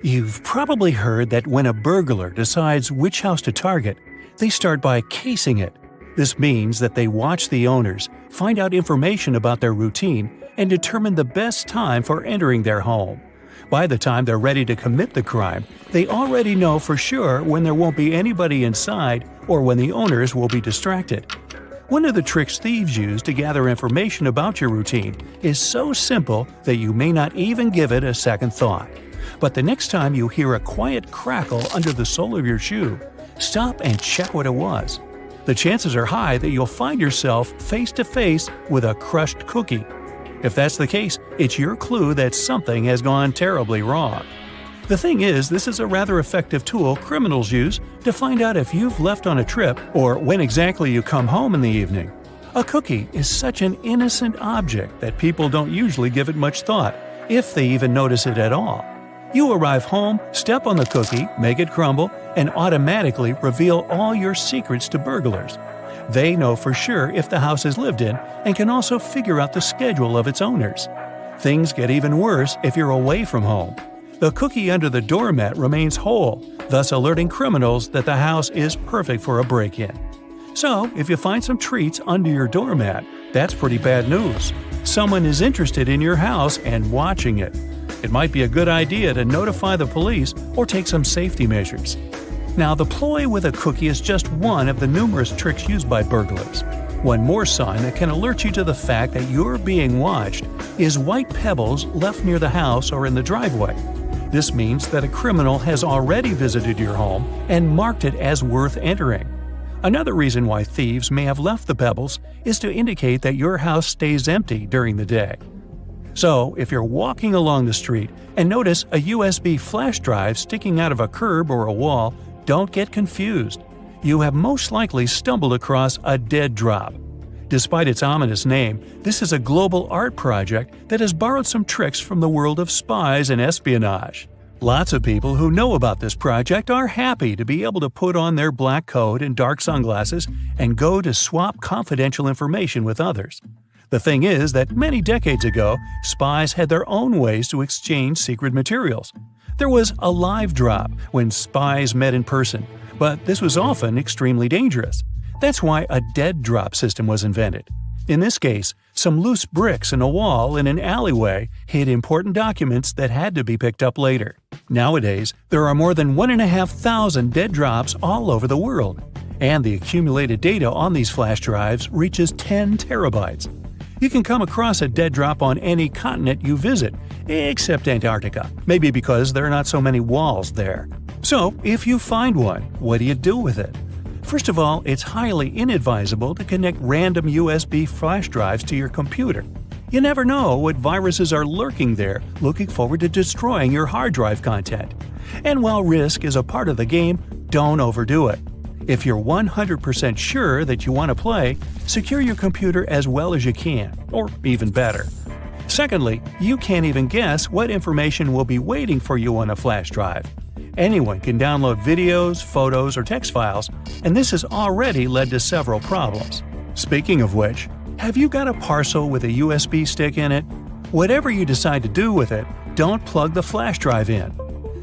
You've probably heard that when a burglar decides which house to target, they start by casing it. This means that they watch the owners, find out information about their routine, and determine the best time for entering their home. By the time they're ready to commit the crime, they already know for sure when there won't be anybody inside or when the owners will be distracted. One of the tricks thieves use to gather information about your routine is so simple that you may not even give it a second thought. But the next time you hear a quiet crackle under the sole of your shoe, stop and check what it was. The chances are high that you'll find yourself face to face with a crushed cookie. If that's the case, it's your clue that something has gone terribly wrong. The thing is, this is a rather effective tool criminals use to find out if you've left on a trip or when exactly you come home in the evening. A cookie is such an innocent object that people don't usually give it much thought, if they even notice it at all. You arrive home, step on the cookie, make it crumble, and automatically reveal all your secrets to burglars. They know for sure if the house is lived in and can also figure out the schedule of its owners. Things get even worse if you're away from home. The cookie under the doormat remains whole, thus alerting criminals that the house is perfect for a break-in. So, if you find some treats under your doormat, that's pretty bad news. Someone is interested in your house and watching it. It might be a good idea to notify the police or take some safety measures. Now, the ploy with a cookie is just one of the numerous tricks used by burglars. One more sign that can alert you to the fact that you're being watched is white pebbles left near the house or in the driveway. This means that a criminal has already visited your home and marked it as worth entering. Another reason why thieves may have left the pebbles is to indicate that your house stays empty during the day. So, if you're walking along the street and notice a USB flash drive sticking out of a curb or a wall, don't get confused. You have most likely stumbled across a dead drop. Despite its ominous name, this is a global art project that has borrowed some tricks from the world of spies and espionage. Lots of people who know about this project are happy to be able to put on their black coat and dark sunglasses and go to swap confidential information with others. The thing is that many decades ago, spies had their own ways to exchange secret materials. There was a live drop when spies met in person, but this was often extremely dangerous. That's why a dead drop system was invented. In this case, some loose bricks in a wall in an alleyway hid important documents that had to be picked up later. Nowadays, there are more than 1,500 dead drops all over the world, and the accumulated data on these flash drives reaches 10 terabytes. You can come across a dead drop on any continent you visit, except Antarctica, maybe because there are not so many walls there. So, if you find one, what do you do with it? First of all, it's highly inadvisable to connect random USB flash drives to your computer. You never know what viruses are lurking there, looking forward to destroying your hard drive content. And while risk is a part of the game, don't overdo it. If you're 100% sure that you want to play, secure your computer as well as you can, or even better. Secondly, you can't even guess what information will be waiting for you on a flash drive. Anyone can download videos, photos, or text files, and this has already led to several problems. Speaking of which, have you got a parcel with a USB stick in it? Whatever you decide to do with it, don't plug the flash drive in.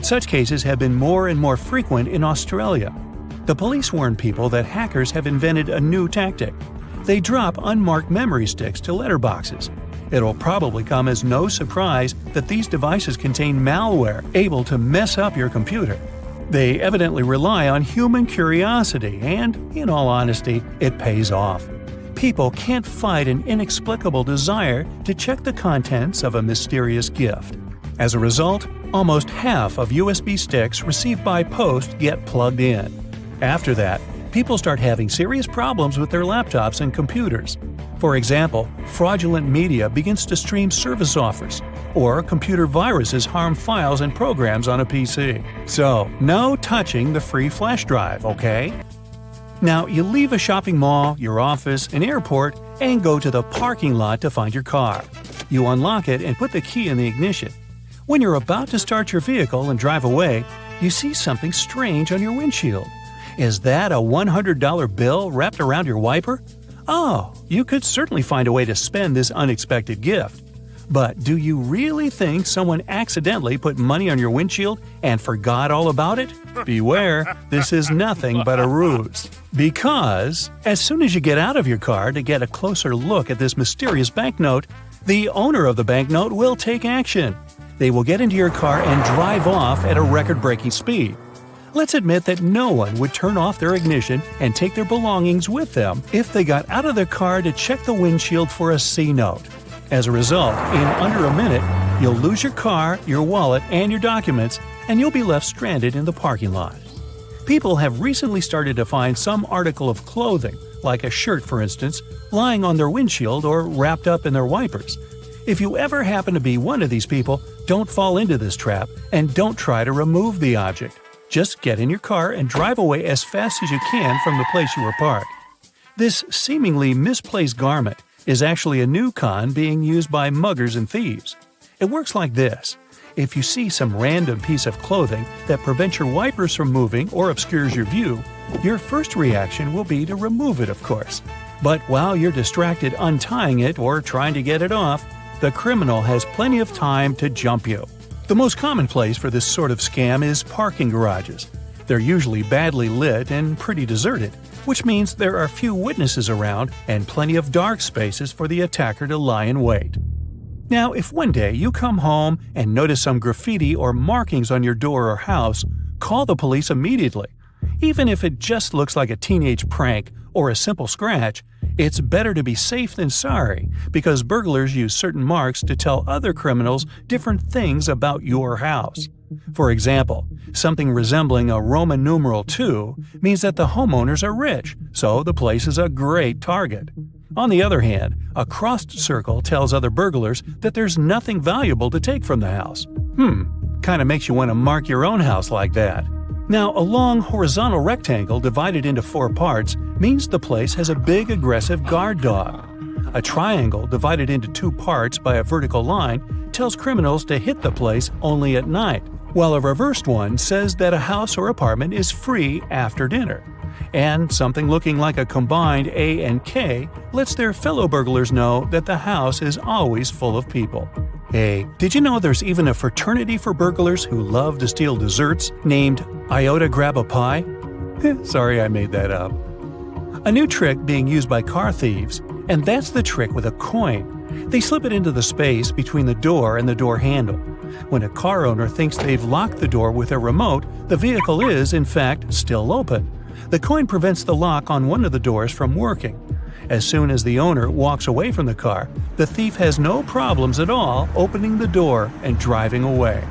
Such cases have been more and more frequent in Australia. The police warn people that hackers have invented a new tactic. They drop unmarked memory sticks to letterboxes. It'll probably come as no surprise that these devices contain malware able to mess up your computer. They evidently rely on human curiosity and, in all honesty, it pays off. People can't fight an inexplicable desire to check the contents of a mysterious gift. As a result, almost half of USB sticks received by post get plugged in. After that, people start having serious problems with their laptops and computers. For example, fraudulent media begins to stream service offers, or computer viruses harm files and programs on a PC. So, no touching the free flash drive, okay? Now, you leave a shopping mall, your office, an airport, and go to the parking lot to find your car. You unlock it and put the key in the ignition. When you're about to start your vehicle and drive away, you see something strange on your windshield. Is that a $100 bill wrapped around your wiper? Oh, you could certainly find a way to spend this unexpected gift. But do you really think someone accidentally put money on your windshield and forgot all about it? Beware, this is nothing but a ruse. Because as soon as you get out of your car to get a closer look at this mysterious banknote, the owner of the banknote will take action. They will get into your car and drive off at a record-breaking speed. Let's admit that no one would turn off their ignition and take their belongings with them if they got out of their car to check the windshield for a C note. As a result, in under a minute, you'll lose your car, your wallet, and your documents, and you'll be left stranded in the parking lot. People have recently started to find some article of clothing, like a shirt for instance, lying on their windshield or wrapped up in their wipers. If you ever happen to be one of these people, don't fall into this trap and don't try to remove the object. Just get in your car and drive away as fast as you can from the place you were parked. This seemingly misplaced garment is actually a new con being used by muggers and thieves. It works like this. If you see some random piece of clothing that prevents your wipers from moving or obscures your view, your first reaction will be to remove it, of course. But while you're distracted untying it or trying to get it off, the criminal has plenty of time to jump you. The most common place for this sort of scam is parking garages. They're usually badly lit and pretty deserted, which means there are few witnesses around and plenty of dark spaces for the attacker to lie in wait. Now, if one day you come home and notice some graffiti or markings on your door or house, call the police immediately. Even if it just looks like a teenage prank or a simple scratch, it's better to be safe than sorry, because burglars use certain marks to tell other criminals different things about your house. For example, something resembling a Roman numeral 2 means that the homeowners are rich, so the place is a great target. On the other hand, a crossed circle tells other burglars that there's nothing valuable to take from the house. Kinda makes you want to mark your own house like that. Now, a long horizontal rectangle divided into 4 parts means the place has a big aggressive guard dog. A triangle divided into 2 parts by a vertical line tells criminals to hit the place only at night, while a reversed one says that a house or apartment is free after dinner. And something looking like a combined A and K lets their fellow burglars know that the house is always full of people. Hey, did you know there's even a fraternity for burglars who love to steal desserts named Iota Grab a Pie? Sorry I made that up. A new trick being used by car thieves, and that's the trick with a coin. They slip it into the space between the door and the door handle. When a car owner thinks they've locked the door with a remote, the vehicle is, in fact, still open. The coin prevents the lock on one of the doors from working. As soon as the owner walks away from the car, the thief has no problems at all opening the door and driving away.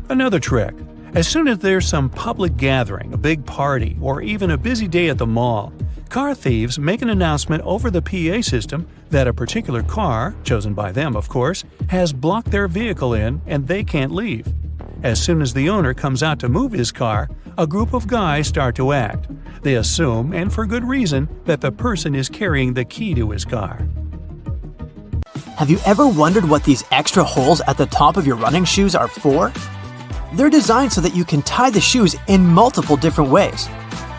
Another trick. As soon as there's some public gathering, a big party, or even a busy day at the mall, car thieves make an announcement over the PA system that a particular car, chosen by them of course, has blocked their vehicle in and they can't leave. As soon as the owner comes out to move his car, a group of guys start to act. They assume, and for good reason, that the person is carrying the key to his car. Have you ever wondered what these extra holes at the top of your running shoes are for? They're designed so that you can tie the shoes in multiple different ways.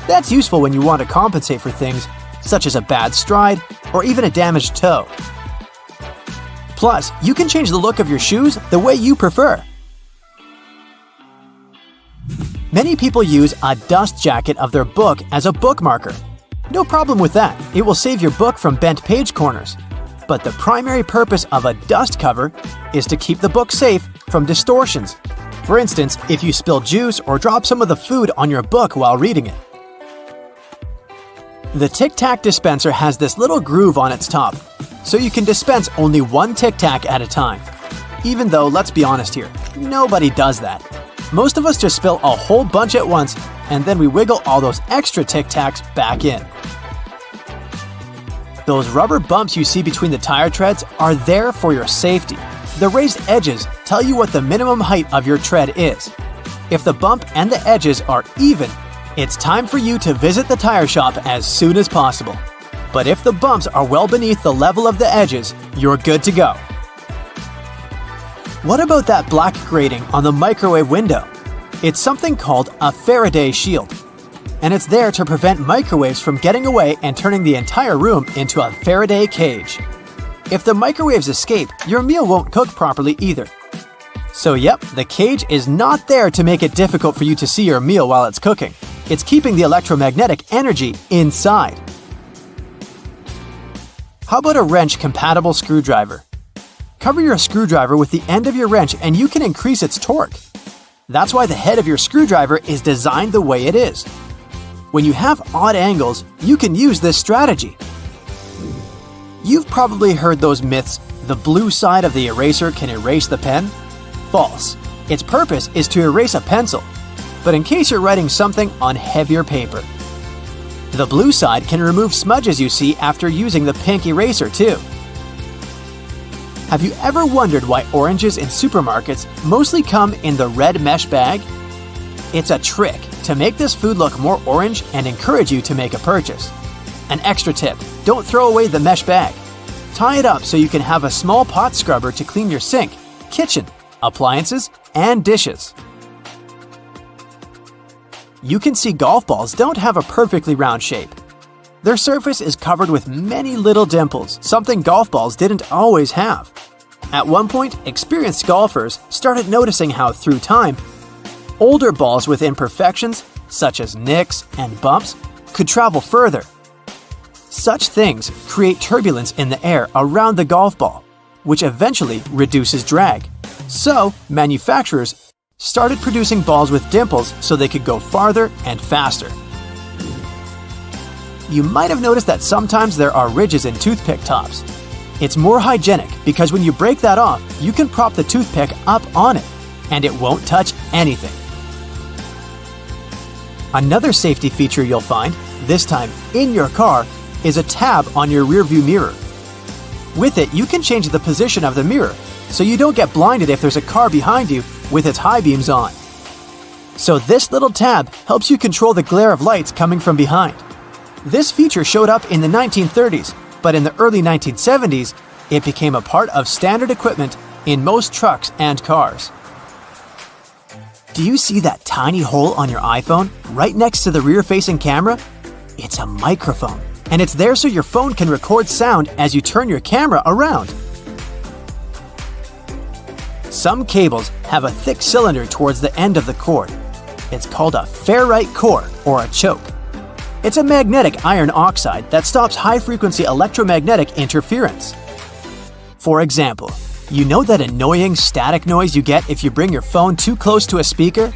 That's useful when you want to compensate for things such as a bad stride or even a damaged toe. Plus, you can change the look of your shoes the way you prefer. Many people use a dust jacket of their book as a bookmarker. No problem with that, it will save your book from bent page corners. But the primary purpose of a dust cover is to keep the book safe from distortions. For instance, if you spill juice or drop some of the food on your book while reading it. The Tic Tac dispenser has this little groove on its top, so you can dispense only one Tic Tac at a time. Even though, let's be honest here, nobody does that. Most of us just spill a whole bunch at once, and then we wiggle all those extra Tic Tacs back in. Those rubber bumps you see between the tire treads are there for your safety. The raised edges tell you what the minimum height of your tread is. If the bump and the edges are even, it's time for you to visit the tire shop as soon as possible. But if the bumps are well beneath the level of the edges, you're good to go. What about that black grating on the microwave window? It's something called a Faraday shield, and it's there to prevent microwaves from getting away and turning the entire room into a Faraday cage. If the microwaves escape, your meal won't cook properly either. So yep, the cage is not there to make it difficult for you to see your meal while it's cooking. It's keeping the electromagnetic energy inside. How about a wrench-compatible screwdriver? Cover your screwdriver with the end of your wrench and you can increase its torque. That's why the head of your screwdriver is designed the way it is. When you have odd angles, you can use this strategy. You've probably heard those myths, the blue side of the eraser can erase the pen? False. Its purpose is to erase a pencil, but in case you're writing something on heavier paper. The blue side can remove smudges you see after using the pink eraser too. Have you ever wondered why oranges in supermarkets mostly come in the red mesh bag? It's a trick to make this food look more orange and encourage you to make a purchase. An extra tip, don't throw away the mesh bag. Tie it up so you can have a small pot scrubber to clean your sink, kitchen, appliances, and dishes. You can see golf balls don't have a perfectly round shape. Their surface is covered with many little dimples, something golf balls didn't always have. At one point, experienced golfers started noticing how, through time, older balls with imperfections, such as nicks and bumps, could travel further. Such things create turbulence in the air around the golf ball, which eventually reduces drag. So, manufacturers started producing balls with dimples so they could go farther and faster. You might have noticed that sometimes there are ridges in toothpick tops. It's more hygienic because when you break that off, you can prop the toothpick up on it, and it won't touch anything. Another safety feature you'll find, this time in your car, is a tab on your rearview mirror. With it, you can change the position of the mirror so you don't get blinded if there's a car behind you with its high beams on. So this little tab helps you control the glare of lights coming from behind. This feature showed up in the 1930s, but in the early 1970s, it became a part of standard equipment in most trucks and cars. Do you see that tiny hole on your iPhone right next to the rear-facing camera? It's a microphone, and it's there so your phone can record sound as you turn your camera around. Some cables have a thick cylinder towards the end of the cord. It's called a ferrite core or a choke. It's a magnetic iron oxide that stops high-frequency electromagnetic interference. For example, you know that annoying static noise you get if you bring your phone too close to a speaker?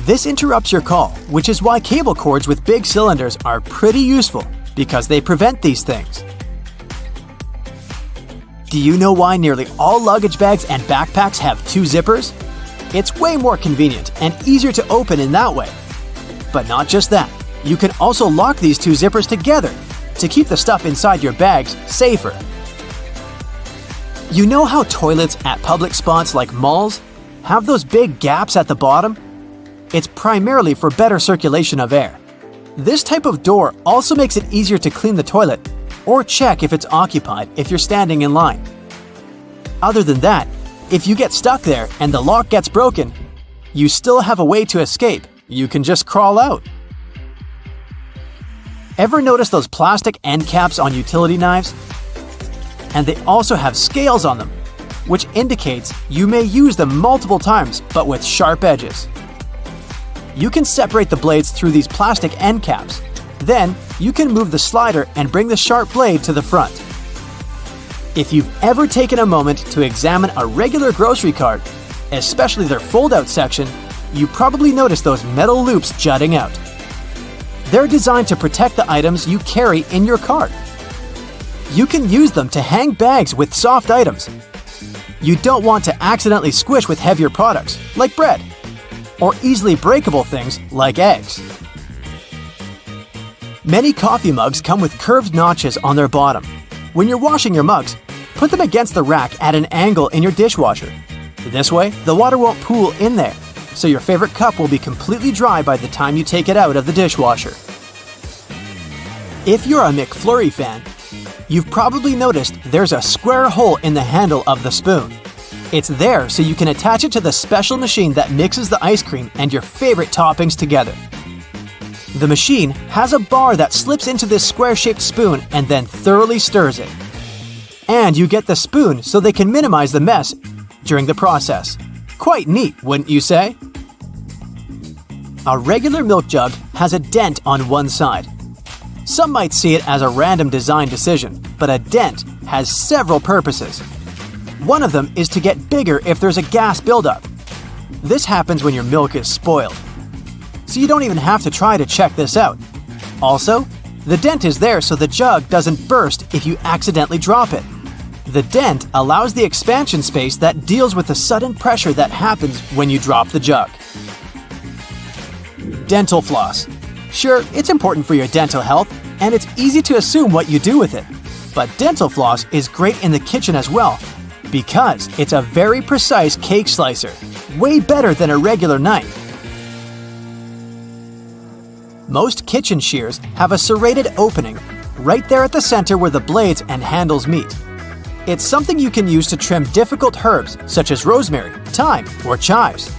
This interrupts your call, which is why cable cords with big cylinders are pretty useful because they prevent these things. Do you know why nearly all luggage bags and backpacks have two zippers? It's way more convenient and easier to open in that way. But not just that, you can also lock these two zippers together to keep the stuff inside your bags safer. You know how toilets at public spots like malls have those big gaps at the bottom? It's primarily for better circulation of air. This type of door also makes it easier to clean the toilet or check if it's occupied if you're standing in line. Other than that, if you get stuck there and the lock gets broken, you still have a way to escape. You can just crawl out. Ever notice those plastic end caps on utility knives? And they also have scales on them, which indicates you may use them multiple times but with sharp edges. You can separate the blades through these plastic end caps. Then, you can move the slider and bring the sharp blade to the front. If you've ever taken a moment to examine a regular grocery cart, especially their fold-out section, you probably noticed those metal loops jutting out. They're designed to protect the items you carry in your cart. You can use them to hang bags with soft items. You don't want to accidentally squish with heavier products, like bread, or easily breakable things like eggs. Many coffee mugs come with curved notches on their bottom. When you're washing your mugs, put them against the rack at an angle in your dishwasher. This way, the water won't pool in there, so your favorite cup will be completely dry by the time you take it out of the dishwasher. If you're a McFlurry fan, you've probably noticed there's a square hole in the handle of the spoon. It's there so you can attach it to the special machine that mixes the ice cream and your favorite toppings together. The machine has a bar that slips into this square-shaped spoon and then thoroughly stirs it. And you get the spoon so they can minimize the mess during the process. Quite neat, wouldn't you say? A regular milk jug has a dent on one side. Some might see it as a random design decision, but a dent has several purposes. One of them is to get bigger if there's a gas buildup. This happens when your milk is spoiled. So you don't even have to try to check this out. Also, the dent is there so the jug doesn't burst if you accidentally drop it. The dent allows the expansion space that deals with the sudden pressure that happens when you drop the jug. Dental floss. Sure, it's important for your dental health, and it's easy to assume what you do with it. But dental floss is great in the kitchen as well, because it's a very precise cake slicer, way better than a regular knife. Most kitchen shears have a serrated opening right there at the center where the blades and handles meet. It's something you can use to trim difficult herbs such as rosemary, thyme, or chives.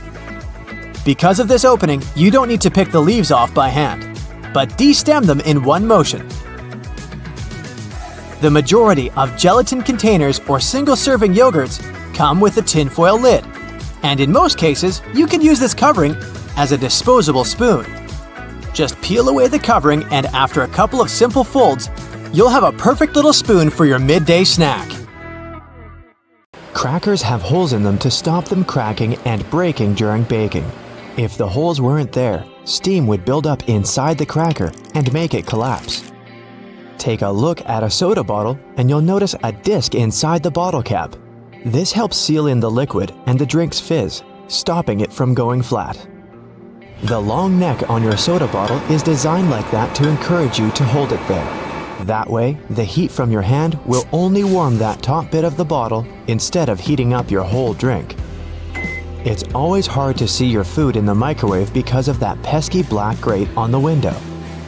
Because of this opening, you don't need to pick the leaves off by hand, but de-stem them in one motion. The majority of gelatin containers or single-serving yogurts come with a tinfoil lid, and in most cases, you can use this covering as a disposable spoon. Just peel away the covering, and after a couple of simple folds, you'll have a perfect little spoon for your midday snack. Crackers have holes in them to stop them cracking and breaking during baking. If the holes weren't there, steam would build up inside the cracker and make it collapse. Take a look at a soda bottle and you'll notice a disc inside the bottle cap. This helps seal in the liquid and the drink's fizz, stopping it from going flat. The long neck on your soda bottle is designed like that to encourage you to hold it there. That way, the heat from your hand will only warm that top bit of the bottle instead of heating up your whole drink. It's always hard to see your food in the microwave because of that pesky black grate on the window,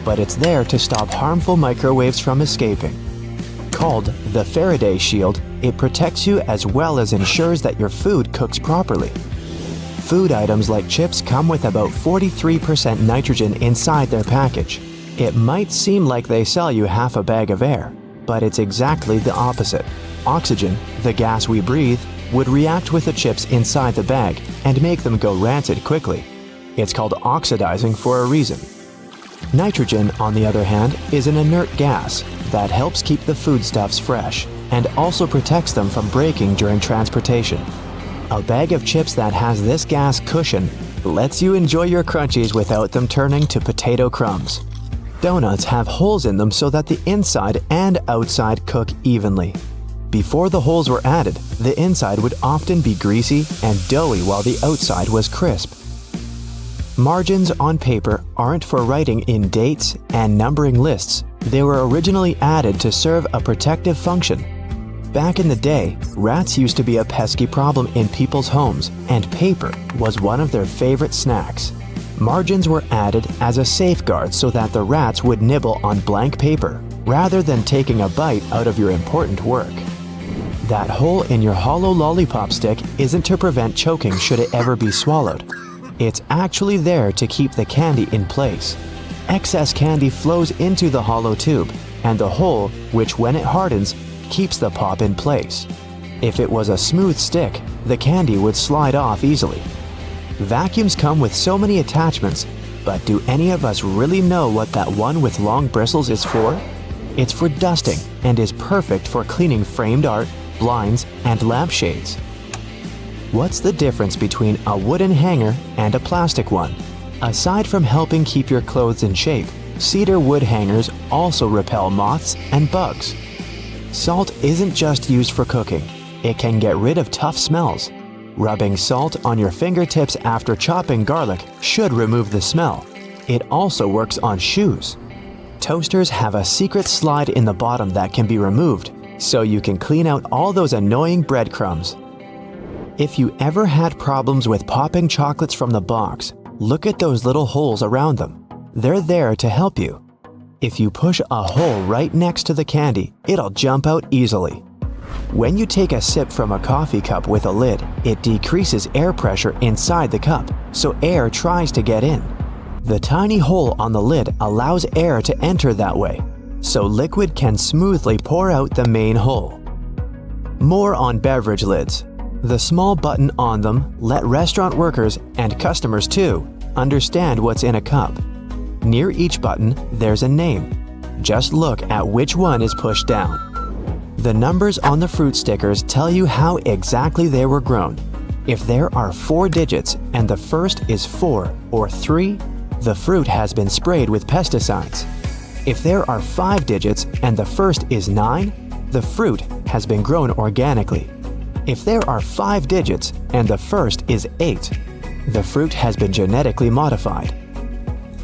but it's there to stop harmful microwaves from escaping. Called the Faraday Shield, it protects you as well as ensures that your food cooks properly. Food items like chips come with about 43% nitrogen inside their package. It might seem like they sell you half a bag of air, but it's exactly the opposite. Oxygen, the gas we breathe, would react with the chips inside the bag and make them go rancid quickly. It's called oxidizing for a reason. Nitrogen, on the other hand, is an inert gas that helps keep the foodstuffs fresh and also protects them from breaking during transportation. A bag of chips that has this gas cushion lets you enjoy your crunchies without them turning to potato crumbs. Donuts have holes in them so that the inside and outside cook evenly. Before the holes were added, the inside would often be greasy and doughy while the outside was crisp. Margins on paper aren't for writing in dates and numbering lists. They were originally added to serve a protective function. Back in the day, rats used to be a pesky problem in people's homes, and paper was one of their favorite snacks. Margins were added as a safeguard so that the rats would nibble on blank paper, rather than taking a bite out of your important work. That hole in your hollow lollipop stick isn't to prevent choking should it ever be swallowed. It's actually there to keep the candy in place. Excess candy flows into the hollow tube, and the hole, which when it hardens, keeps the pop in place. If it was a smooth stick, the candy would slide off easily. Vacuums come with so many attachments, but do any of us really know what that one with long bristles is for? It's for dusting and is perfect for cleaning framed art, blinds, and lampshades. What's the difference between a wooden hanger and a plastic one? Aside from helping keep your clothes in shape, cedar wood hangers also repel moths and bugs. Salt isn't just used for cooking. It can get rid of tough smells. Rubbing salt on your fingertips after chopping garlic should remove the smell. It also works on shoes. Toasters have a secret slide in the bottom that can be removed, so you can clean out all those annoying breadcrumbs. If you ever had problems with popping chocolates from the box, look at those little holes around them. They're there to help you. If you push a hole right next to the candy, it'll jump out easily. When you take a sip from a coffee cup with a lid, it decreases air pressure inside the cup, so air tries to get in. The tiny hole on the lid allows air to enter that way, so liquid can smoothly pour out the main hole. More on beverage lids. The small button on them let restaurant workers, and customers too, understand what's in a cup. Near each button, there's a name. Just look at which one is pushed down. The numbers on the fruit stickers tell you how exactly they were grown. If there are 4 digits and the first is 4 or 3, the fruit has been sprayed with pesticides. If there are 5 digits and the first is 9, the fruit has been grown organically. If there are 5 digits and the first is 8, the fruit has been genetically modified.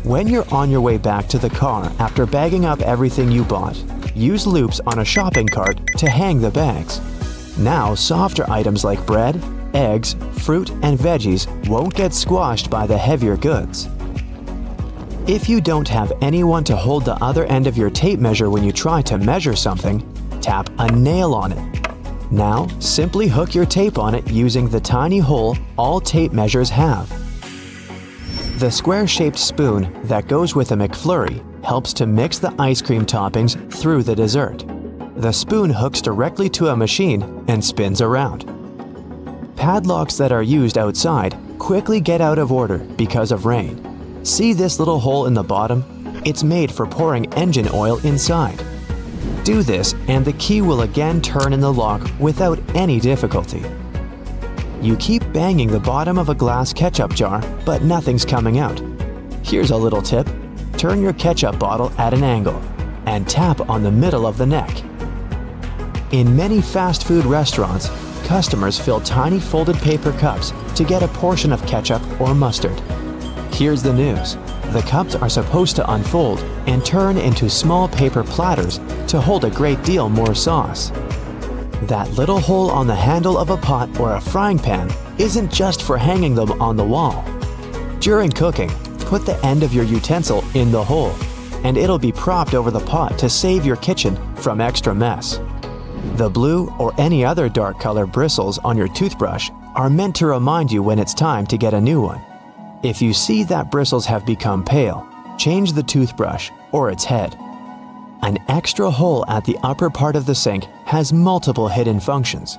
When you're on your way back to the car after bagging up everything you bought, use loops on a shopping cart to hang the bags. Now, softer items like bread, eggs, fruit, and veggies won't get squashed by the heavier goods. If you don't have anyone to hold the other end of your tape measure when you try to measure something, tap a nail on it. Now, simply hook your tape on it using the tiny hole all tape measures have. The square-shaped spoon that goes with a McFlurry helps to mix the ice cream toppings through the dessert. The spoon hooks directly to a machine and spins around. Padlocks that are used outside quickly get out of order because of rain. See this little hole in the bottom? It's made for pouring engine oil inside. Do this and the key will again turn in the lock without any difficulty. You keep banging the bottom of a glass ketchup jar, but nothing's coming out. Here's a little tip. Turn your ketchup bottle at an angle and tap on the middle of the neck. In many fast food restaurants, customers fill tiny folded paper cups to get a portion of ketchup or mustard. Here's the news. The cups are supposed to unfold and turn into small paper platters to hold a great deal more sauce. That little hole on the handle of a pot or a frying pan isn't just for hanging them on the wall. During cooking, put the end of your utensil in the hole, and it'll be propped over the pot to save your kitchen from extra mess. The blue or any other dark color bristles on your toothbrush are meant to remind you when it's time to get a new one. If you see that bristles have become pale, change the toothbrush or its head. An extra hole at the upper part of the sink has multiple hidden functions.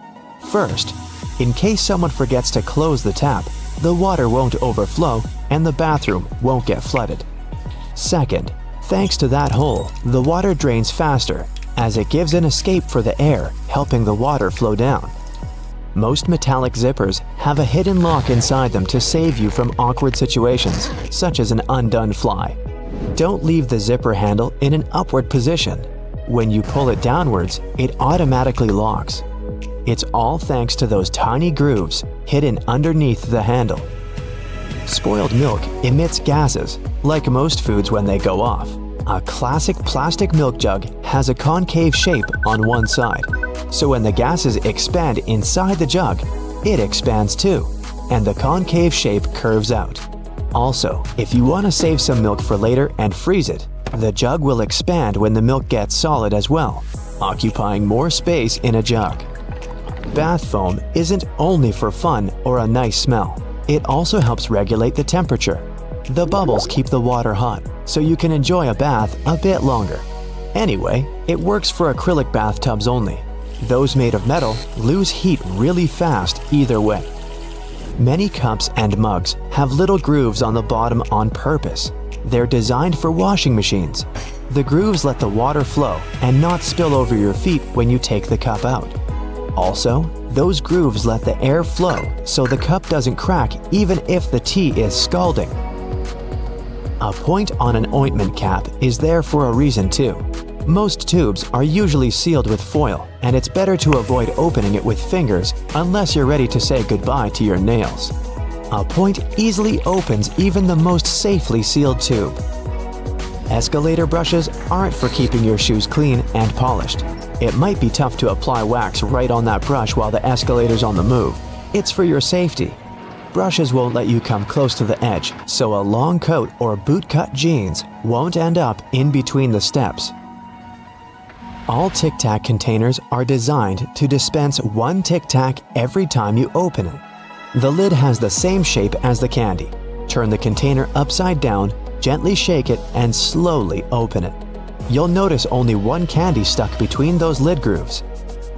First, in case someone forgets to close the tap, the water won't overflow and the bathroom won't get flooded. Second, thanks to that hole, the water drains faster as it gives an escape for the air, helping the water flow down. Most metallic zippers have a hidden lock inside them to save you from awkward situations, such as an undone fly. Don't leave the zipper handle in an upward position. When you pull it downwards, it automatically locks. It's all thanks to those tiny grooves hidden underneath the handle. Spoiled milk emits gases, like most foods when they go off. A classic plastic milk jug has a concave shape on one side, so when the gases expand inside the jug, it expands too, and the concave shape curves out. Also, if you want to save some milk for later and freeze it, the jug will expand when the milk gets solid as well, occupying more space in a jug. Bath foam isn't only for fun or a nice smell. It also helps regulate the temperature. The bubbles keep the water hot, so you can enjoy a bath a bit longer. Anyway, it works for acrylic bathtubs only. Those made of metal lose heat really fast either way. Many cups and mugs have little grooves on the bottom on purpose. They're designed for washing machines. The grooves let the water flow and not spill over your feet when you take the cup out. Also, those grooves let the air flow so the cup doesn't crack even if the tea is scalding. A point on an ointment cap is there for a reason too. Most tubes are usually sealed with foil, and it's better to avoid opening it with fingers unless you're ready to say goodbye to your nails. A point easily opens even the most safely sealed tube. Escalator brushes aren't for keeping your shoes clean and polished. It might be tough to apply wax right on that brush while the escalator's on the move. It's for your safety. Brushes won't let you come close to the edge, so a long coat or bootcut jeans won't end up in between the steps. All Tic Tac containers are designed to dispense one Tic Tac every time you open it. The lid has the same shape as the candy. Turn the container upside down, gently shake it, and slowly open it. You'll notice only one candy stuck between those lid grooves.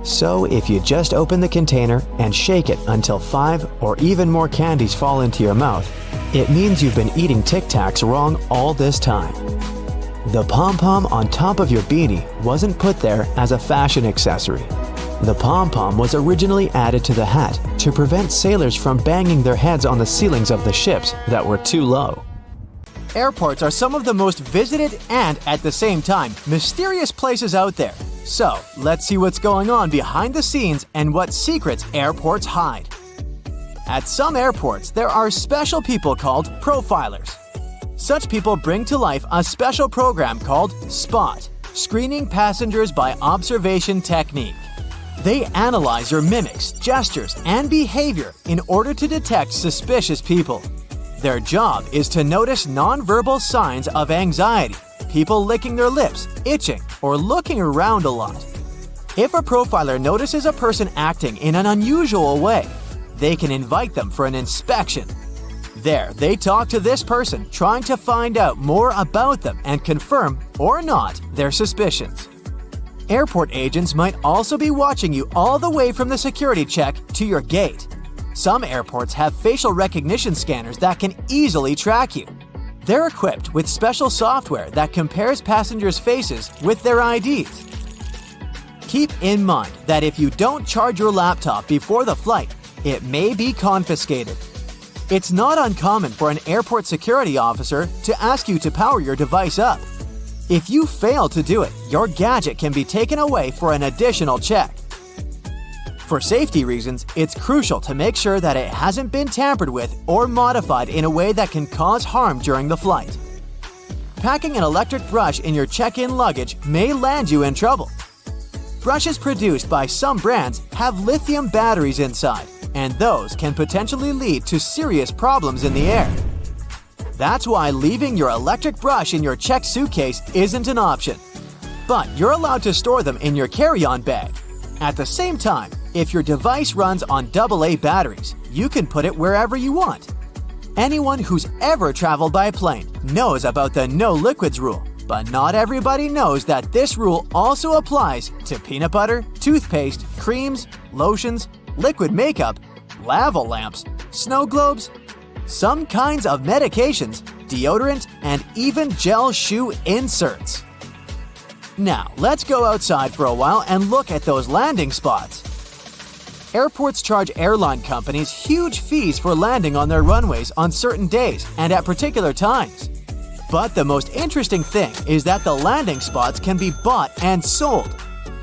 So if you just open the container and shake it until 5 or even more candies fall into your mouth, it means you've been eating Tic Tacs wrong all this time. The pom-pom on top of your beanie wasn't put there as a fashion accessory. The pom-pom was originally added to the hat to prevent sailors from banging their heads on the ceilings of the ships that were too low. Airports are some of the most visited and, at the same time, mysterious places out there. So, let's see what's going on behind the scenes and what secrets airports hide. At some airports, there are special people called profilers. Such people bring to life a special program called SPOT, Screening Passengers by Observation Technique. They analyze your mimics, gestures, and behavior in order to detect suspicious people. Their job is to notice nonverbal signs of anxiety, people licking their lips, itching, or looking around a lot. If a profiler notices a person acting in an unusual way, they can invite them for an inspection. There, they talk to this person, trying to find out more about them and confirm, or not, their suspicions. Airport agents might also be watching you all the way from the security check to your gate. Some airports have facial recognition scanners that can easily track you. They're equipped with special software that compares passengers' faces with their IDs. Keep in mind that if you don't charge your laptop before the flight, it may be confiscated. It's not uncommon for an airport security officer to ask you to power your device up. If you fail to do it, your gadget can be taken away for an additional check. For safety reasons, it's crucial to make sure that it hasn't been tampered with or modified in a way that can cause harm during the flight. Packing an electric brush in your check-in luggage may land you in trouble. Brushes produced by some brands have lithium batteries inside, and those can potentially lead to serious problems in the air. That's why leaving your electric brush in your checked suitcase isn't an option. But you're allowed to store them in your carry-on bag. At the same time, if your device runs on AA batteries, you can put it wherever you want. Anyone who's ever traveled by plane knows about the no liquids rule, but not everybody knows that this rule also applies to peanut butter, toothpaste, creams, lotions, liquid makeup, lava lamps, snow globes, some kinds of medications, deodorant, and even gel shoe inserts. Now, let's go outside for a while and look at those landing spots. Airports charge airline companies huge fees for landing on their runways on certain days and at particular times. But the most interesting thing is that the landing spots can be bought and sold.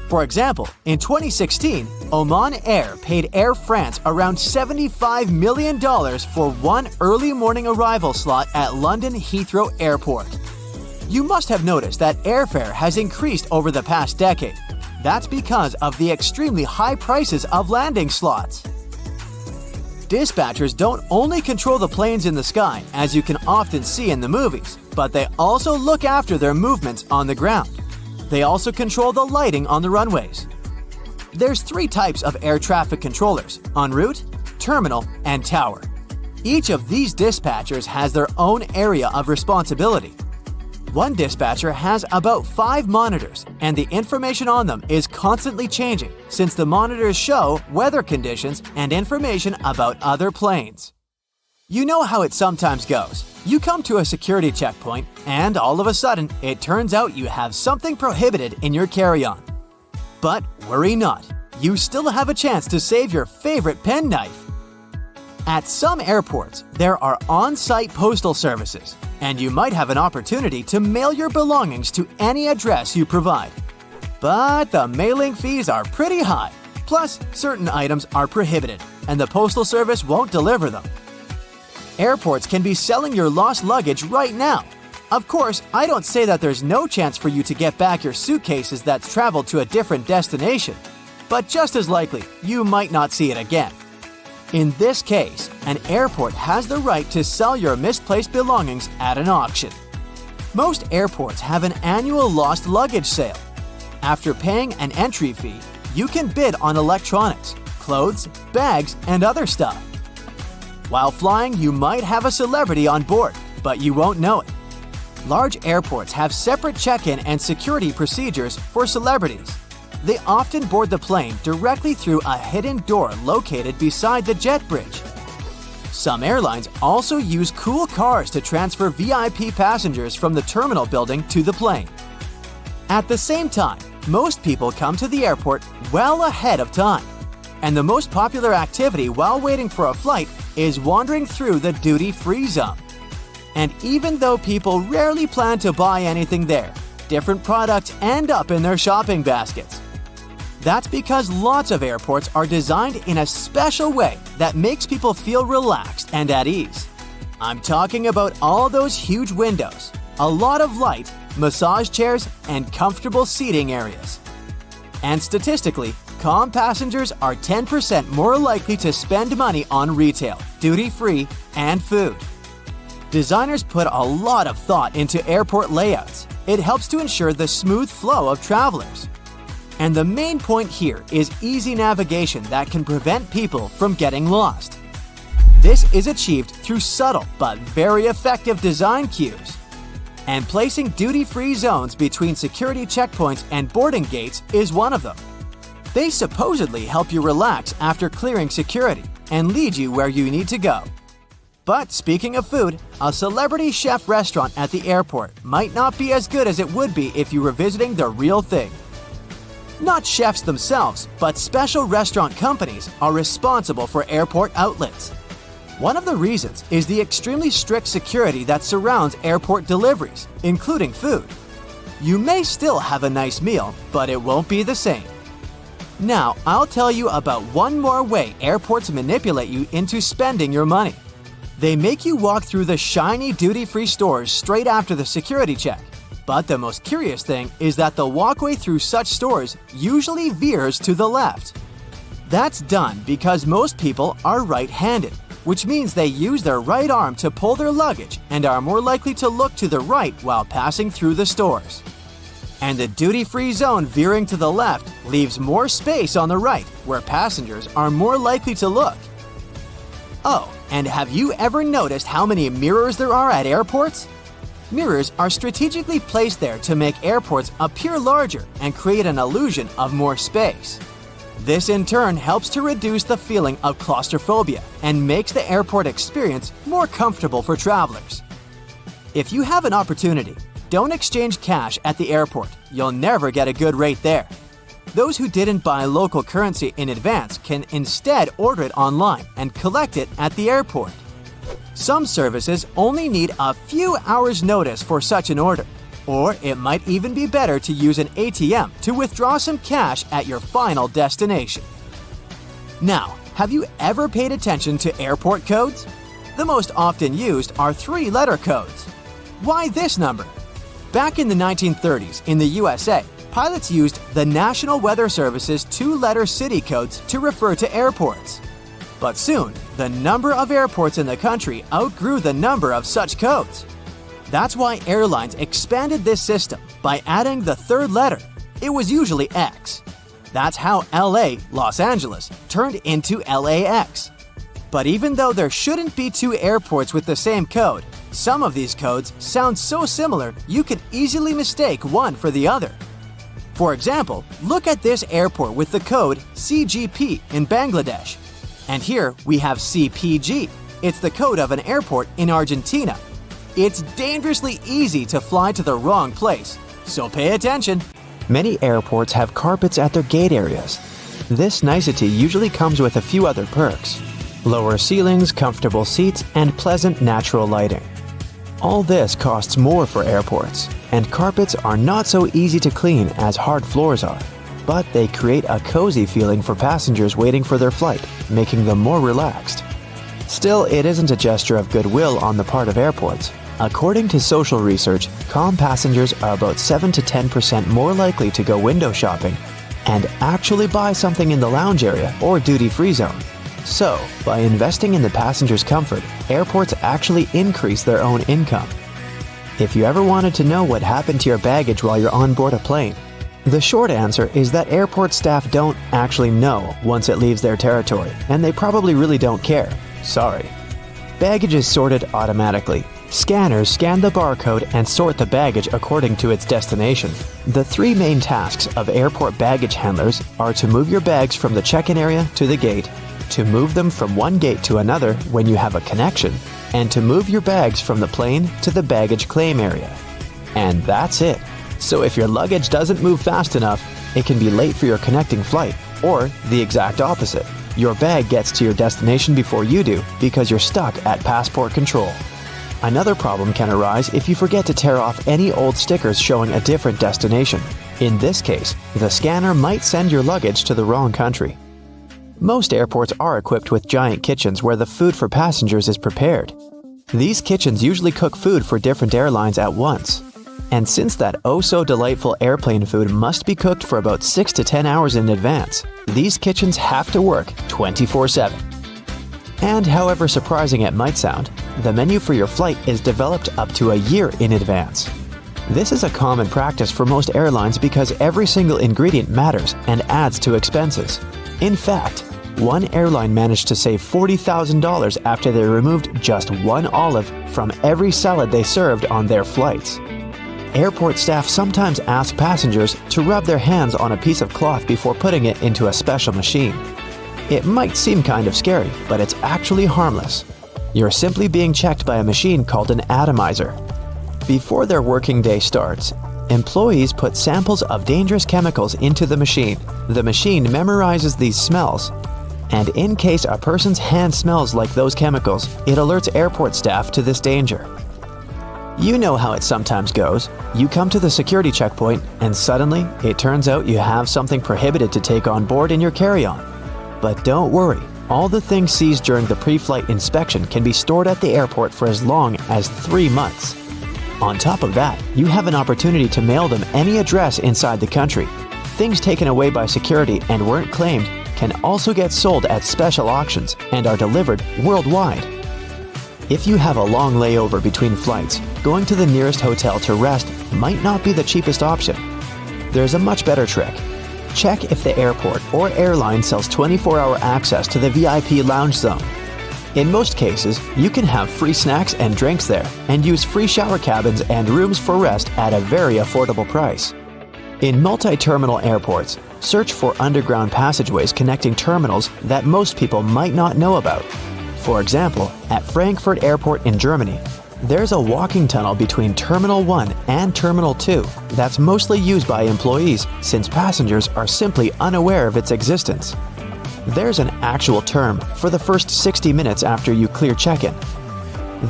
For example, in 2016, Oman Air paid Air France around $75 million for one early morning arrival slot at London Heathrow Airport. You must have noticed that airfare has increased over the past decade. That's because of the extremely high prices of landing slots. Dispatchers don't only control the planes in the sky, as you can often see in the movies, but they also look after their movements on the ground. They also control the lighting on the runways. There's 3 types of air traffic controllers: en route, terminal, and tower. Each of these dispatchers has their own area of responsibility. One dispatcher has about 5 monitors, and the information on them is constantly changing since the monitors show weather conditions and information about other planes. You know how it sometimes goes. You come to a security checkpoint, and all of a sudden, it turns out you have something prohibited in your carry-on. But worry not, you still have a chance to save your favorite penknife. At some airports, there are on-site postal services, and you might have an opportunity to mail your belongings to any address you provide. But the mailing fees are pretty high, plus certain items are prohibited, and the postal service won't deliver them. Airports can be selling your lost luggage right now. Of course, I don't say that there's no chance for you to get back your suitcases that's traveled to a different destination, but just as likely, you might not see it again. In this case, an airport has the right to sell your misplaced belongings at an auction. Most airports have an annual lost luggage sale. After paying an entry fee, you can bid on electronics, clothes, bags, and other stuff. While flying, you might have a celebrity on board, but you won't know it. Large airports have separate check-in and security procedures for celebrities. they often board the plane directly through a hidden door located beside the jet bridge. Some airlines also use cool cars to transfer VIP passengers from the terminal building to the plane. At the same time, most people come to the airport well ahead of time. And the most popular activity while waiting for a flight is wandering through the duty-free zone. And even though people rarely plan to buy anything there, different products end up in their shopping baskets. That's because lots of airports are designed in a special way that makes people feel relaxed and at ease. I'm talking about all those huge windows, a lot of light, massage chairs, and comfortable seating areas. And statistically, calm passengers are 10% more likely to spend money on retail, duty-free, and food. Designers put a lot of thought into airport layouts. It helps to ensure the smooth flow of travelers. And the main point here is easy navigation that can prevent people from getting lost. This is achieved through subtle but very effective design cues. And placing duty-free zones between security checkpoints and boarding gates is one of them. They supposedly help you relax after clearing security and lead you where you need to go. But speaking of food, a celebrity chef restaurant at the airport might not be as good as it would be if you were visiting the real thing. Not chefs themselves, but special restaurant companies are responsible for airport outlets. One of the reasons is the extremely strict security that surrounds airport deliveries, including food. You may still have a nice meal, but it won't be the same. Now, I'll tell you about one more way airports manipulate you into spending your money. They make you walk through the shiny duty-free stores straight after the security check. But the most curious thing is that the walkway through such stores usually veers to the left. That's done because most people are right-handed, which means they use their right arm to pull their luggage and are more likely to look to the right while passing through the stores. And the duty-free zone veering to the left leaves more space on the right, where passengers are more likely to look. Oh, and have you ever noticed how many mirrors there are at airports? Mirrors are strategically placed there to make airports appear larger and create an illusion of more space. This in turn helps to reduce the feeling of claustrophobia and makes the airport experience more comfortable for travelers. If you have an opportunity, don't exchange cash at the airport. You'll never get a good rate there. Those who didn't buy local currency in advance can instead order it online and collect it at the airport. Some services only need a few hours' notice for such an order, or it might even be better to use an ATM to withdraw some cash at your final destination. Now, have you ever paid attention to airport codes? The most often used are 3-letter codes. Why this number? Back in the 1930s in the USA, pilots used the National Weather Service's 2-letter city codes to refer to airports. But soon, the number of airports in the country outgrew the number of such codes. That's why airlines expanded this system by adding the 3rd letter. It was usually X. That's how LA, Los Angeles, turned into LAX. But even though there shouldn't be 2 airports with the same code, some of these codes sound so similar you could easily mistake one for the other. For example, look at this airport with the code CGP in Bangladesh. And here we have CPG. It's the code of an airport in Argentina. It's dangerously easy to fly to the wrong place, so pay attention. Many airports have carpets at their gate areas. This nicety usually comes with a few other perks: lower ceilings, comfortable seats, and pleasant natural lighting. All this costs more for airports, and carpets are not so easy to clean as hard floors are. But they create a cozy feeling for passengers waiting for their flight, making them more relaxed. Still, it isn't a gesture of goodwill on the part of airports. According to social research, calm passengers are about 7 to 10% more likely to go window shopping and actually buy something in the lounge area or duty-free zone. So, by investing in the passenger's comfort, airports actually increase their own income. If you ever wanted to know what happened to your baggage while you're on board a plane, the short answer is that airport staff don't actually know once it leaves their territory, and they probably really don't care. Sorry. Baggage is sorted automatically, Scanners scan the barcode and sort the baggage according to its destination. The three main tasks of airport baggage handlers are to move your bags from the check-in area to the gate, to move them from one gate to another when you have a connection, and to move your bags from the plane to the baggage claim area. And that's it. So if your luggage doesn't move fast enough, it can be late for your connecting flight, or the exact opposite. Your bag gets to your destination before you do because you're stuck at passport control. Another problem can arise if you forget to tear off any old stickers showing a different destination. In this case, the scanner might send your luggage to the wrong country. Most airports are equipped with giant kitchens where the food for passengers is prepared. These kitchens usually cook food for different airlines at once. And since that oh-so-delightful airplane food must be cooked for about 6 to 10 hours in advance, these kitchens have to work 24/7. And however surprising it might sound, the menu for your flight is developed up to a year in advance. This is a common practice for most airlines because every single ingredient matters and adds to expenses. In fact, one airline managed to save $40,000 after they removed just one olive from every salad they served on their flights. Airport staff sometimes ask passengers to rub their hands on a piece of cloth before putting it into a special machine. It might seem kind of scary, but it's actually harmless. You're simply being checked by a machine called an atomizer. Before their working day starts, employees put samples of dangerous chemicals into the machine. The machine memorizes these smells, and in case a person's hand smells like those chemicals, it alerts airport staff to this danger. You know how it sometimes goes. You come to the security checkpoint, and suddenly, it turns out you have something prohibited to take on board in your carry-on. But don't worry, all the things seized during the pre-flight inspection can be stored at the airport for as long as 3 months. On top of that, you have an opportunity to mail them any address inside the country. Things taken away by security and weren't claimed can also get sold at special auctions and are delivered worldwide. If you have a long layover between flights, going to the nearest hotel to rest might not be the cheapest option. There's a much better trick. Check if the airport or airline sells 24-hour access to the VIP lounge zone. In most cases, you can have free snacks and drinks there and use free shower cabins and rooms for rest at a very affordable price. In multi-terminal airports, search for underground passageways connecting terminals that most people might not know about. For example, at Frankfurt Airport in Germany, there's a walking tunnel between Terminal 1 and Terminal 2 that's mostly used by employees since passengers are simply unaware of its existence. There's an actual term for the first 60 minutes after you clear check-in.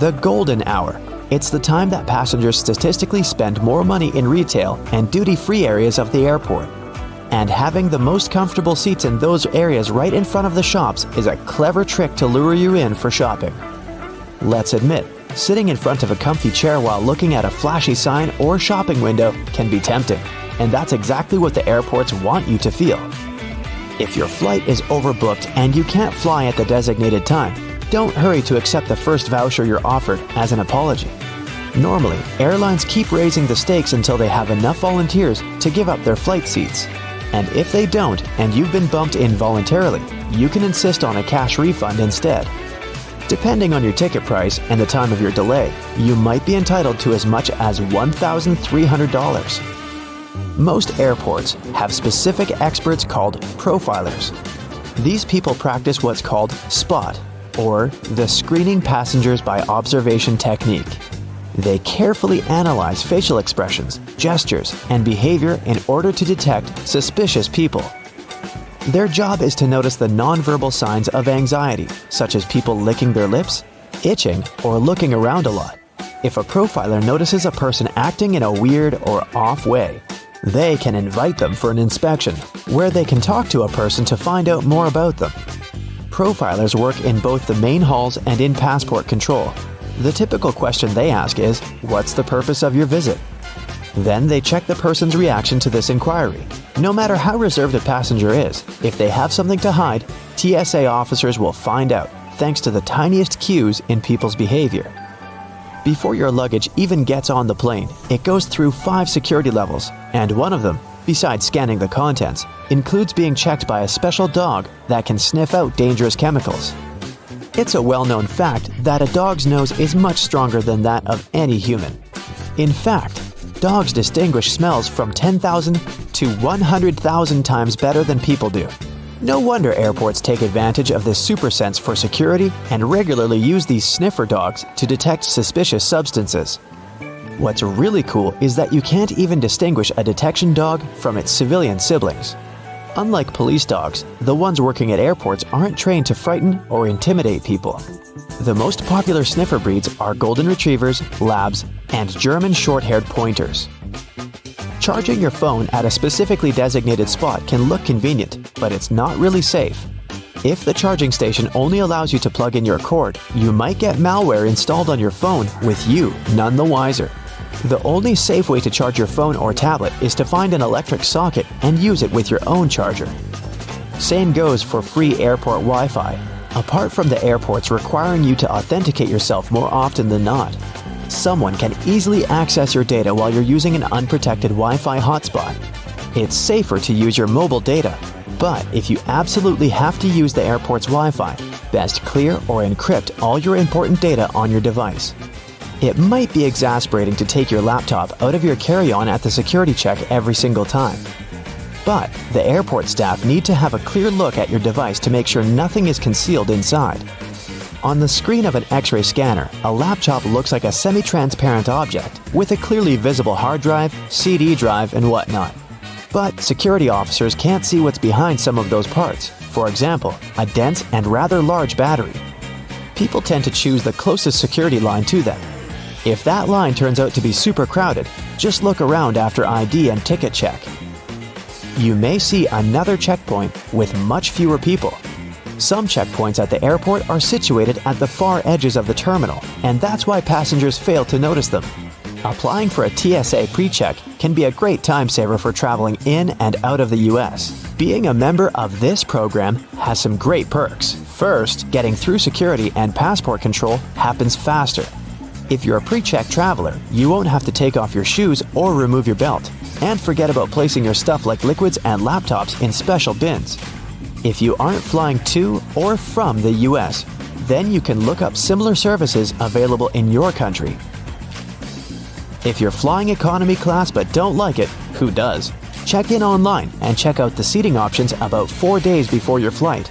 The golden hour. It's the time that passengers statistically spend more money in retail and duty-free areas of the airport. And having the most comfortable seats in those areas right in front of the shops is a clever trick to lure you in for shopping. Let's admit, sitting in front of a comfy chair while looking at a flashy sign or shopping window can be tempting, and that's exactly what the airports want you to feel. If your flight is overbooked and you can't fly at the designated time, don't hurry to accept the first voucher you're offered as an apology. Normally, airlines keep raising the stakes until they have enough volunteers to give up their flight seats. And if they don't, and you've been bumped in voluntarily, you can insist on a cash refund instead. Depending on your ticket price and the time of your delay, you might be entitled to as much as $1,300. Most airports have specific experts called profilers. These people practice what's called SPOT, or the Screening Passengers by Observation technique. They carefully analyze facial expressions, gestures, and behavior in order to detect suspicious people. Their job is to notice the nonverbal signs of anxiety, such as people licking their lips, itching, or looking around a lot. If a profiler notices a person acting in a weird or off way, they can invite them for an inspection, where they can talk to a person to find out more about them. Profilers work in both the main halls and in passport control. The typical question they ask is, "What's the purpose of your visit?" Then they check the person's reaction to this inquiry. No matter how reserved a passenger is, if they have something to hide, TSA officers will find out, thanks to the tiniest cues in people's behavior. Before your luggage even gets on the plane, it goes through 5 security levels, and one of them, besides scanning the contents, includes being checked by a special dog that can sniff out dangerous chemicals. It's a well-known fact that a dog's nose is much stronger than that of any human. In fact, dogs distinguish smells from 10,000 to 100,000 times better than people do. No wonder airports take advantage of this super sense for security and regularly use these sniffer dogs to detect suspicious substances. What's really cool is that you can't even distinguish a detection dog from its civilian siblings. Unlike police dogs, the ones working at airports aren't trained to frighten or intimidate people. The most popular sniffer breeds are Golden Retrievers, Labs, and German short-haired pointers. Charging your phone at a specifically designated spot can look convenient, but it's not really safe. If the charging station only allows you to plug in your cord, you might get malware installed on your phone with you none the wiser. The only safe way to charge your phone or tablet is to find an electric socket and use it with your own charger. Same goes for free airport Wi-Fi. Apart from the airports requiring you to authenticate yourself more often than not, someone can easily access your data while you're using an unprotected Wi-Fi hotspot. It's safer to use your mobile data, but if you absolutely have to use the airport's Wi-Fi, best clear or encrypt all your important data on your device. It might be exasperating to take your laptop out of your carry-on at the security check every single time. But the airport staff need to have a clear look at your device to make sure nothing is concealed inside. On the screen of an X-ray scanner, a laptop looks like a semi-transparent object with a clearly visible hard drive, CD drive, and whatnot. But security officers can't see what's behind some of those parts. For example, a dense and rather large battery. People tend to choose the closest security line to them. If that line turns out to be super crowded, just look around after ID and ticket check. You may see another checkpoint with much fewer people. Some checkpoints at the airport are situated at the far edges of the terminal, and that's why passengers fail to notice them. Applying for a TSA pre-check can be a great time saver for traveling in and out of the US. Being a member of this program has some great perks. First, getting through security and passport control happens faster. If you're a pre-check traveler, you won't have to take off your shoes or remove your belt, and forget about placing your stuff like liquids and laptops in special bins. If you aren't flying to or from the US, then you can look up similar services available in your country. If you're flying economy class but don't like it, who does? Check in online and check out the seating options about 4 days before your flight.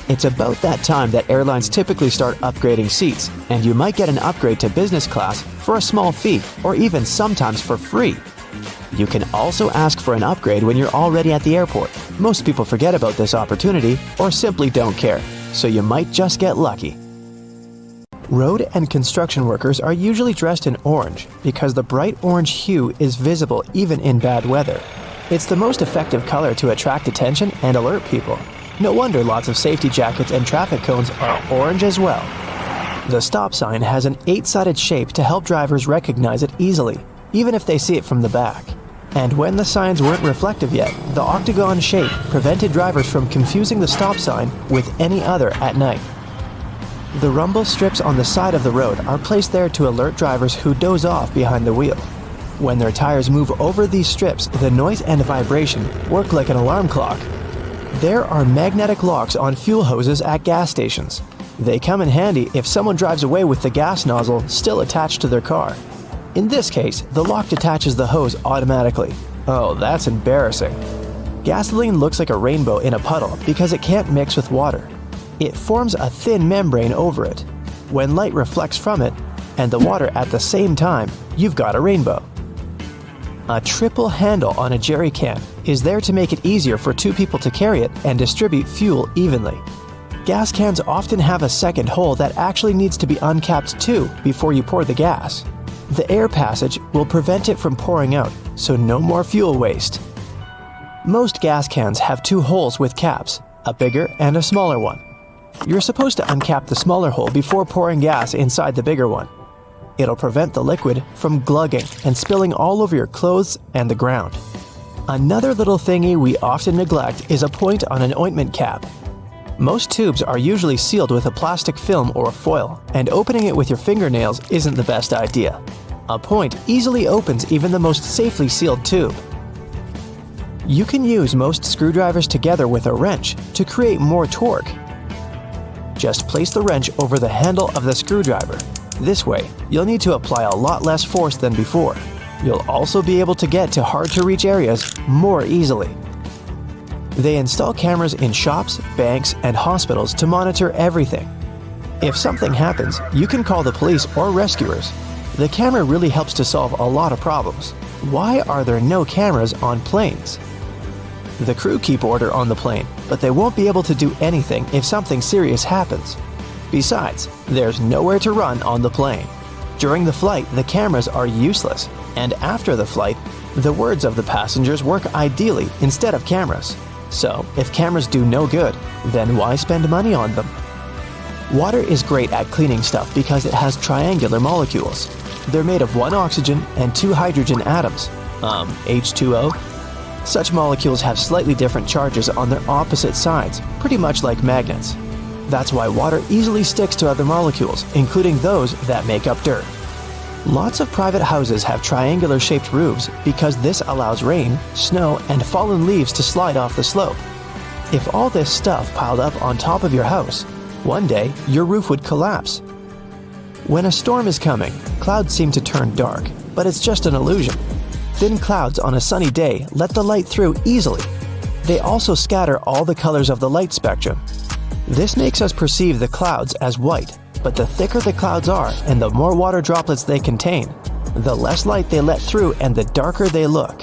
It's about that time that airlines typically start upgrading seats, and you might get an upgrade to business class for a small fee or even sometimes for free. You can also ask for an upgrade when you're already at the airport. Most people forget about this opportunity or simply don't care, so you might just get lucky. Road and construction workers are usually dressed in orange because the bright orange hue is visible even in bad weather. It's the most effective color to attract attention and alert people. No wonder lots of safety jackets and traffic cones are orange as well. The stop sign has an 8-sided shape to help drivers recognize it easily, even if they see it from the back. And when the signs weren't reflective yet, the octagon shape prevented drivers from confusing the stop sign with any other at night. The rumble strips on the side of the road are placed there to alert drivers who doze off behind the wheel. When their tires move over these strips, the noise and vibration work like an alarm clock. There are magnetic locks on fuel hoses at gas stations. They come in handy if someone drives away with the gas nozzle still attached to their car. In this case, the lock detaches the hose automatically. Oh, that's embarrassing. Gasoline looks like a rainbow in a puddle because it can't mix with water. It forms a thin membrane over it. When light reflects from it, and the water at the same time, you've got a rainbow. A triple handle on a jerry can is there to make it easier for 2 people to carry it and distribute fuel evenly. Gas cans often have a second hole that actually needs to be uncapped too before you pour the gas. The air passage will prevent it from pouring out, so no more fuel waste. Most gas cans have 2 holes with caps, a bigger and a smaller one. You're supposed to uncap the smaller hole before pouring gas inside the bigger one. It'll prevent the liquid from glugging and spilling all over your clothes and the ground. Another little thingy we often neglect is a point on an ointment cap. Most tubes are usually sealed with a plastic film or foil, and opening it with your fingernails isn't the best idea. A point easily opens even the most safely sealed tube. You can use most screwdrivers together with a wrench to create more torque. Just place the wrench over the handle of the screwdriver. This way, you'll need to apply a lot less force than before. You'll also be able to get to hard-to-reach areas more easily. They install cameras in shops, banks, and hospitals to monitor everything. If something happens, you can call the police or rescuers. The camera really helps to solve a lot of problems. Why are there no cameras on planes? The crew keep order on the plane, but they won't be able to do anything if something serious happens. Besides, there's nowhere to run on the plane. During the flight, the cameras are useless, and after the flight, the words of the passengers work ideally instead of cameras. So, if cameras do no good, then why spend money on them? Water is great at cleaning stuff because it has triangular molecules. They're made of 1 oxygen and 2 hydrogen atoms, H2O. Such molecules have slightly different charges on their opposite sides, pretty much like magnets. That's why water easily sticks to other molecules, including those that make up dirt. Lots of private houses have triangular-shaped roofs because this allows rain, snow, and fallen leaves to slide off the slope. If all this stuff piled up on top of your house, one day your roof would collapse. When a storm is coming, clouds seem to turn dark, but it's just an illusion. Thin clouds on a sunny day let the light through easily. They also scatter all the colors of the light spectrum. This makes us perceive the clouds as white, but the thicker the clouds are and the more water droplets they contain, the less light they let through and the darker they look.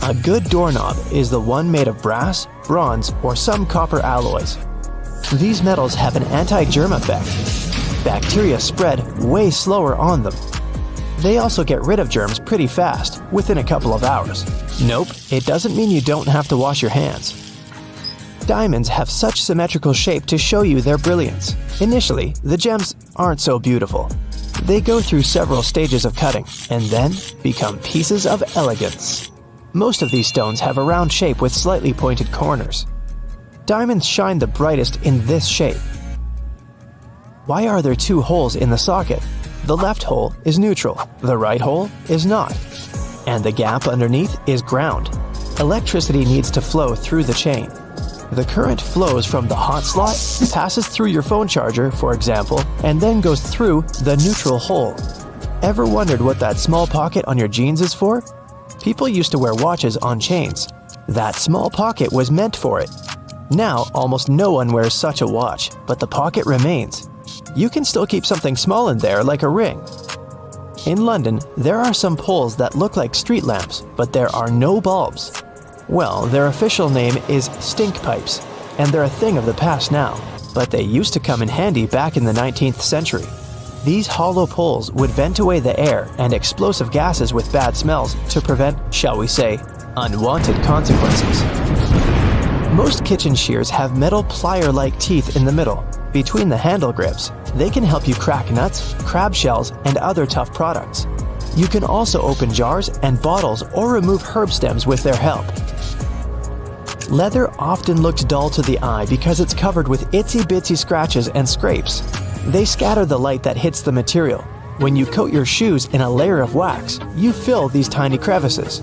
A good doorknob is the one made of brass, bronze, or some copper alloys. These metals have an anti-germ effect. Bacteria spread way slower on them. They also get rid of germs pretty fast, within a couple of hours. Nope, it doesn't mean you don't have to wash your hands. Diamonds have such symmetrical shape to show you their brilliance. Initially, the gems aren't so beautiful. They go through several stages of cutting, and then become pieces of elegance. Most of these stones have a round shape with slightly pointed corners. Diamonds shine the brightest in this shape. Why are there 2 holes in the socket? The left hole is neutral, the right hole is not. And the gap underneath is ground. Electricity needs to flow through the chain. The current flows from the hot slot, passes through your phone charger, for example, and then goes through the neutral hole. Ever wondered what that small pocket on your jeans is for? People used to wear watches on chains. That small pocket was meant for it. Now, almost no one wears such a watch, but the pocket remains. You can still keep something small in there, like a ring. In London, there are some poles that look like street lamps, but there are no bulbs. Well, their official name is stink pipes, and they're a thing of the past now, but they used to come in handy back in the 19th century. These hollow poles would vent away the air and explosive gases with bad smells to prevent, shall we say, unwanted consequences. Most kitchen shears have metal plier-like teeth in the middle, between the handle grips. They can help you crack nuts, crab shells, and other tough products. You can also open jars and bottles or remove herb stems with their help. Leather often looks dull to the eye because it's covered with itsy-bitsy scratches and scrapes. They scatter the light that hits the material. When you coat your shoes in a layer of wax, you fill these tiny crevices.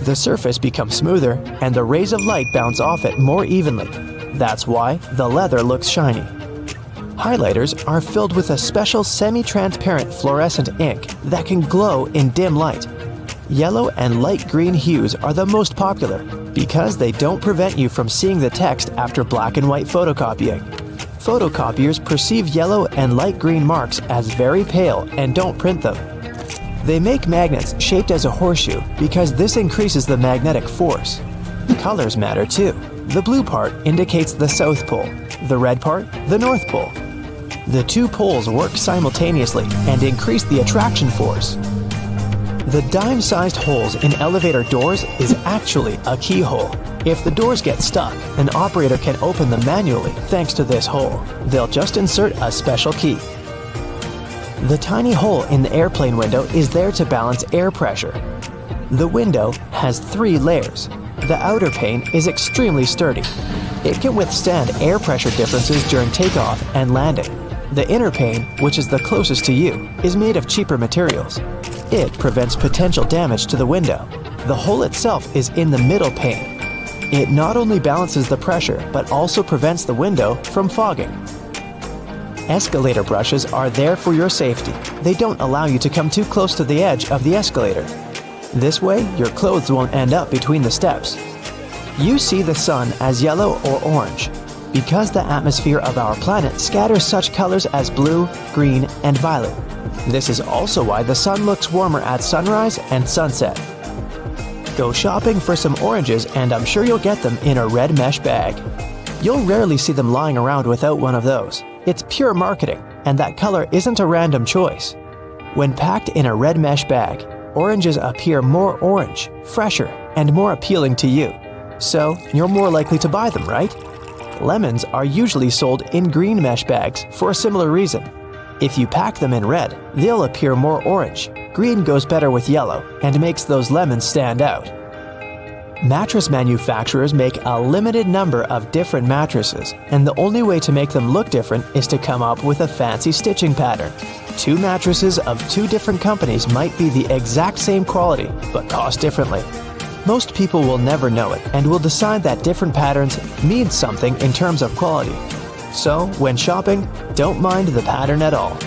The surface becomes smoother and the rays of light bounce off it more evenly. That's why the leather looks shiny. Highlighters are filled with a special semi-transparent fluorescent ink that can glow in dim light. Yellow and light green hues are the most popular because they don't prevent you from seeing the text after black and white photocopying. Photocopiers perceive yellow and light green marks as very pale and don't print them. They make magnets shaped as a horseshoe because this increases the magnetic force. Colors matter too. The blue part indicates the South Pole, the red part, the North Pole. The 2 poles work simultaneously and increase the attraction force. The dime-sized holes in elevator doors is actually a keyhole. If the doors get stuck, an operator can open them manually thanks to this hole. They'll just insert a special key. The tiny hole in the airplane window is there to balance air pressure. The window has 3 layers. The outer pane is extremely sturdy. It can withstand air pressure differences during takeoff and landing. The inner pane, which is the closest to you, is made of cheaper materials. It prevents potential damage to the window. The hole itself is in the middle pane. It not only balances the pressure, but also prevents the window from fogging. Escalator brushes are there for your safety. They don't allow you to come too close to the edge of the escalator. This way, your clothes won't end up between the steps. You see the sun as yellow or orange, because the atmosphere of our planet scatters such colors as blue, green, and violet. This is also why the sun looks warmer at sunrise and sunset. Go shopping for some oranges and I'm sure you'll get them in a red mesh bag. You'll rarely see them lying around without one of those. It's pure marketing, and that color isn't a random choice. When packed in a red mesh bag, oranges appear more orange, fresher, and more appealing to you. So, you're more likely to buy them, right? Lemons are usually sold in green mesh bags for a similar reason. If you pack them in red, they'll appear more orange. Green goes better with yellow and makes those lemons stand out. Mattress manufacturers make a limited number of different mattresses, and the only way to make them look different is to come up with a fancy stitching pattern. Two mattresses of two different companies might be the exact same quality, but cost differently. Most people will never know it and will decide that different patterns mean something in terms of quality. So, when shopping, don't mind the pattern at all.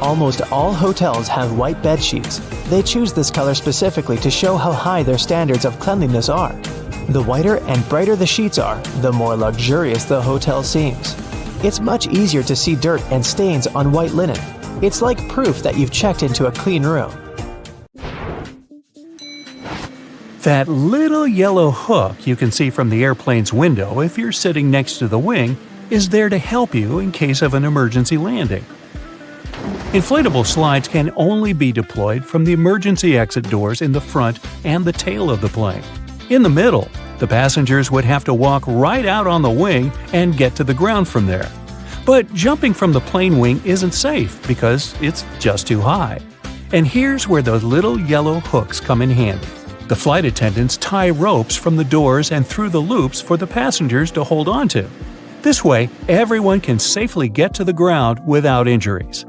Almost all hotels have white bed sheets. They choose this color specifically to show how high their standards of cleanliness are. The whiter and brighter the sheets are, the more luxurious the hotel seems. It's much easier to see dirt and stains on white linen. It's like proof that you've checked into a clean room. That little yellow hook you can see from the airplane's window if you're sitting next to the wing is there to help you in case of an emergency landing. Inflatable slides can only be deployed from the emergency exit doors in the front and the tail of the plane. In the middle, the passengers would have to walk right out on the wing and get to the ground from there. But jumping from the plane wing isn't safe because it's just too high. And here's where those little yellow hooks come in handy. The flight attendants tie ropes from the doors and through the loops for the passengers to hold onto. This way, everyone can safely get to the ground without injuries.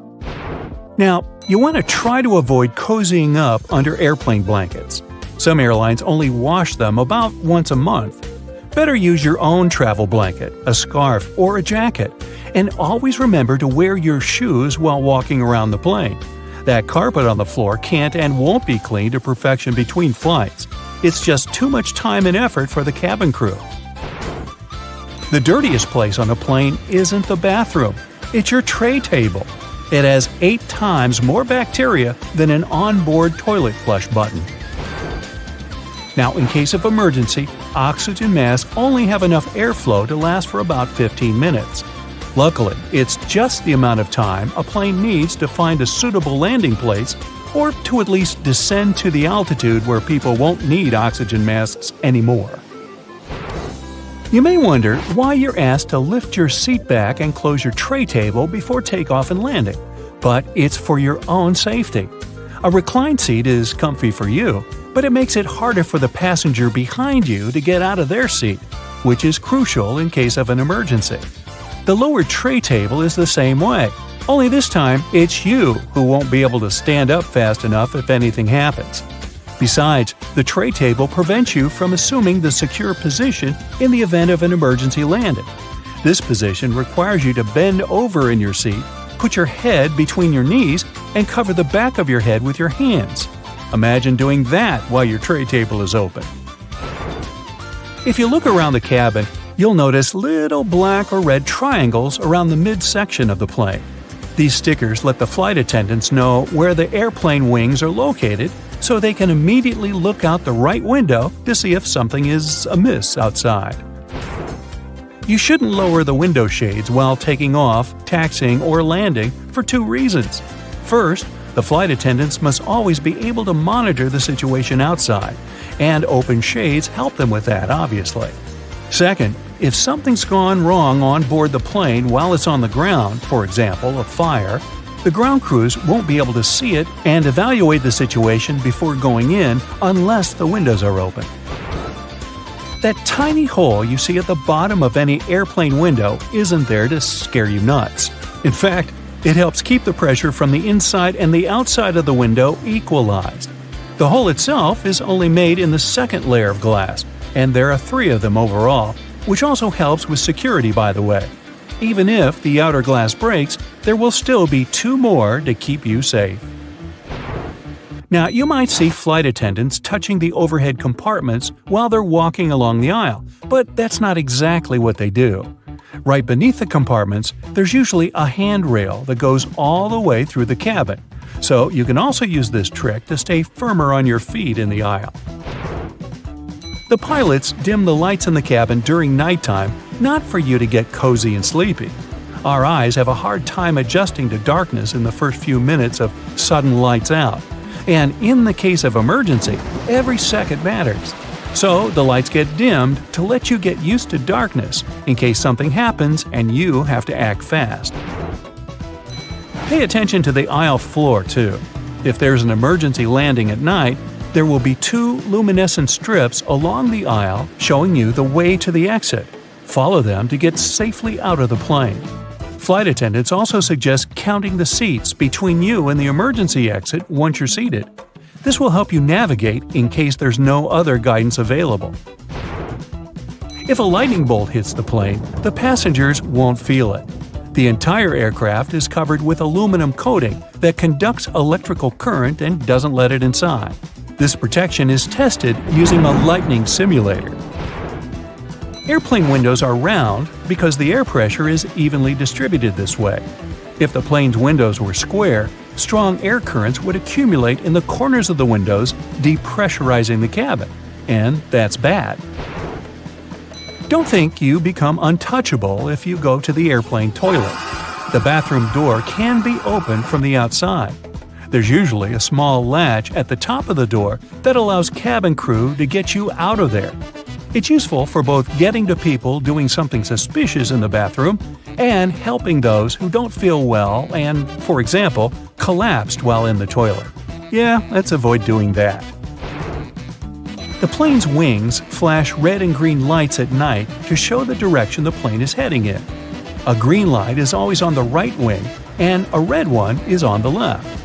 Now, you want to try to avoid cozying up under airplane blankets. Some airlines only wash them about once a month. Better use your own travel blanket, a scarf, or a jacket, and always remember to wear your shoes while walking around the plane. That carpet on the floor can't and won't be cleaned to perfection between flights. It's just too much time and effort for the cabin crew. The dirtiest place on a plane isn't the bathroom, it's your tray table. It has 8 times more bacteria than an onboard toilet flush button. Now, in case of emergency, oxygen masks only have enough airflow to last for about 15 minutes. Luckily, it's just the amount of time a plane needs to find a suitable landing place or to at least descend to the altitude where people won't need oxygen masks anymore. You may wonder why you're asked to lift your seat back and close your tray table before takeoff and landing, but it's for your own safety. A reclined seat is comfy for you, but it makes it harder for the passenger behind you to get out of their seat, which is crucial in case of an emergency. The lower tray table is the same way, only this time it's you who won't be able to stand up fast enough if anything happens. Besides, the tray table prevents you from assuming the secure position in the event of an emergency landing. This position requires you to bend over in your seat, put your head between your knees, and cover the back of your head with your hands. Imagine doing that while your tray table is open. If you look around the cabin, you'll notice little black or red triangles around the midsection of the plane. These stickers let the flight attendants know where the airplane wings are located, so they can immediately look out the right window to see if something is amiss outside. You shouldn't lower the window shades while taking off, taxiing, or landing for 2 reasons. First, the flight attendants must always be able to monitor the situation outside, and open shades help them with that, obviously. Second, if something's gone wrong on board the plane while it's on the ground, for example, a fire, the ground crews won't be able to see it and evaluate the situation before going in unless the windows are open. That tiny hole you see at the bottom of any airplane window isn't there to scare you nuts. In fact, it helps keep the pressure from the inside and the outside of the window equalized. The hole itself is only made in the second layer of glass, and there are 3 of them overall, which also helps with security, by the way. Even if the outer glass breaks, there will still be 2 more to keep you safe. Now, you might see flight attendants touching the overhead compartments while they're walking along the aisle, but that's not exactly what they do. Right beneath the compartments, there's usually a handrail that goes all the way through the cabin, so you can also use this trick to stay firmer on your feet in the aisle. The pilots dim the lights in the cabin during nighttime, not for you to get cozy and sleepy. Our eyes have a hard time adjusting to darkness in the first few minutes of sudden lights out. And in the case of emergency, every second matters. So the lights get dimmed to let you get used to darkness in case something happens and you have to act fast. Pay attention to the aisle floor too. If there's an emergency landing at night, there will be 2 luminescent strips along the aisle showing you the way to the exit. Follow them to get safely out of the plane. Flight attendants also suggest counting the seats between you and the emergency exit once you're seated. This will help you navigate in case there's no other guidance available. If a lightning bolt hits the plane, the passengers won't feel it. The entire aircraft is covered with aluminum coating that conducts electrical current and doesn't let it inside. This protection is tested using a lightning simulator. Airplane windows are round because the air pressure is evenly distributed this way. If the plane's windows were square, strong air currents would accumulate in the corners of the windows, depressurizing the cabin, and that's bad. Don't think you become untouchable if you go to the airplane toilet. The bathroom door can be opened from the outside. There's usually a small latch at the top of the door that allows cabin crew to get you out of there. It's useful for both getting to people doing something suspicious in the bathroom and helping those who don't feel well and, for example, collapsed while in the toilet. Yeah, let's avoid doing that. The plane's wings flash red and green lights at night to show the direction the plane is heading in. A green light is always on the right wing, and a red one is on the left.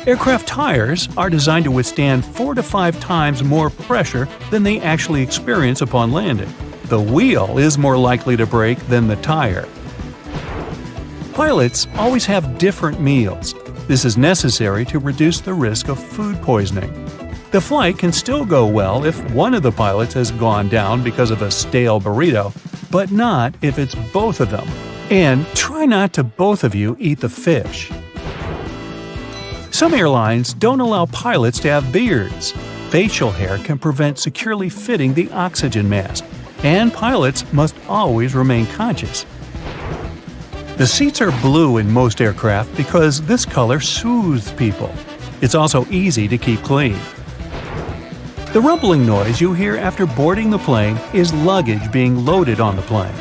Aircraft tires are designed to withstand 4 to 5 times more pressure than they actually experience upon landing. The wheel is more likely to break than the tire. Pilots always have different meals. This is necessary to reduce the risk of food poisoning. The flight can still go well if one of the pilots has gone down because of a stale burrito, but not if it's both of them. And try not to both of you eat the fish. Some airlines don't allow pilots to have beards. Facial hair can prevent securely fitting the oxygen mask, and pilots must always remain conscious. The seats are blue in most aircraft because this color soothes people. It's also easy to keep clean. The rumbling noise you hear after boarding the plane is luggage being loaded on the plane.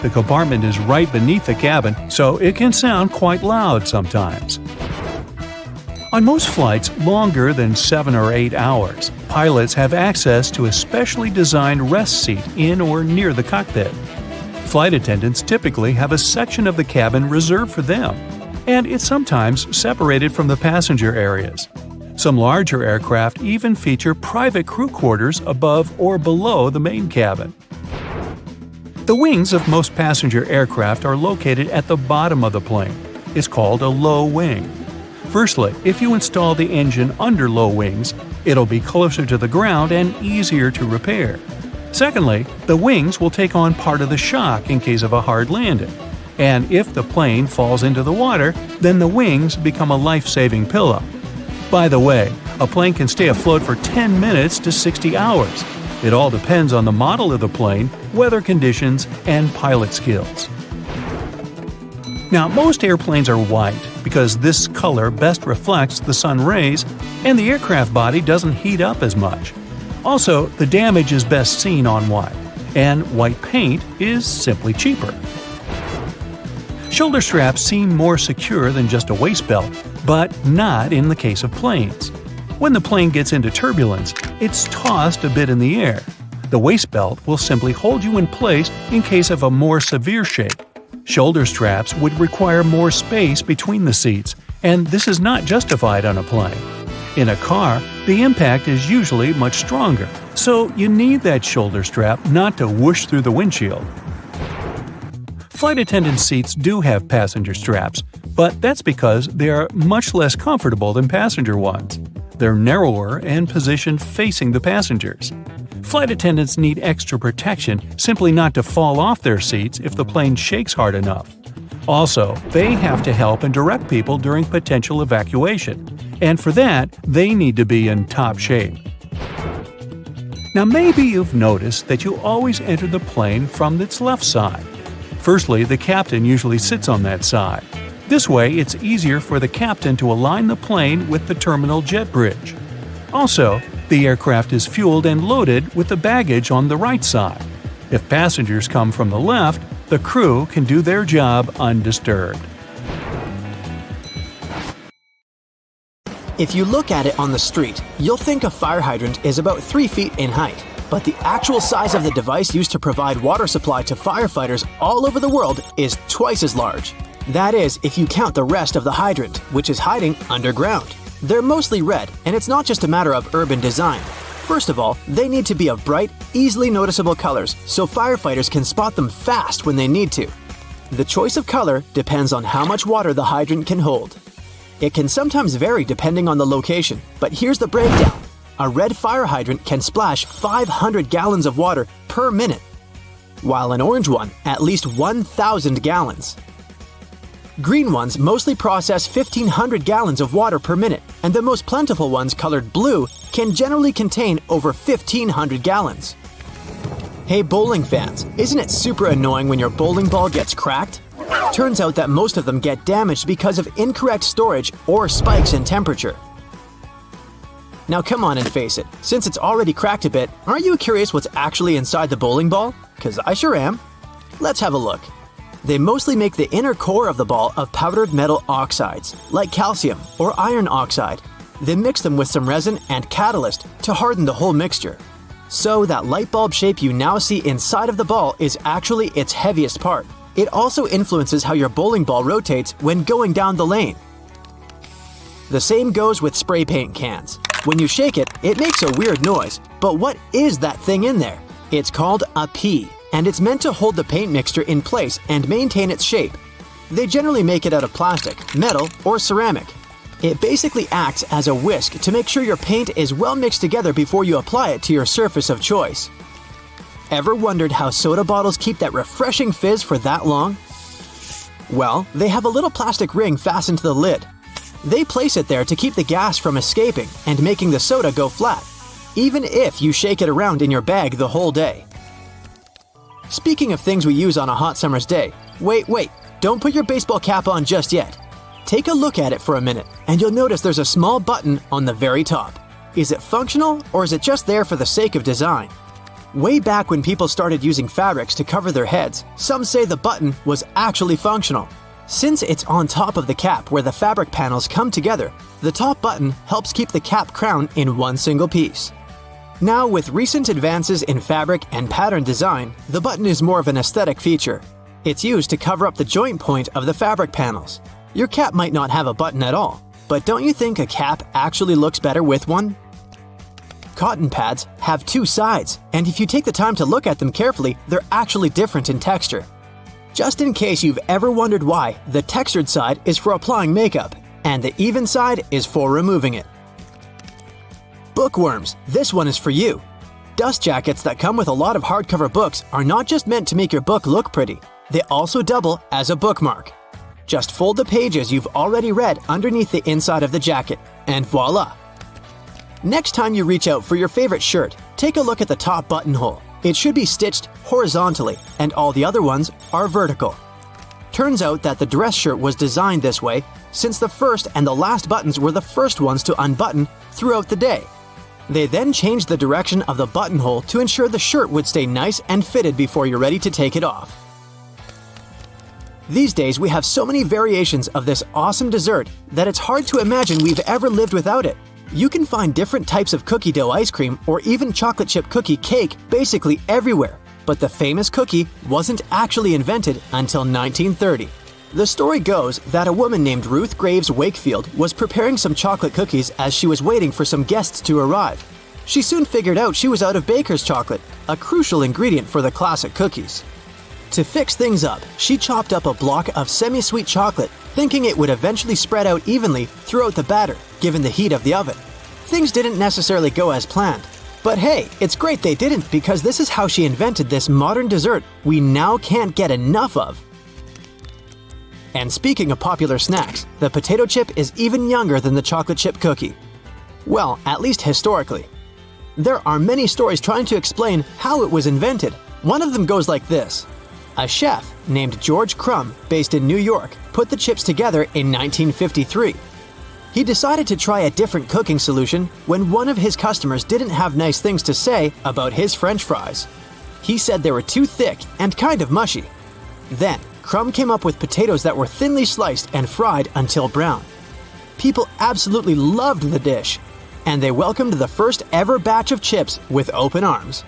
The compartment is right beneath the cabin, so it can sound quite loud sometimes. On most flights longer than 7 or 8 hours, pilots have access to a specially designed rest seat in or near the cockpit. Flight attendants typically have a section of the cabin reserved for them, and it's sometimes separated from the passenger areas. Some larger aircraft even feature private crew quarters above or below the main cabin. The wings of most passenger aircraft are located at the bottom of the plane. It's called a low wing. Firstly, if you install the engine under low wings, it'll be closer to the ground and easier to repair. Secondly, the wings will take on part of the shock in case of a hard landing. And if the plane falls into the water, then the wings become a life-saving pillow. By the way, a plane can stay afloat for 10 minutes to 60 hours. It all depends on the model of the plane, weather conditions, and pilot skills. Now, most airplanes are white because this color best reflects the sun rays and the aircraft body doesn't heat up as much. Also, the damage is best seen on white, and white paint is simply cheaper. Shoulder straps seem more secure than just a waist belt, but not in the case of planes. When the plane gets into turbulence, it's tossed a bit in the air. The waist belt will simply hold you in place in case of a more severe shake. Shoulder straps would require more space between the seats, and this is not justified on a plane. In a car, the impact is usually much stronger, so you need that shoulder strap not to whoosh through the windshield. Flight attendant seats do have passenger straps, but that's because they are much less comfortable than passenger ones. They're narrower and positioned facing the passengers. Flight attendants need extra protection simply not to fall off their seats if the plane shakes hard enough. Also, they have to help and direct people during potential evacuation, and for that, they need to be in top shape. Now maybe you've noticed that you always enter the plane from its left side. Firstly, the captain usually sits on that side. This way, it's easier for the captain to align the plane with the terminal jet bridge. Also, the aircraft is fueled and loaded with the baggage on the right side. If passengers come from the left, the crew can do their job undisturbed. If you look at it on the street, you'll think a fire hydrant is about 3 feet in height. But the actual size of the device used to provide water supply to firefighters all over the world is twice as large. That is, if you count the rest of the hydrant, which is hiding underground. They're mostly red, and it's not just a matter of urban design. First of all, they need to be of bright, easily noticeable colors so firefighters can spot them fast when they need to. The choice of color depends on how much water the hydrant can hold. It can sometimes vary depending on the location, but here's the breakdown. A red fire hydrant can splash 500 gallons of water per minute, while an orange one at least 1,000 gallons. Green ones mostly process 1,500 gallons of water per minute, and the most plentiful ones colored blue can generally contain over 1,500 gallons. Hey bowling fans, isn't it super annoying when your bowling ball gets cracked? Turns out that most of them get damaged because of incorrect storage or spikes in temperature. Now come on and face it, since it's already cracked a bit, aren't you curious what's actually inside the bowling ball? 'Cause I sure am. Let's have a look. They mostly make the inner core of the ball of powdered metal oxides, like calcium or iron oxide. They mix them with some resin and catalyst to harden the whole mixture. So that light bulb shape you now see inside of the ball is actually its heaviest part. It also influences how your bowling ball rotates when going down the lane. The same goes with spray paint cans. When you shake it, it makes a weird noise. But what is that thing in there? It's called a pea, and it's meant to hold the paint mixture in place and maintain its shape. They generally make it out of plastic, metal, or ceramic. It basically acts as a whisk to make sure your paint is well mixed together before you apply it to your surface of choice. Ever wondered how soda bottles keep that refreshing fizz for that long? Well, they have a little plastic ring fastened to the lid. They place it there to keep the gas from escaping and making the soda go flat, even if you shake it around in your bag the whole day. Speaking of things we use on a hot summer's day, wait, don't put your baseball cap on just yet. Take a look at it for a minute, and you'll notice there's a small button on the very top. Is it functional, or is it just there for the sake of design? Way back when people started using fabrics to cover their heads, some say the button was actually functional. Since it's on top of the cap where the fabric panels come together, the top button helps keep the cap crown in one single piece. Now, with recent advances in fabric and pattern design, the button is more of an aesthetic feature. It's used to cover up the joint point of the fabric panels. Your cap might not have a button at all, but don't you think a cap actually looks better with one? Cotton pads have two sides, and if you take the time to look at them carefully, they're actually different in texture. Just in case you've ever wondered why, the textured side is for applying makeup, and the even side is for removing it. Bookworms, this one is for you. Dust jackets that come with a lot of hardcover books are not just meant to make your book look pretty, they also double as a bookmark. Just fold the pages you've already read underneath the inside of the jacket, and voila! Next time you reach out for your favorite shirt, take a look at the top buttonhole. It should be stitched horizontally, and all the other ones are vertical. Turns out that the dress shirt was designed this way since the first and the last buttons were the first ones to unbutton throughout the day. They then changed the direction of the buttonhole to ensure the shirt would stay nice and fitted before you're ready to take it off. These days we have so many variations of this awesome dessert that it's hard to imagine we've ever lived without it. You can find different types of cookie dough ice cream or even chocolate chip cookie cake basically everywhere, but the famous cookie wasn't actually invented until 1930. The story goes that a woman named Ruth Graves Wakefield was preparing some chocolate cookies as she was waiting for some guests to arrive. She soon figured out she was out of baker's chocolate, a crucial ingredient for the classic cookies. To fix things up, she chopped up a block of semi-sweet chocolate, thinking it would eventually spread out evenly throughout the batter, given the heat of the oven. Things didn't necessarily go as planned. But hey, it's great they didn't, because this is how she invented this modern dessert we now can't get enough of. And speaking of popular snacks, the potato chip is even younger than the chocolate chip cookie. Well, at least historically. There are many stories trying to explain how it was invented. One of them goes like this. A chef named George Crumb, based in New York, put the chips together in 1953. He decided to try a different cooking solution when one of his customers didn't have nice things to say about his French fries. He said they were too thick and kind of mushy. Then, Crumb came up with potatoes that were thinly sliced and fried until brown. People absolutely loved the dish, and they welcomed the first ever batch of chips with open arms.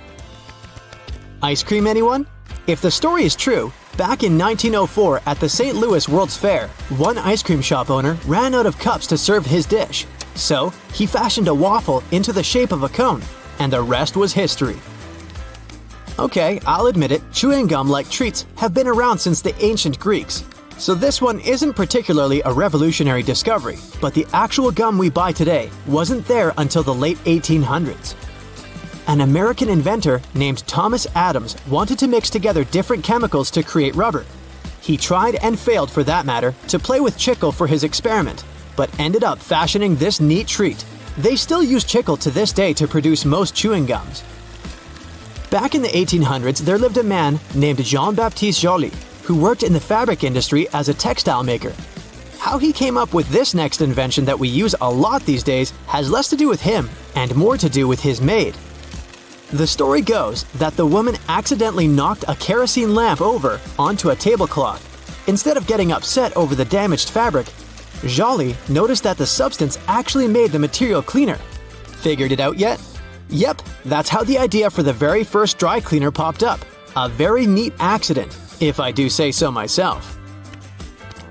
Ice cream, anyone? If the story is true, back in 1904 at the St. Louis World's Fair, one ice cream shop owner ran out of cups to serve his dish. So, he fashioned a waffle into the shape of a cone, and the rest was history. Okay, I'll admit it, chewing gum-like treats have been around since the ancient Greeks. So this one isn't particularly a revolutionary discovery, but the actual gum we buy today wasn't there until the late 1800s. An American inventor named Thomas Adams wanted to mix together different chemicals to create rubber. He tried and failed, for that matter, to play with chicle for his experiment, but ended up fashioning this neat treat. They still use chicle to this day to produce most chewing gums. Back in the 1800s, there lived a man named Jean-Baptiste Joly, who worked in the fabric industry as a textile maker. How he came up with this next invention that we use a lot these days has less to do with him and more to do with his maid. The story goes that the woman accidentally knocked a kerosene lamp over onto a tablecloth. Instead of getting upset over the damaged fabric, Joly noticed that the substance actually made the material cleaner. Figured it out yet? Yep, that's how the idea for the very first dry cleaner popped up. A very neat accident, if I do say so myself.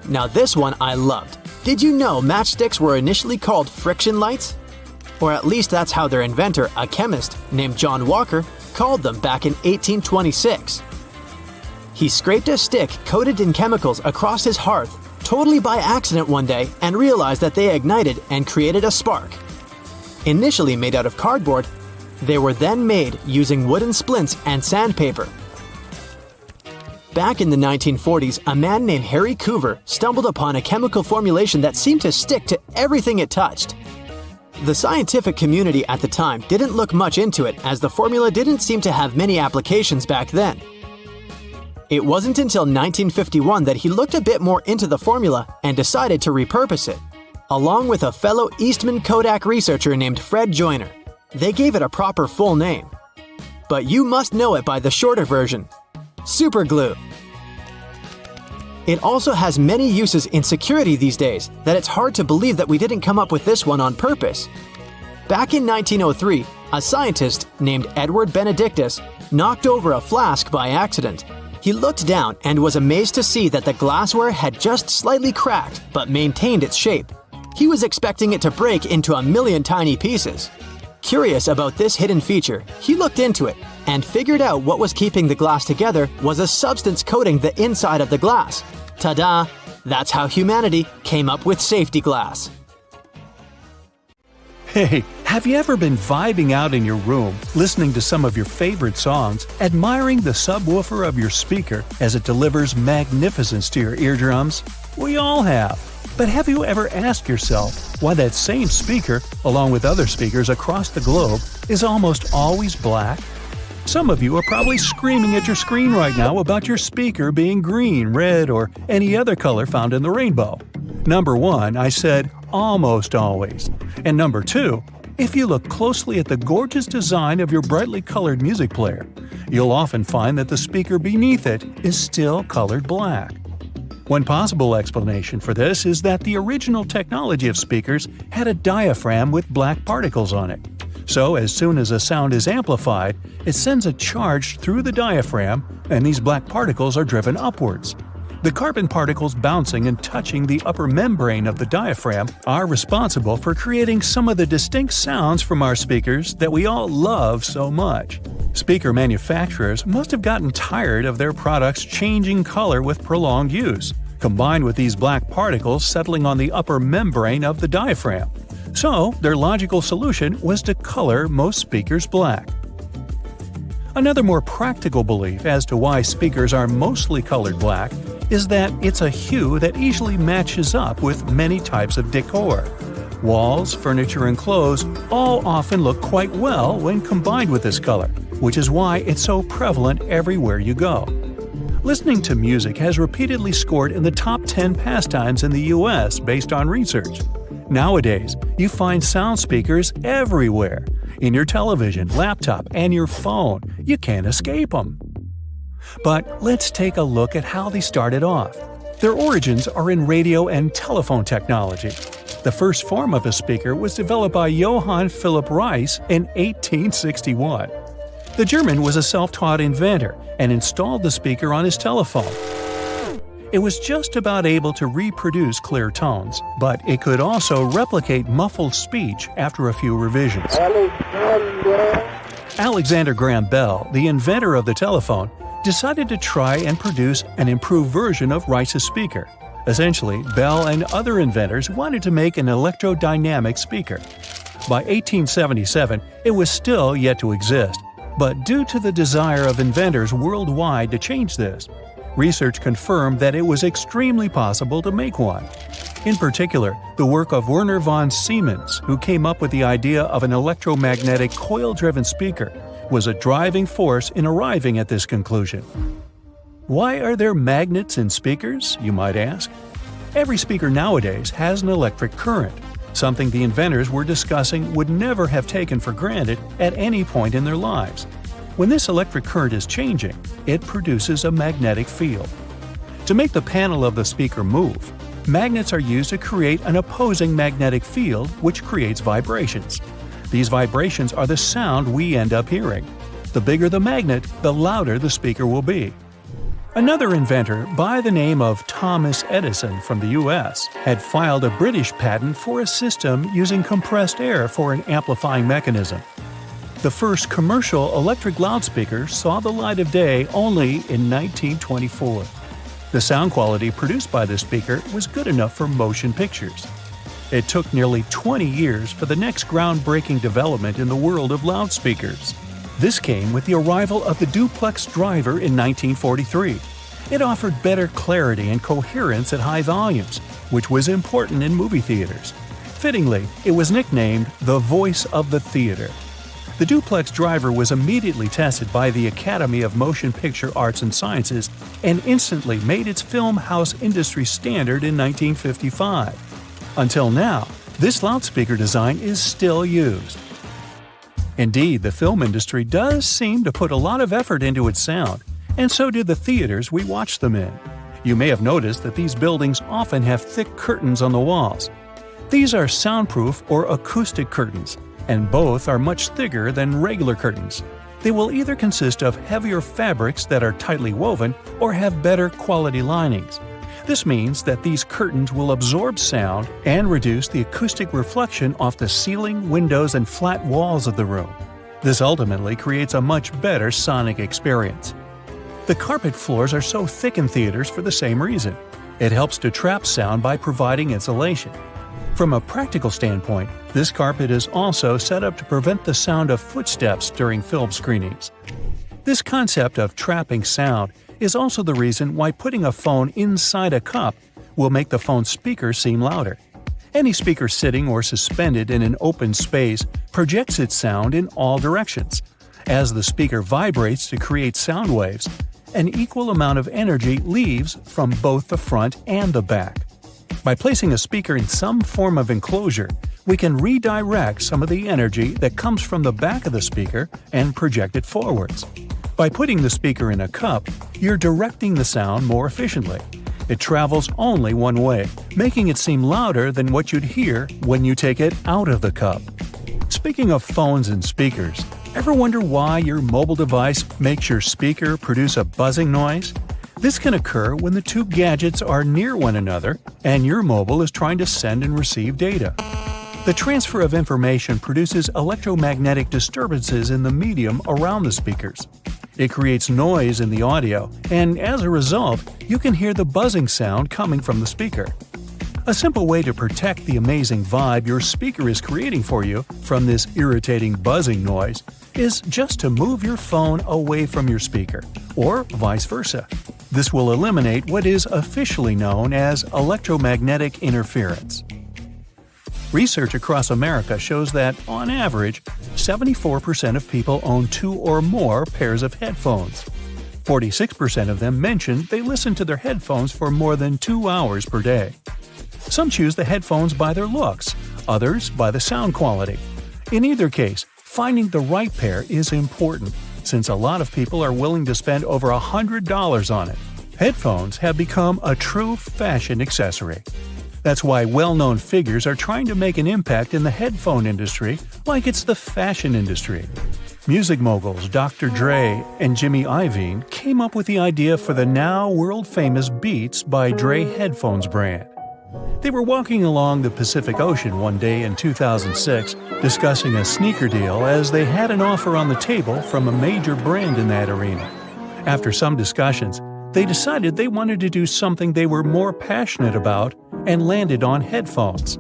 Now this one I loved. Did you know matchsticks were initially called friction lights? Or at least that's how their inventor, a chemist named John Walker, called them back in 1826. He scraped a stick coated in chemicals across his hearth, totally by accident one day, and realized that they ignited and created a spark. Initially made out of cardboard, they were then made using wooden splints and sandpaper. Back in the 1940s, a man named Harry Coover stumbled upon a chemical formulation that seemed to stick to everything it touched. The scientific community at the time didn't look much into it, as the formula didn't seem to have many applications back then. It wasn't until 1951 that he looked a bit more into the formula and decided to repurpose it, along with a fellow Eastman Kodak researcher named Fred Joyner. They gave it a proper full name. But you must know it by the shorter version: super glue. It also has many uses in security these days that it's hard to believe that we didn't come up with this one on purpose. Back in 1903, a scientist named Edward Benedictus knocked over a flask by accident. He looked down and was amazed to see that the glassware had just slightly cracked but maintained its shape. He was expecting it to break into a million tiny pieces. Curious about this hidden feature, he looked into it and figured out what was keeping the glass together was a substance coating the inside of the glass. Ta-da! That's how humanity came up with safety glass. Hey, have you ever been vibing out in your room, listening to some of your favorite songs, admiring the subwoofer of your speaker as it delivers magnificence to your eardrums? We all have. But have you ever asked yourself why that same speaker, along with other speakers across the globe, is almost always black? Some of you are probably screaming at your screen right now about your speaker being green, red, or any other color found in the rainbow. Number 1, I said almost always. And number 2, if you look closely at the gorgeous design of your brightly colored music player, you'll often find that the speaker beneath it is still colored black. One possible explanation for this is that the original technology of speakers had a diaphragm with black particles on it. So as soon as a sound is amplified, it sends a charge through the diaphragm, and these black particles are driven upwards. The carbon particles bouncing and touching the upper membrane of the diaphragm are responsible for creating some of the distinct sounds from our speakers that we all love so much. Speaker manufacturers must have gotten tired of their products changing color with prolonged use, combined with these black particles settling on the upper membrane of the diaphragm. So, their logical solution was to color most speakers black. Another more practical belief as to why speakers are mostly colored black is that it's a hue that easily matches up with many types of decor. Walls, furniture, and clothes all often look quite well when combined with this color, which is why it's so prevalent everywhere you go. Listening to music has repeatedly scored in the top 10 pastimes in the US based on research. Nowadays, you find sound speakers everywhere. In your television, laptop, and your phone. You can't escape them. But let's take a look at how they started off. Their origins are in radio and telephone technology. The first form of a speaker was developed by Johann Philipp Reis in 1861. The German was a self-taught inventor and installed the speaker on his telephone. It was just about able to reproduce clear tones, but it could also replicate muffled speech after a few revisions. Alexander Graham Bell, the inventor of the telephone, decided to try and produce an improved version of Reis's speaker. Essentially, Bell and other inventors wanted to make an electrodynamic speaker. By 1877, it was still yet to exist, but due to the desire of inventors worldwide to change this, research confirmed that it was extremely possible to make one. In particular, the work of Werner von Siemens, who came up with the idea of an electromagnetic coil-driven speaker, was a driving force in arriving at this conclusion. Why are there magnets in speakers, you might ask? Every speaker nowadays has an electric current, something the inventors were discussing would never have taken for granted at any point in their lives. When this electric current is changing, it produces a magnetic field. To make the panel of the speaker move, magnets are used to create an opposing magnetic field which creates vibrations. These vibrations are the sound we end up hearing. The bigger the magnet, the louder the speaker will be. Another inventor by the name of Thomas Edison from the US had filed a British patent for a system using compressed air for an amplifying mechanism. The first commercial electric loudspeaker saw the light of day only in 1924. The sound quality produced by this speaker was good enough for motion pictures. It took nearly 20 years for the next groundbreaking development in the world of loudspeakers. This came with the arrival of the duplex driver in 1943. It offered better clarity and coherence at high volumes, which was important in movie theaters. Fittingly, it was nicknamed the voice of the theater. The duplex driver was immediately tested by the Academy of Motion Picture Arts and Sciences and instantly made its film house industry standard in 1955. Until now, this loudspeaker design is still used. Indeed, the film industry does seem to put a lot of effort into its sound, and so do the theaters we watch them in. You may have noticed that these buildings often have thick curtains on the walls. These are soundproof or acoustic curtains, and both are much thicker than regular curtains. They will either consist of heavier fabrics that are tightly woven or have better quality linings. This means that these curtains will absorb sound and reduce the acoustic reflection off the ceiling, windows, and flat walls of the room. This ultimately creates a much better sonic experience. The carpet floors are so thick in theaters for the same reason. It helps to trap sound by providing insulation. From a practical standpoint, this carpet is also set up to prevent the sound of footsteps during film screenings. This concept of trapping sound is also the reason why putting a phone inside a cup will make the phone's speaker seem louder. Any speaker sitting or suspended in an open space projects its sound in all directions. As the speaker vibrates to create sound waves, an equal amount of energy leaves from both the front and the back. By placing a speaker in some form of enclosure, we can redirect some of the energy that comes from the back of the speaker and project it forwards. By putting the speaker in a cup, you're directing the sound more efficiently. It travels only one way, making it seem louder than what you'd hear when you take it out of the cup. Speaking of phones and speakers, ever wonder why your mobile device makes your speaker produce a buzzing noise? This can occur when the two gadgets are near one another and your mobile is trying to send and receive data. The transfer of information produces electromagnetic disturbances in the medium around the speakers. It creates noise in the audio, and as a result, you can hear the buzzing sound coming from the speaker. A simple way to protect the amazing vibe your speaker is creating for you from this irritating buzzing noise is just to move your phone away from your speaker, or vice versa. This will eliminate what is officially known as electromagnetic interference. Research across America shows that, on average, 74% of people own 2 or more pairs of headphones. 46% of them mentioned they listen to their headphones for more than 2 hours per day. Some choose the headphones by their looks, others by the sound quality. In either case, finding the right pair is important, since a lot of people are willing to spend over $100 on it. Headphones have become a true fashion accessory. That's why well-known figures are trying to make an impact in the headphone industry like it's the fashion industry. Music moguls Dr. Dre and Jimmy Iovine came up with the idea for the now world-famous Beats by Dre headphones brand. They were walking along the Pacific Ocean one day in 2006 discussing a sneaker deal as they had an offer on the table from a major brand in that arena. After some discussions, they decided they wanted to do something they were more passionate about and landed on headphones.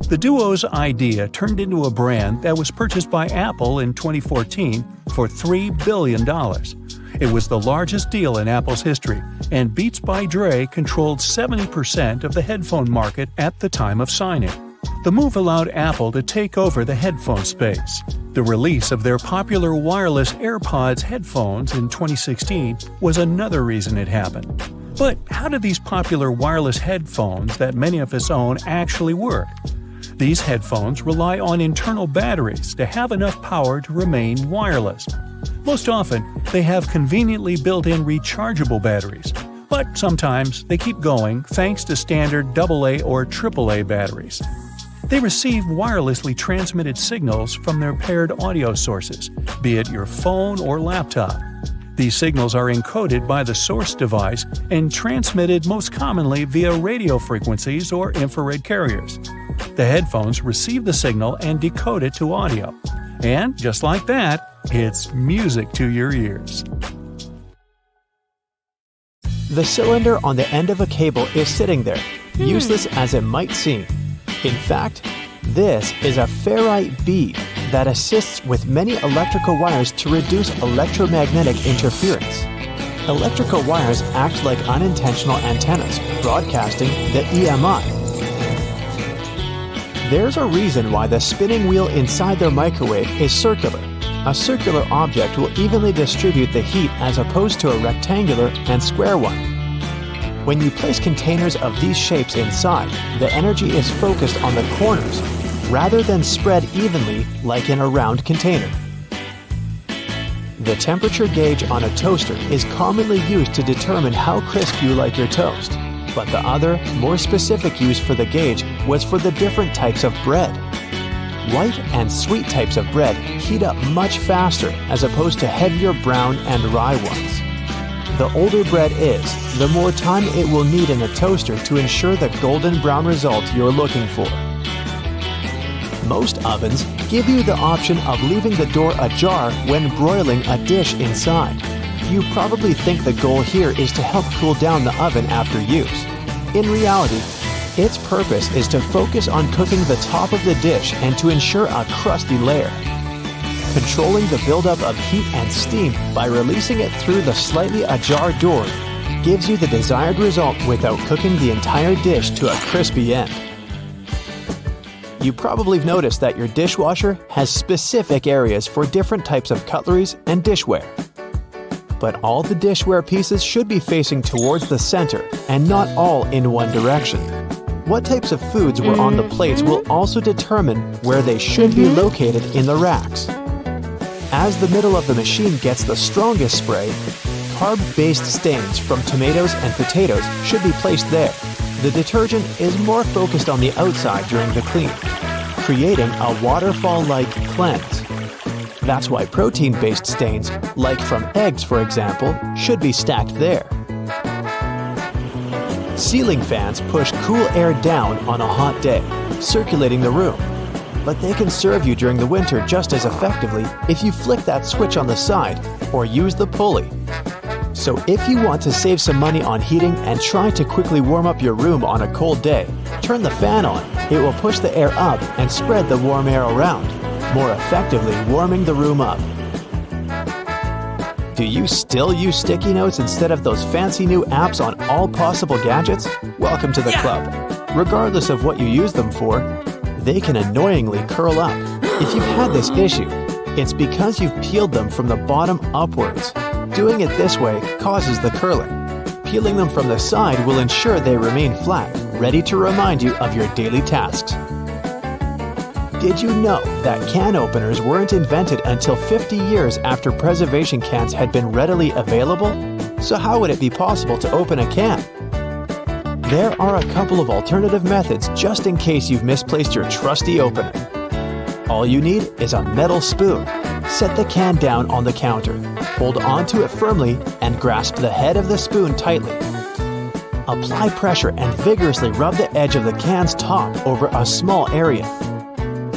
The duo's idea turned into a brand that was purchased by Apple in 2014 for $3 billion. It was the largest deal in Apple's history, and Beats by Dre controlled 70% of the headphone market at the time of signing. The move allowed Apple to take over the headphone space. The release of their popular wireless AirPods headphones in 2016 was another reason it happened. But how do these popular wireless headphones that many of us own actually work? These headphones rely on internal batteries to have enough power to remain wireless. Most often, they have conveniently built-in rechargeable batteries, but sometimes they keep going thanks to standard AA or AAA batteries. They receive wirelessly transmitted signals from their paired audio sources, be it your phone or laptop. These signals are encoded by the source device and transmitted most commonly via radio frequencies or infrared carriers. The headphones receive the signal and decode it to audio. And just like that, it's music to your ears. The cylinder on the end of a cable is sitting there, useless as it might seem. In fact, this is a ferrite bead that assists with many electrical wires to reduce electromagnetic interference. Electrical wires act like unintentional antennas, broadcasting the EMI. There's a reason why the spinning wheel inside their microwave is circular. A circular object will evenly distribute the heat as opposed to a rectangular and square one. When you place containers of these shapes inside, the energy is focused on the corners, rather than spread evenly like in a round container. The temperature gauge on a toaster is commonly used to determine how crisp you like your toast, but the other, more specific use for the gauge was for the different types of bread. White and sweet types of bread heat up much faster as opposed to heavier brown and rye ones. The older bread is, the more time it will need in a toaster to ensure the golden brown result you're looking for. Most ovens give you the option of leaving the door ajar when broiling a dish inside. You probably think the goal here is to help cool down the oven after use. In reality, its purpose is to focus on cooking the top of the dish and to ensure a crusty layer. Controlling the buildup of heat and steam by releasing it through the slightly ajar door gives you the desired result without cooking the entire dish to a crispy end. You probably have noticed that your dishwasher has specific areas for different types of cutleries and dishware. But all the dishware pieces should be facing towards the center and not all in one direction. What types of foods were on the plates will also determine where they should be located in the racks. As the middle of the machine gets the strongest spray, carb-based stains from tomatoes and potatoes should be placed there. The detergent is more focused on the outside during the clean, creating a waterfall-like cleanse. That's why protein-based stains, like from eggs for example, should be stacked there. Ceiling fans push cool air down on a hot day, circulating the room. But they can serve you during the winter just as effectively if you flick that switch on the side or use the pulley. So if you want to save some money on heating and try to quickly warm up your room on a cold day, turn the fan on. It will push the air up and spread the warm air around, more effectively warming the room up. Do you still use sticky notes instead of those fancy new apps on all possible gadgets? Welcome to the club. Regardless of what you use them for, they can annoyingly curl up. If you've had this issue, it's because you've peeled them from the bottom upwards. Doing it this way causes the curling. Peeling them from the side will ensure they remain flat, ready to remind you of your daily tasks. Did you know that can openers weren't invented until 50 years after preservation cans had been readily available? So how would it be possible to open a can? There are a couple of alternative methods just in case you've misplaced your trusty opener. All you need is a metal spoon. Set the can down on the counter, hold onto it firmly, and grasp the head of the spoon tightly. Apply pressure and vigorously rub the edge of the can's top over a small area.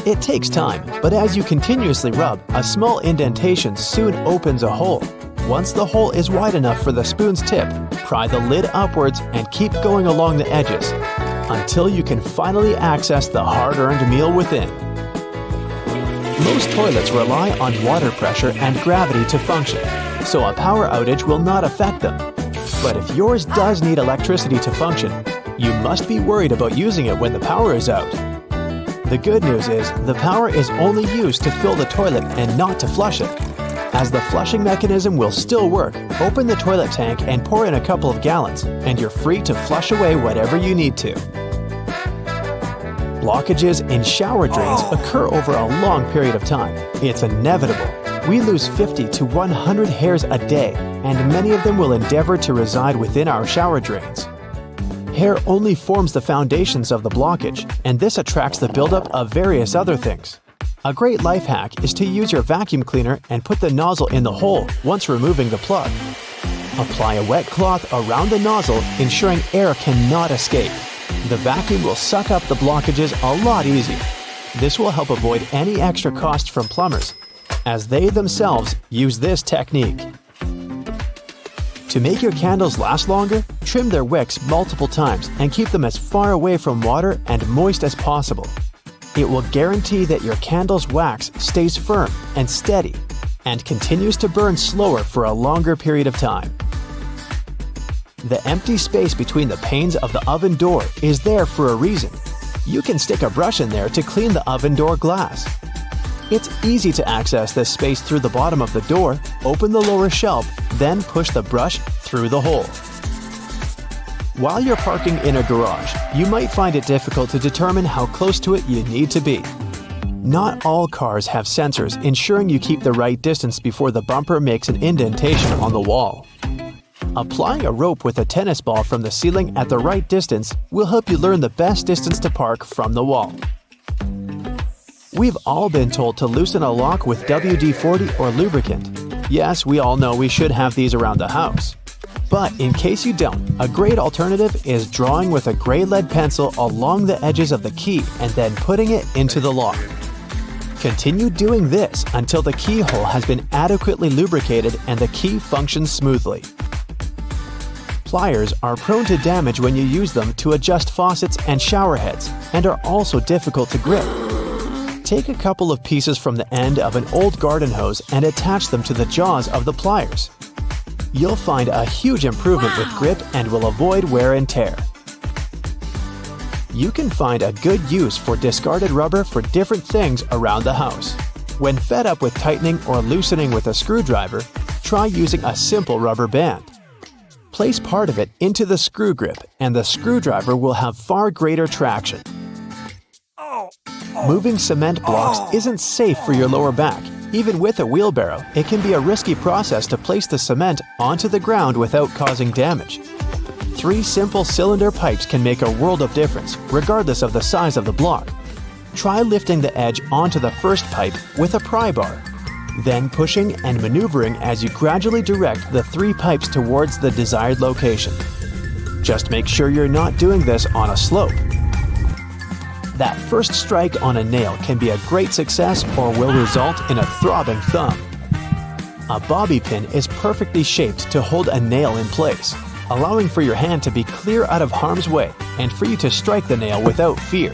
It takes time, but as you continuously rub, a small indentation soon opens a hole. Once the hole is wide enough for the spoon's tip, pry the lid upwards and keep going along the edges until you can finally access the hard-earned meal within. Most toilets rely on water pressure and gravity to function, so a power outage will not affect them. But if yours does need electricity to function, you must be worried about using it when the power is out. The good news is the power is only used to fill the toilet and not to flush it. As the flushing mechanism will still work, open the toilet tank and pour in a couple of gallons, and you're free to flush away whatever you need to. Blockages in shower drains occur over a long period of time. It's inevitable. We lose 50 to 100 hairs a day, and many of them will endeavor to reside within our shower drains. Hair only forms the foundations of the blockage, and this attracts the buildup of various other things. A great life hack is to use your vacuum cleaner and put the nozzle in the hole once removing the plug. Apply a wet cloth around the nozzle, ensuring air cannot escape. The vacuum will suck up the blockages a lot easier. This will help avoid any extra cost from plumbers, as they themselves use this technique. To make your candles last longer, trim their wicks multiple times and keep them as far away from water and moist as possible. It will guarantee that your candle's wax stays firm and steady and continues to burn slower for a longer period of time. The empty space between the panes of the oven door is there for a reason. You can stick a brush in there to clean the oven door glass. It's easy to access this space through the bottom of the door, open the lower shelf, then push the brush through the hole. While you're parking in a garage, you might find it difficult to determine how close to it you need to be. Not all cars have sensors ensuring you keep the right distance before the bumper makes an indentation on the wall. Applying a rope with a tennis ball from the ceiling at the right distance will help you learn the best distance to park from the wall. We've all been told to loosen a lock with WD-40 or lubricant. Yes, we all know we should have these around the house. But in case you don't, a great alternative is drawing with a gray lead pencil along the edges of the key and then putting it into the lock. Continue doing this until the keyhole has been adequately lubricated and the key functions smoothly. Pliers are prone to damage when you use them to adjust faucets and shower heads and are also difficult to grip. Take a couple of pieces from the end of an old garden hose and attach them to the jaws of the pliers. You'll find a huge improvement with grip and will avoid wear and tear. You can find a good use for discarded rubber for different things around the house. When fed up with tightening or loosening with a screwdriver, try using a simple rubber band. Place part of it into the screw grip and the screwdriver will have far greater traction. Moving cement blocks isn't safe for your lower back. Even with a wheelbarrow, it can be a risky process to place the cement onto the ground without causing damage. 3 simple cylinder pipes can make a world of difference, regardless of the size of the block. Try lifting the edge onto the first pipe with a pry bar, then pushing and maneuvering as you gradually direct the 3 pipes towards the desired location. Just make sure you're not doing this on a slope. That first strike on a nail can be a great success or will result in a throbbing thumb. A bobby pin is perfectly shaped to hold a nail in place, allowing for your hand to be clear out of harm's way and for you to strike the nail without fear.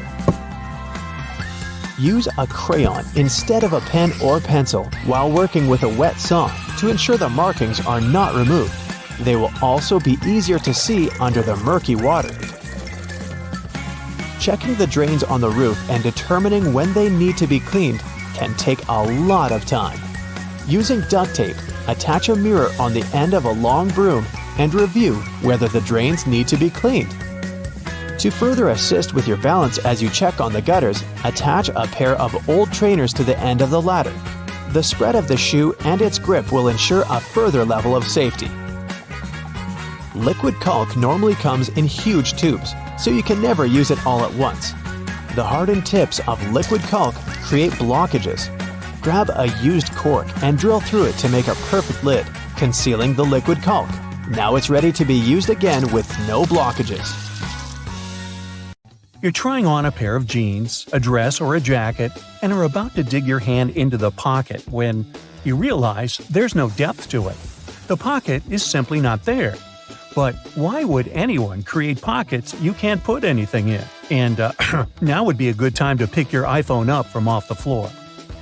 Use a crayon instead of a pen or pencil while working with a wet saw to ensure the markings are not removed. They will also be easier to see under the murky water. Checking the drains on the roof and determining when they need to be cleaned can take a lot of time. Using duct tape, attach a mirror on the end of a long broom and review whether the drains need to be cleaned. To further assist with your balance as you check on the gutters, attach a pair of old trainers to the end of the ladder. The spread of the shoe and its grip will ensure a further level of safety. Liquid caulk normally comes in huge tubes, so you can never use it all at once. The hardened tips of liquid caulk create blockages. Grab a used cork and drill through it to make a perfect lid, concealing the liquid caulk. Now it's ready to be used again with no blockages. You're trying on a pair of jeans, a dress, or a jacket, and are about to dig your hand into the pocket when you realize there's no depth to it. The pocket is simply not there. But why would anyone create pockets you can't put anything in? And now would be a good time to pick your iPhone up from off the floor.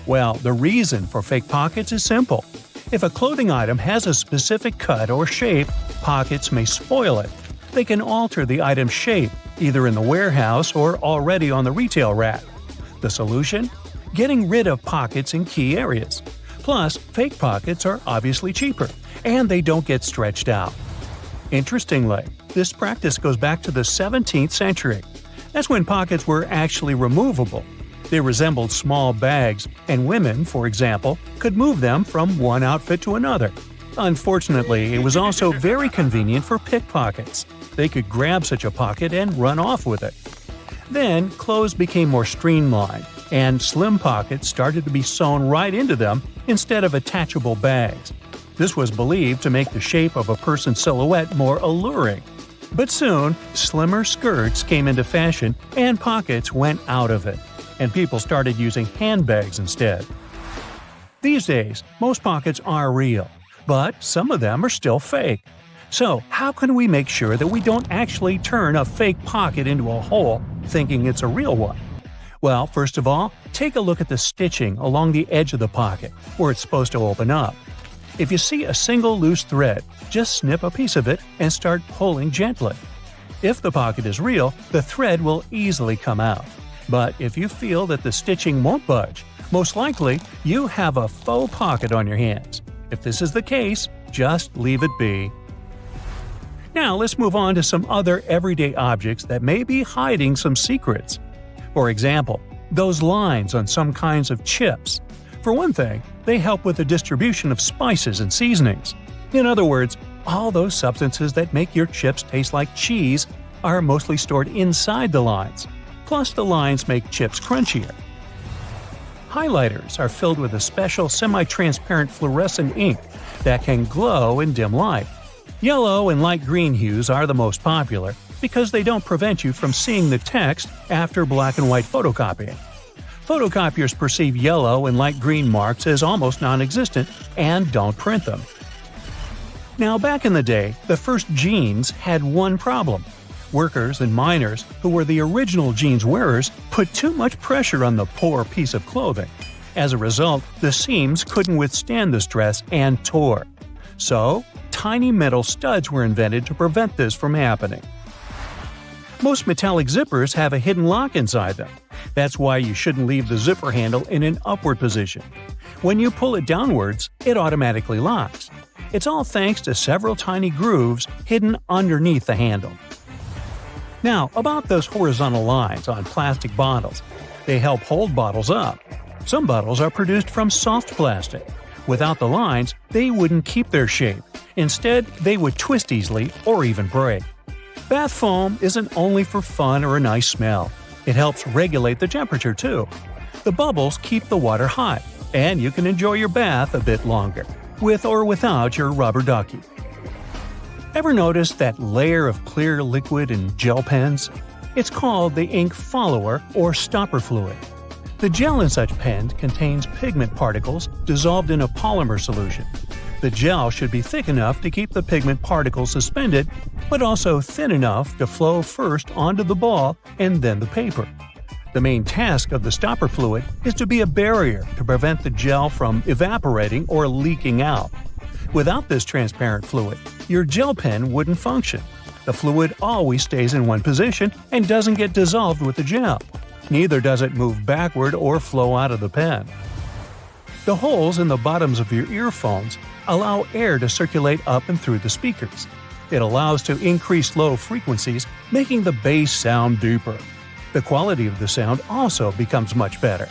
Well, the reason for fake pockets is simple. If a clothing item has a specific cut or shape, pockets may spoil it. They can alter the item's shape, either in the warehouse or already on the retail rack. The solution? Getting rid of pockets in key areas. Plus, fake pockets are obviously cheaper, and they don't get stretched out. Interestingly, this practice goes back to the 17th century. That's when pockets were actually removable. They resembled small bags, and women, for example, could move them from one outfit to another. Unfortunately, it was also very convenient for pickpockets. They could grab such a pocket and run off with it. Then, clothes became more streamlined, and slim pockets started to be sewn right into them instead of attachable bags. This was believed to make the shape of a person's silhouette more alluring. But soon, slimmer skirts came into fashion and pockets went out of it, and people started using handbags instead. These days, most pockets are real, but some of them are still fake. So, how can we make sure that we don't actually turn a fake pocket into a hole thinking it's a real one? Well, first of all, take a look at the stitching along the edge of the pocket, where it's supposed to open up. If you see a single loose thread, just snip a piece of it and start pulling gently. If the pocket is real, the thread will easily come out. But if you feel that the stitching won't budge, most likely you have a faux pocket on your hands. If this is the case, just leave it be. Now let's move on to some other everyday objects that may be hiding some secrets. For example, those lines on some kinds of chips. For one thing, they help with the distribution of spices and seasonings. In other words, all those substances that make your chips taste like cheese are mostly stored inside the lines. Plus, the lines make chips crunchier. Highlighters are filled with a special semi-transparent fluorescent ink that can glow in dim light. Yellow and light green hues are the most popular because they don't prevent you from seeing the text after black and white photocopying. Photocopiers perceive yellow and light green marks as almost non-existent and don't print them. Now, back in the day, the first jeans had one problem. Workers and miners, who were the original jeans wearers, put too much pressure on the poor piece of clothing. As a result, the seams couldn't withstand the stress and tore. So, tiny metal studs were invented to prevent this from happening. Most metallic zippers have a hidden lock inside them. That's why you shouldn't leave the zipper handle in an upward position. When you pull it downwards, it automatically locks. It's all thanks to several tiny grooves hidden underneath the handle. Now, about those horizontal lines on plastic bottles. They help hold bottles up. Some bottles are produced from soft plastic. Without the lines, they wouldn't keep their shape. Instead, they would twist easily or even break. Bath foam isn't only for fun or a nice smell. It helps regulate the temperature too. The bubbles keep the water hot, and you can enjoy your bath a bit longer, with or without your rubber ducky. Ever notice that layer of clear liquid in gel pens? It's called the ink follower or stopper fluid. The gel in such pens contains pigment particles dissolved in a polymer solution. The gel should be thick enough to keep the pigment particles suspended, but also thin enough to flow first onto the ball and then the paper. The main task of the stopper fluid is to be a barrier to prevent the gel from evaporating or leaking out. Without this transparent fluid, your gel pen wouldn't function. The fluid always stays in one position and doesn't get dissolved with the gel. Neither does it move backward or flow out of the pen. The holes in the bottoms of your earphones allow air to circulate up and through the speakers. It allows to increase low frequencies, making the bass sound deeper. The quality of the sound also becomes much better.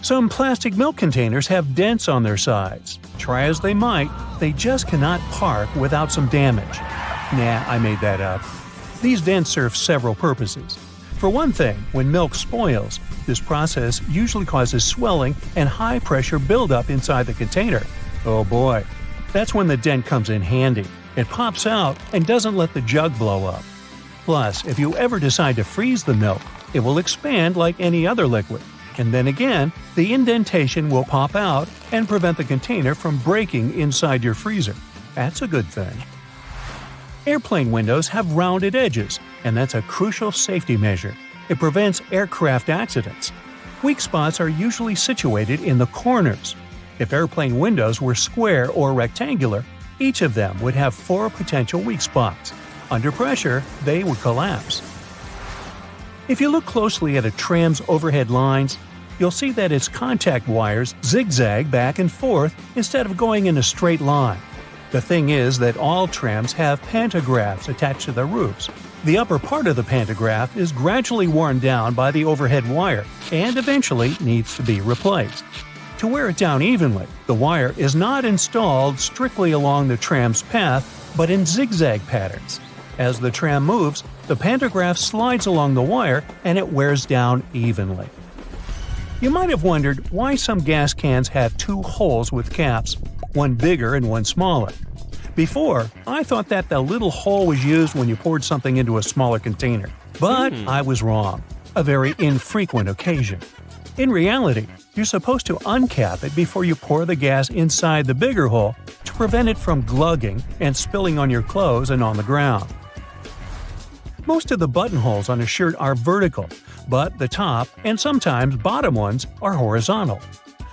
Some plastic milk containers have dents on their sides. Try as they might, they just cannot park without some damage. Nah, I made that up. These dents serve several purposes. For one thing, when milk spoils, this process usually causes swelling and high-pressure buildup inside the container. Oh boy, that's when the dent comes in handy. It pops out and doesn't let the jug blow up. Plus, if you ever decide to freeze the milk, it will expand like any other liquid. And then again, the indentation will pop out and prevent the container from breaking inside your freezer. That's a good thing. Airplane windows have rounded edges, and that's a crucial safety measure. It prevents aircraft accidents. Weak spots are usually situated in the corners. If airplane windows were square or rectangular, each of them would have 4 potential weak spots. Under pressure, they would collapse. If you look closely at a tram's overhead lines, you'll see that its contact wires zigzag back and forth instead of going in a straight line. The thing is that all trams have pantographs attached to their roofs. The upper part of the pantograph is gradually worn down by the overhead wire and eventually needs to be replaced. To wear it down evenly, the wire is not installed strictly along the tram's path, but in zigzag patterns. As the tram moves, the pantograph slides along the wire and it wears down evenly. You might have wondered why some gas cans have 2 holes with caps, one bigger and one smaller. Before, I thought that the little hole was used when you poured something into a smaller container. But I was wrong. A very infrequent occasion. In reality, you're supposed to uncap it before you pour the gas inside the bigger hole to prevent it from glugging and spilling on your clothes and on the ground. Most of the buttonholes on a shirt are vertical, but the top and sometimes bottom ones are horizontal.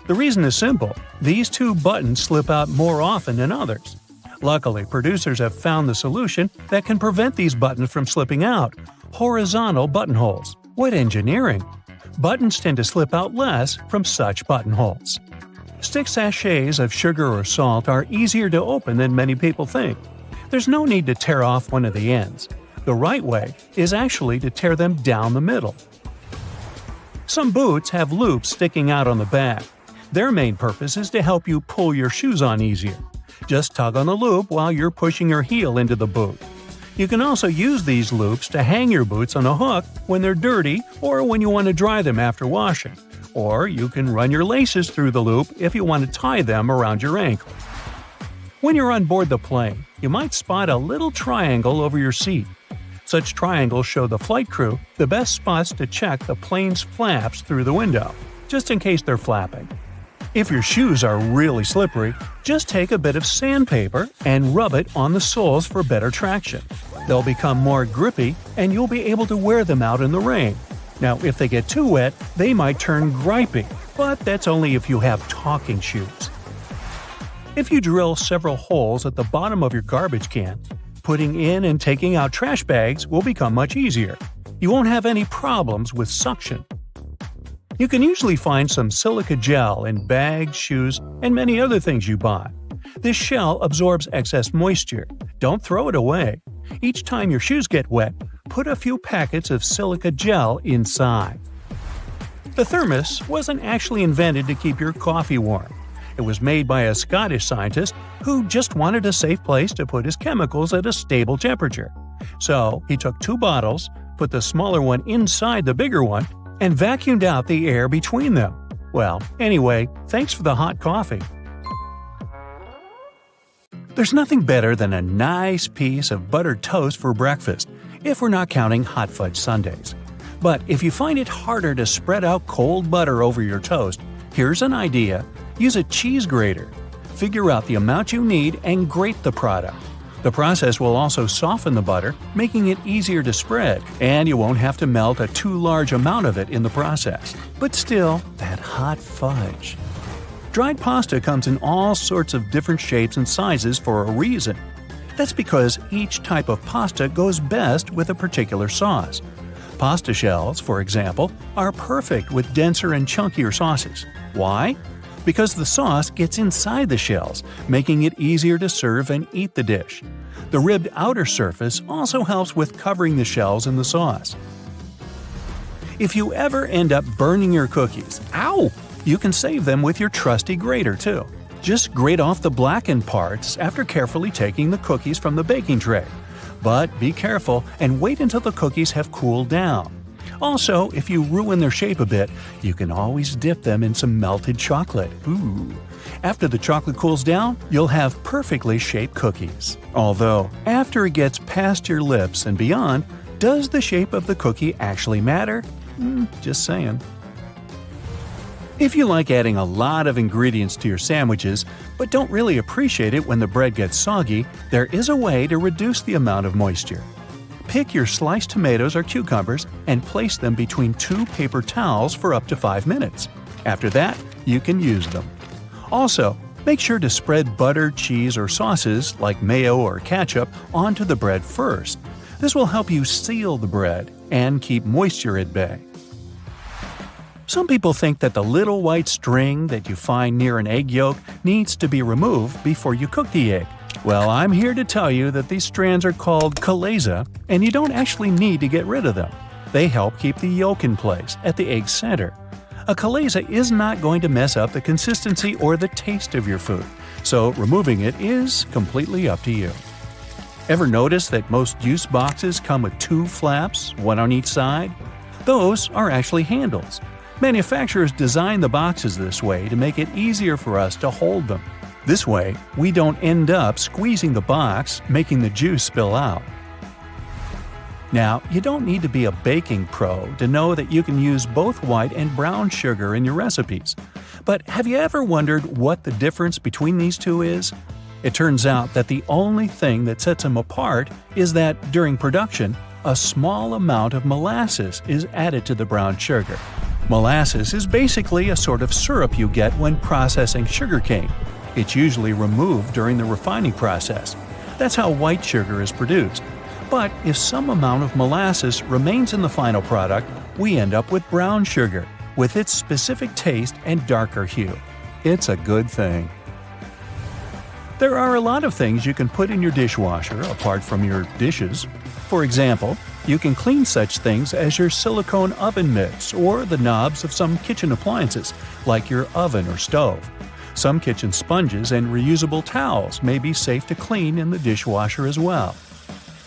The reason is simple. These 2 buttons slip out more often than others. Luckily, producers have found the solution that can prevent these buttons from slipping out: horizontal buttonholes. What engineering! Buttons tend to slip out less from such buttonholes. Stick sachets of sugar or salt are easier to open than many people think. There's no need to tear off one of the ends. The right way is actually to tear them down the middle. Some boots have loops sticking out on the back. Their main purpose is to help you pull your shoes on easier. Just tug on the loop while you're pushing your heel into the boot. You can also use these loops to hang your boots on a hook when they're dirty or when you want to dry them after washing. Or you can run your laces through the loop if you want to tie them around your ankle. When you're on board the plane, you might spot a little triangle over your seat. Such triangles show the flight crew the best spots to check the plane's flaps through the window, just in case they're flapping. If your shoes are really slippery, just take a bit of sandpaper and rub it on the soles for better traction. They'll become more grippy and you'll be able to wear them out in the rain. Now, if they get too wet, they might turn gripey, but that's only if you have talking shoes. If you drill several holes at the bottom of your garbage can, putting in and taking out trash bags will become much easier. You won't have any problems with suction. You can usually find some silica gel in bags, shoes, and many other things you buy. This shell absorbs excess moisture. Don't throw it away. Each time your shoes get wet, put a few packets of silica gel inside. The thermos wasn't actually invented to keep your coffee warm. It was made by a Scottish scientist who just wanted a safe place to put his chemicals at a stable temperature. So he took 2 bottles, put the smaller one inside the bigger one, and vacuumed out the air between them. Well, anyway, thanks for the hot coffee. There's nothing better than a nice piece of buttered toast for breakfast, if we're not counting hot fudge sundaes. But if you find it harder to spread out cold butter over your toast, here's an idea. Use a cheese grater. Figure out the amount you need and grate the product. The process will also soften the butter, making it easier to spread, and you won't have to melt a too large amount of it in the process. But still, that hot fudge. Dried pasta comes in all sorts of different shapes and sizes for a reason. That's because each type of pasta goes best with a particular sauce. Pasta shells, for example, are perfect with denser and chunkier sauces. Why? Because the sauce gets inside the shells, making it easier to serve and eat the dish. The ribbed outer surface also helps with covering the shells in the sauce. If you ever end up burning your cookies, you can save them with your trusty grater too. Just grate off the blackened parts after carefully taking the cookies from the baking tray. But be careful and wait until the cookies have cooled down. Also, if you ruin their shape a bit, you can always dip them in some melted chocolate. Ooh. After the chocolate cools down, you'll have perfectly shaped cookies. Although, after it gets past your lips and beyond, does the shape of the cookie actually matter? Just saying. If you like adding a lot of ingredients to your sandwiches, but don't really appreciate it when the bread gets soggy, there is a way to reduce the amount of moisture. Pick your sliced tomatoes or cucumbers and place them between 2 paper towels for up to 5 minutes. After that, you can use them. Also, make sure to spread butter, cheese, or sauces like mayo or ketchup onto the bread first. This will help you seal the bread and keep moisture at bay. Some people think that the little white string that you find near an egg yolk needs to be removed before you cook the egg. Well, I'm here to tell you that these strands are called chalaza, and you don't actually need to get rid of them. They help keep the yolk in place at the egg's center. A chalaza is not going to mess up the consistency or the taste of your food, so removing it is completely up to you. Ever notice that most juice boxes come with 2 flaps, one on each side? Those are actually handles. Manufacturers design the boxes this way to make it easier for us to hold them. This way, we don't end up squeezing the box, making the juice spill out. Now, you don't need to be a baking pro to know that you can use both white and brown sugar in your recipes. But have you ever wondered what the difference between these two is? It turns out that the only thing that sets them apart is that, during production, a small amount of molasses is added to the brown sugar. Molasses is basically a sort of syrup you get when processing sugarcane. It's usually removed during the refining process. That's how white sugar is produced. But if some amount of molasses remains in the final product, we end up with brown sugar, with its specific taste and darker hue. It's a good thing. There are a lot of things you can put in your dishwasher apart from your dishes. For example, you can clean such things as your silicone oven mitts or the knobs of some kitchen appliances, like your oven or stove. Some kitchen sponges and reusable towels may be safe to clean in the dishwasher as well.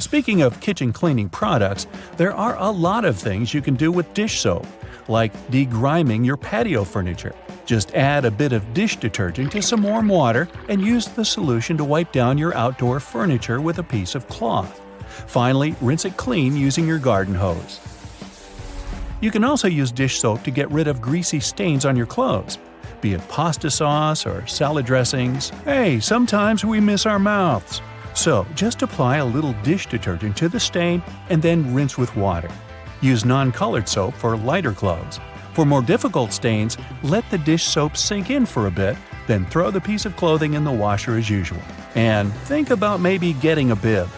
Speaking of kitchen cleaning products, there are a lot of things you can do with dish soap, like degriming your patio furniture. Just add a bit of dish detergent to some warm water and use the solution to wipe down your outdoor furniture with a piece of cloth. Finally, rinse it clean using your garden hose. You can also use dish soap to get rid of greasy stains on your clothes. Be it pasta sauce or salad dressings, hey, sometimes we miss our mouths. So just apply a little dish detergent to the stain and then rinse with water. Use non-colored soap for lighter clothes. For more difficult stains, let the dish soap sink in for a bit, then throw the piece of clothing in the washer as usual. And think about maybe getting a bib.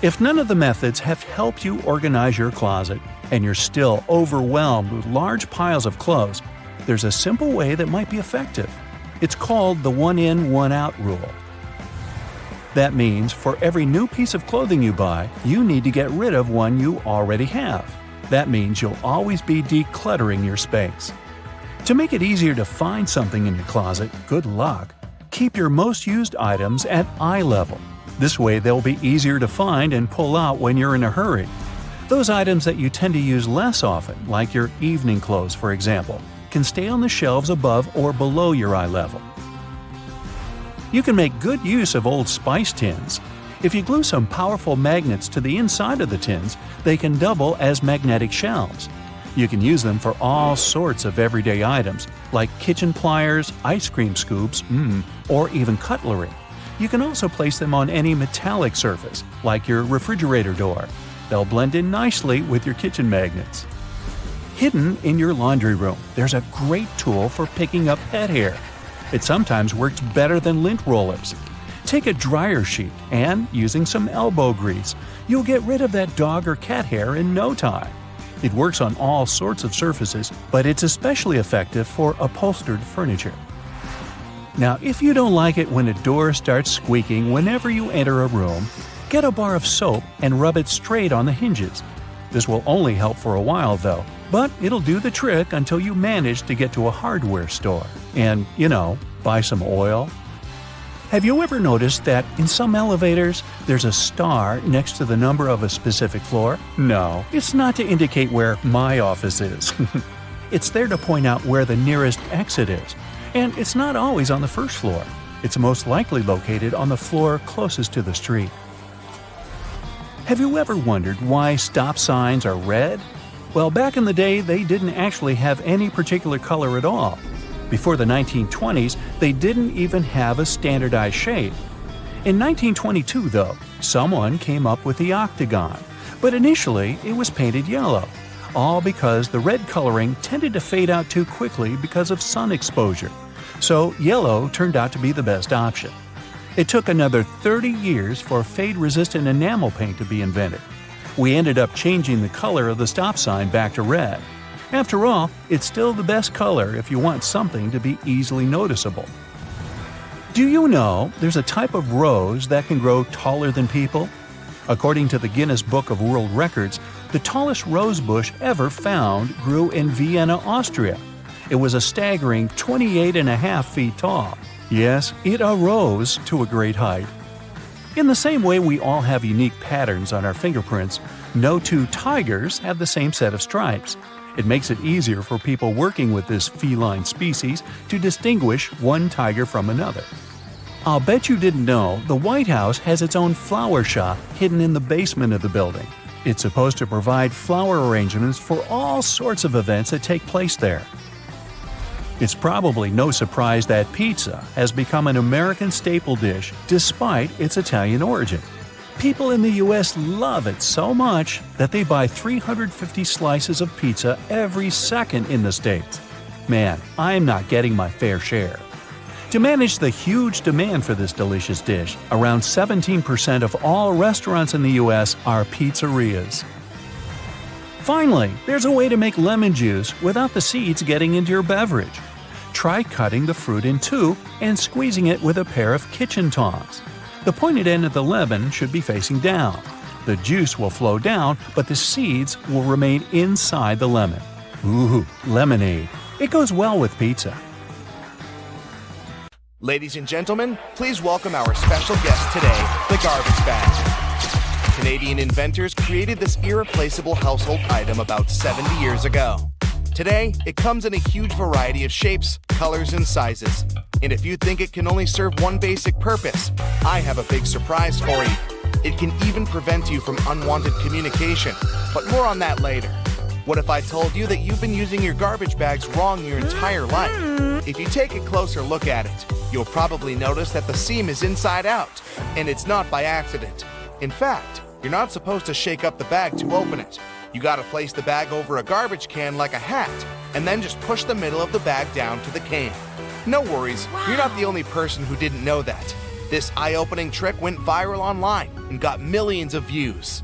If none of the methods have helped you organize your closet and you're still overwhelmed with large piles of clothes, there's a simple way that might be effective. It's called the one-in, one-out rule. That means for every new piece of clothing you buy, you need to get rid of one you already have. That means you'll always be decluttering your space. To make it easier to find something in your closet, good luck. Keep your most used items at eye level. This way they'll be easier to find and pull out when you're in a hurry. Those items that you tend to use less often, like your evening clothes for example, can stay on the shelves above or below your eye level. You can make good use of old spice tins. If you glue some powerful magnets to the inside of the tins, they can double as magnetic shelves. You can use them for all sorts of everyday items, like kitchen pliers, ice cream scoops, or even cutlery. You can also place them on any metallic surface, like your refrigerator door. They'll blend in nicely with your kitchen magnets. Hidden in your laundry room, there's a great tool for picking up pet hair. It sometimes works better than lint rollers. Take a dryer sheet and, using some elbow grease, you'll get rid of that dog or cat hair in no time. It works on all sorts of surfaces, but it's especially effective for upholstered furniture. Now, if you don't like it when a door starts squeaking whenever you enter a room, get a bar of soap and rub it straight on the hinges. This will only help for a while though, but it'll do the trick until you manage to get to a hardware store and, buy some oil. Have you ever noticed that in some elevators there's a star next to the number of a specific floor? No, it's not to indicate where my office is. It's there to point out where the nearest exit is, and it's not always on the first floor. It's most likely located on the floor closest to the street. Have you ever wondered why stop signs are red? Well, back in the day, they didn't actually have any particular color at all. Before the 1920s, they didn't even have a standardized shape. In 1922, though, someone came up with the octagon, but initially it was painted yellow, all because the red coloring tended to fade out too quickly because of sun exposure. So yellow turned out to be the best option. It took another 30 years for fade-resistant enamel paint to be invented. We ended up changing the color of the stop sign back to red. After all, it's still the best color if you want something to be easily noticeable. Do you know there's a type of rose that can grow taller than people? According to the Guinness Book of World Records, the tallest rose bush ever found grew in Vienna, Austria. It was a staggering 28.5 feet tall. Yes, it arose to a great height. In the same way we all have unique patterns on our fingerprints, no two tigers have the same set of stripes. It makes it easier for people working with this feline species to distinguish one tiger from another. I'll bet you didn't know the White House has its own flower shop hidden in the basement of the building. It's supposed to provide flower arrangements for all sorts of events that take place there. It's probably no surprise that pizza has become an American staple dish despite its Italian origin. People in the U.S. love it so much that they buy 350 slices of pizza every second in the States. Man, I'm not getting my fair share. To manage the huge demand for this delicious dish, around 17% of all restaurants in the U.S. are pizzerias. Finally, there's a way to make lemon juice without the seeds getting into your beverage. Try cutting the fruit in two and squeezing it with a pair of kitchen tongs. The pointed end of the lemon should be facing down. The juice will flow down, but the seeds will remain inside the lemon. Ooh, lemonade. It goes well with pizza. Ladies and gentlemen, please welcome our special guest today, the garbage bag. Canadian inventors created this irreplaceable household item about 70 years ago. Today, it comes in a huge variety of shapes, colors, and sizes. And if you think it can only serve one basic purpose, I have a big surprise for you. It can even prevent you from unwanted communication, but more on that later. What if I told you that you've been using your garbage bags wrong your entire life? If you take a closer look at it, you'll probably notice that the seam is inside out, and it's not by accident. In fact, you're not supposed to shake up the bag to open it. You gotta place the bag over a garbage can like a hat, and then just push the middle of the bag down to the can. No worries, you're not the only person who didn't know that. This eye-opening trick went viral online and got millions of views.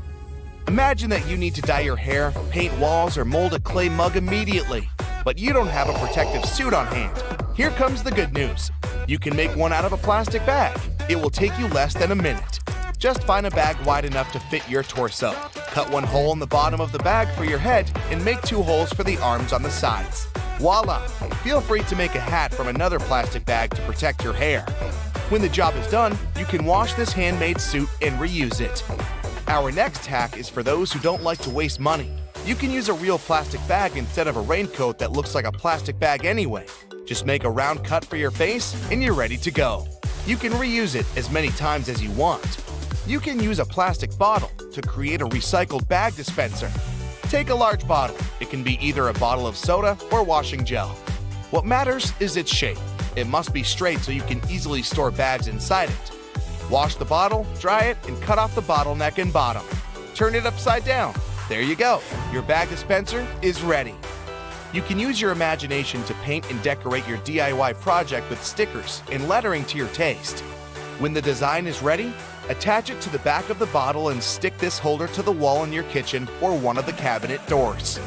Imagine that you need to dye your hair, paint walls, or mold a clay mug immediately, but you don't have a protective suit on hand. Here comes the good news. You can make one out of a plastic bag. It will take you less than a minute. Just find a bag wide enough to fit your torso. Cut one hole in the bottom of the bag for your head and make 2 holes for the arms on the sides. Voila! Feel free to make a hat from another plastic bag to protect your hair. When the job is done, you can wash this handmade suit and reuse it. Our next hack is for those who don't like to waste money. You can use a real plastic bag instead of a raincoat that looks like a plastic bag anyway. Just make a round cut for your face and you're ready to go. You can reuse it as many times as you want. You can use a plastic bottle to create a recycled bag dispenser. Take a large bottle. It can be either a bottle of soda or washing gel. What matters is its shape. It must be straight so you can easily store bags inside it. Wash the bottle, dry it, and cut off the bottleneck and bottom. Turn it upside down. There you go. Your bag dispenser is ready. You can use your imagination to paint and decorate your DIY project with stickers and lettering to your taste. When the design is ready, attach it to the back of the bottle and stick this holder to the wall in your kitchen or one of the cabinet doors.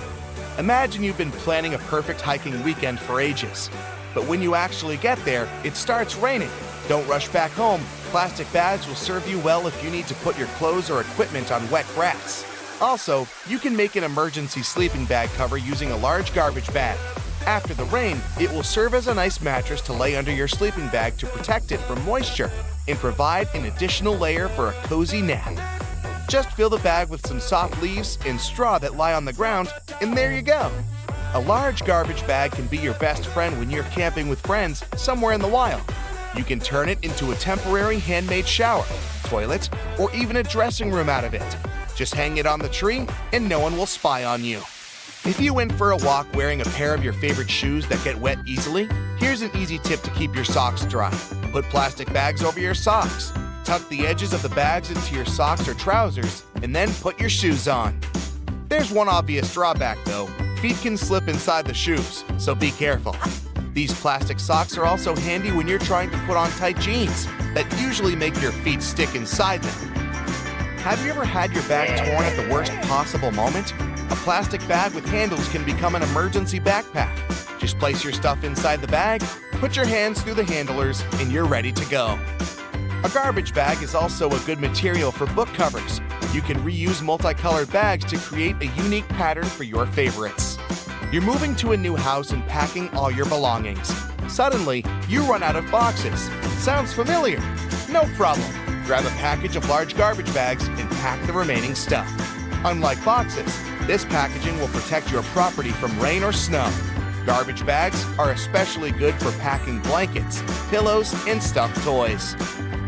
Imagine you've been planning a perfect hiking weekend for ages. But when you actually get there, it starts raining. Don't rush back home. Plastic bags will serve you well if you need to put your clothes or equipment on wet grass. Also, you can make an emergency sleeping bag cover using a large garbage bag. After the rain, it will serve as a nice mattress to lay under your sleeping bag to protect it from moisture and provide an additional layer for a cozy nap. Just fill the bag with some soft leaves and straw that lie on the ground, and there you go. A large garbage bag can be your best friend when you're camping with friends somewhere in the wild. You can turn it into a temporary handmade shower, toilet, or even a dressing room out of it. Just hang it on the tree and no one will spy on you. If you went for a walk wearing a pair of your favorite shoes that get wet easily, here's an easy tip to keep your socks dry. Put plastic bags over your socks. Tuck the edges of the bags into your socks or trousers, and then put your shoes on. There's one obvious drawback though. Feet can slip inside the shoes, so be careful. These plastic socks are also handy when you're trying to put on tight jeans that usually make your feet stick inside them. Have you ever had your bag torn at the worst possible moment? A plastic bag with handles can become an emergency backpack. Just place your stuff inside the bag, put your hands through the handlers, and you're ready to go. A garbage bag is also a good material for book covers. You can reuse multicolored bags to create a unique pattern for your favorites. You're moving to a new house and packing all your belongings. Suddenly, you run out of boxes. Sounds familiar? No problem. Grab a package of large garbage bags and pack the remaining stuff. Unlike boxes, this packaging will protect your property from rain or snow. Garbage bags are especially good for packing blankets, pillows, and stuffed toys.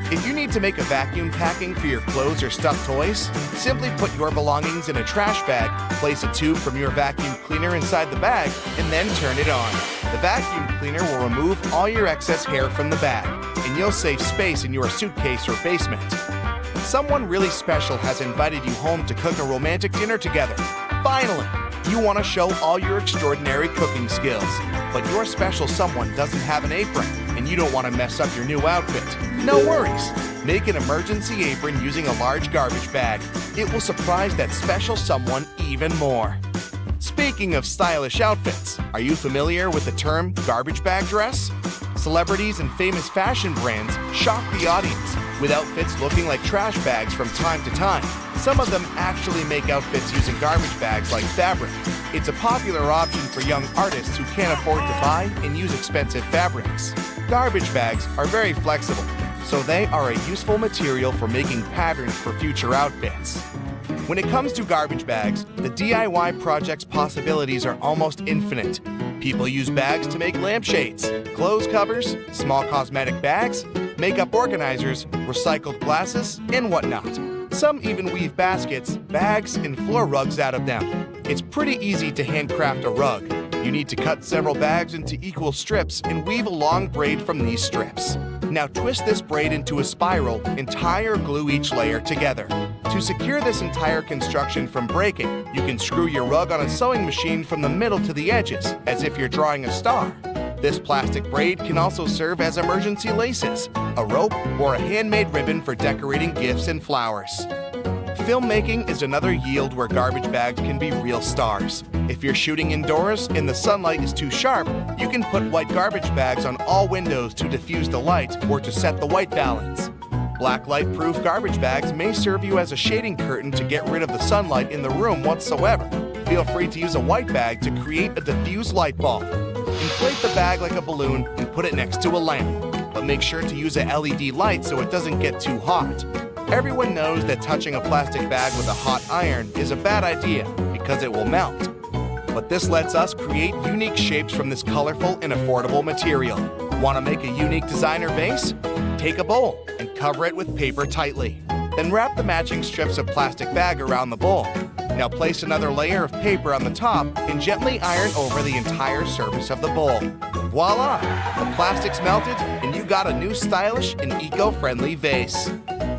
If you need to make a vacuum packing for your clothes or stuffed toys, simply put your belongings in a trash bag, place a tube from your vacuum cleaner inside the bag, and then turn it on. The vacuum cleaner will remove all your excess hair from the bag, and you'll save space in your suitcase or basement. Someone really special has invited you home to cook a romantic dinner together. Finally, you want to show all your extraordinary cooking skills, but your special someone doesn't have an apron, and you don't want to mess up your new outfit. No worries. Make an emergency apron using a large garbage bag. It will surprise that special someone even more. Speaking of stylish outfits, are you familiar with the term garbage bag dress? Celebrities and famous fashion brands shock the audience with outfits looking like trash bags from time to time. Some of them actually make outfits using garbage bags like fabric. It's a popular option for young artists who can't afford to buy and use expensive fabrics. Garbage bags are very flexible, so they are a useful material for making patterns for future outfits. When it comes to garbage bags, the DIY project's possibilities are almost infinite. People use bags to make lampshades, clothes covers, small cosmetic bags, makeup organizers, recycled glasses, and whatnot. Some even weave baskets, bags, and floor rugs out of them. It's pretty easy to handcraft a rug. You need to cut several bags into equal strips and weave a long braid from these strips. Now twist this braid into a spiral and tie or glue each layer together. To secure this entire construction from breaking, you can screw your rug on a sewing machine from the middle to the edges, as if you're drawing a star. This plastic braid can also serve as emergency laces, a rope, or a handmade ribbon for decorating gifts and flowers. Filmmaking is another yield where garbage bags can be real stars. If you're shooting indoors and the sunlight is too sharp, you can put white garbage bags on all windows to diffuse the light or to set the white balance. Blacklight-proof garbage bags may serve you as a shading curtain to get rid of the sunlight in the room whatsoever. Feel free to use a white bag to create a diffuse light bulb. Inflate the bag like a balloon and put it next to a lamp, but make sure to use a LED light so it doesn't get too hot. Everyone knows that touching a plastic bag with a hot iron is a bad idea because it will melt. But this lets us create unique shapes from this colorful and affordable material. Want to make a unique designer vase? Take a bowl and cover it with paper tightly. Then wrap the matching strips of plastic bag around the bowl. Now place another layer of paper on the top and gently iron over the entire surface of the bowl. Voila! The plastic's melted and you got a new stylish and eco-friendly vase.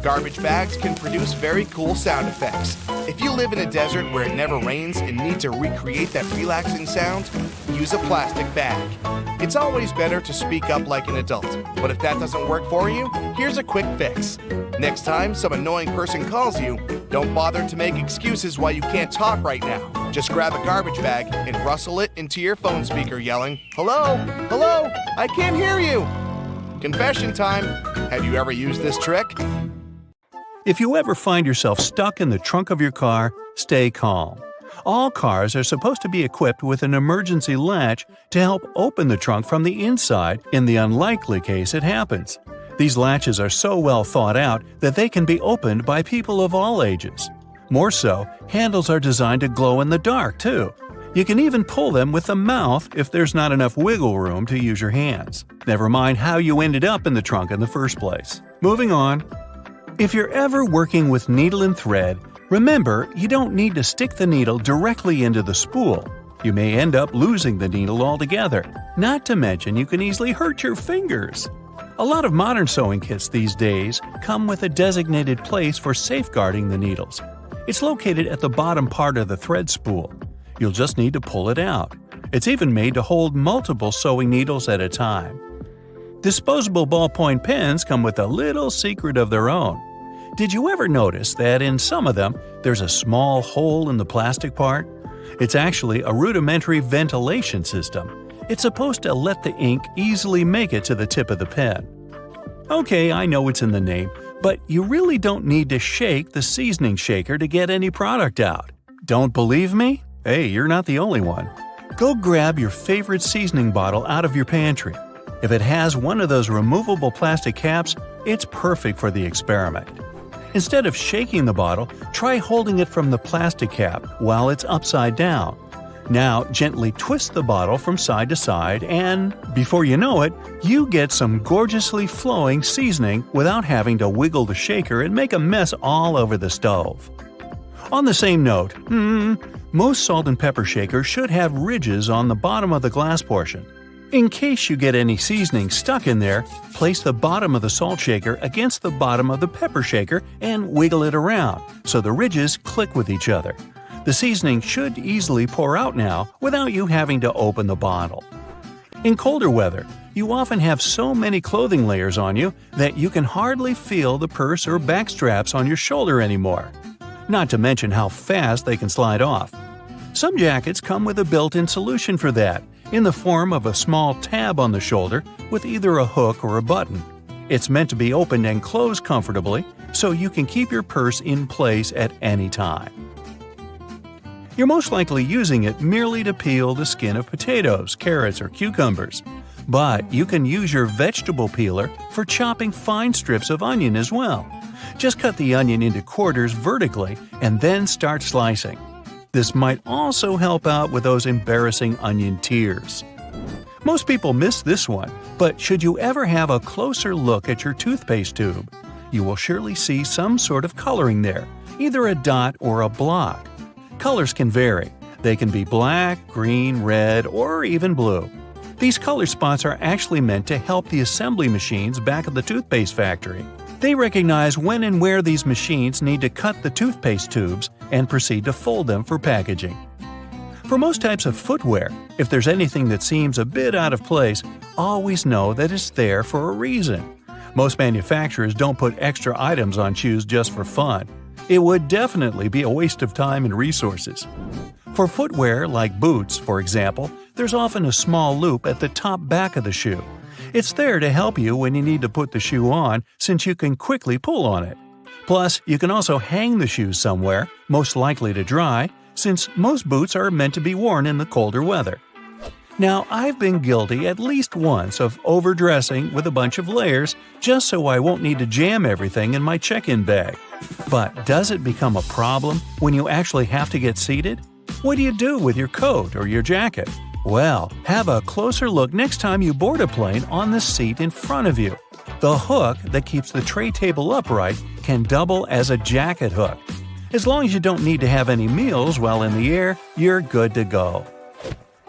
Garbage bags can produce very cool sound effects. If you live in a desert where it never rains and need to recreate that relaxing sound, use a plastic bag. It's always better to speak up like an adult, but if that doesn't work for you, here's a quick fix. Next time some annoying person calls you, don't bother to make excuses why you can't talk right now. Just grab a garbage bag and rustle it into your phone speaker yelling, "Hello? Hello? I can't hear you!" Confession time. Have you ever used this trick? If you ever find yourself stuck in the trunk of your car, stay calm. All cars are supposed to be equipped with an emergency latch to help open the trunk from the inside in the unlikely case it happens. These latches are so well thought out that they can be opened by people of all ages. More so, handles are designed to glow in the dark, too. You can even pull them with the mouth if there's not enough wiggle room to use your hands. Never mind how you ended up in the trunk in the first place. Moving on. If you're ever working with needle and thread, remember you don't need to stick the needle directly into the spool. You may end up losing the needle altogether. Not to mention you can easily hurt your fingers. A lot of modern sewing kits these days come with a designated place for safeguarding the needles. It's located at the bottom part of the thread spool. You'll just need to pull it out. It's even made to hold multiple sewing needles at a time. Disposable ballpoint pens come with a little secret of their own. Did you ever notice that in some of them there's a small hole in the plastic part? It's actually a rudimentary ventilation system. It's supposed to let the ink easily make it to the tip of the pen. Okay, I know it's in the name, but you really don't need to shake the seasoning shaker to get any product out. Don't believe me? Hey, you're not the only one. Go grab your favorite seasoning bottle out of your pantry. If it has one of those removable plastic caps, it's perfect for the experiment. Instead of shaking the bottle, try holding it from the plastic cap while it's upside down. Now gently twist the bottle from side to side and, before you know it, you get some gorgeously flowing seasoning without having to wiggle the shaker and make a mess all over the stove. On the same note, most salt and pepper shakers should have ridges on the bottom of the glass portion. In case you get any seasoning stuck in there, place the bottom of the salt shaker against the bottom of the pepper shaker and wiggle it around so the ridges click with each other. The seasoning should easily pour out now without you having to open the bottle. In colder weather, you often have so many clothing layers on you that you can hardly feel the purse or back straps on your shoulder anymore. Not to mention how fast they can slide off. Some jackets come with a built-in solution for that, in the form of a small tab on the shoulder with either a hook or a button. It's meant to be opened and closed comfortably, so you can keep your purse in place at any time. You're most likely using it merely to peel the skin of potatoes, carrots, or cucumbers. But you can use your vegetable peeler for chopping fine strips of onion as well. Just cut the onion into quarters vertically and then start slicing. This might also help out with those embarrassing onion tears. Most people miss this one, but should you ever have a closer look at your toothpaste tube, you will surely see some sort of coloring there, either a dot or a block. Colors can vary. They can be black, green, red, or even blue. These color spots are actually meant to help the assembly machines back at the toothpaste factory. They recognize when and where these machines need to cut the toothpaste tubes and proceed to fold them for packaging. For most types of footwear, if there's anything that seems a bit out of place, always know that it's there for a reason. Most manufacturers don't put extra items on shoes just for fun. It would definitely be a waste of time and resources. For footwear like boots, for example, there's often a small loop at the top back of the shoe. It's there to help you when you need to put the shoe on, since you can quickly pull on it. Plus, you can also hang the shoes somewhere, most likely to dry, since most boots are meant to be worn in the colder weather. Now, I've been guilty at least once of overdressing with a bunch of layers just so I won't need to jam everything in my check-in bag. But does it become a problem when you actually have to get seated? What do you do with your coat or your jacket? Well, have a closer look next time you board a plane on the seat in front of you. The hook that keeps the tray table upright can double as a jacket hook. As long as you don't need to have any meals while in the air, you're good to go.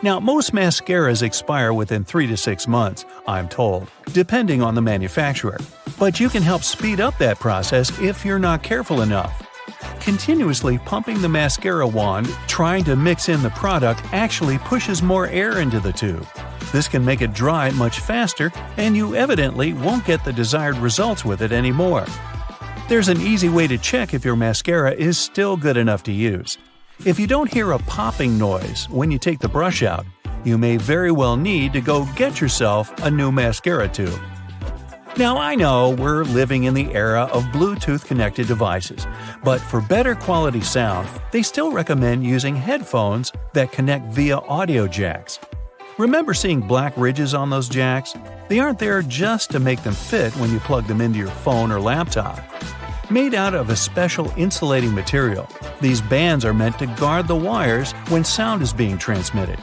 Now, most mascaras expire within 3 to 6 months, I'm told, depending on the manufacturer. But you can help speed up that process if you're not careful enough. Continuously pumping the mascara wand, trying to mix in the product actually pushes more air into the tube. This can make it dry much faster, and you evidently won't get the desired results with it anymore. There's an easy way to check if your mascara is still good enough to use. If you don't hear a popping noise when you take the brush out, you may very well need to go get yourself a new mascara tube. Now, I know we're living in the era of Bluetooth-connected devices, but for better quality sound, they still recommend using headphones that connect via audio jacks. Remember seeing black ridges on those jacks? They aren't there just to make them fit when you plug them into your phone or laptop. Made out of a special insulating material, these bands are meant to guard the wires when sound is being transmitted.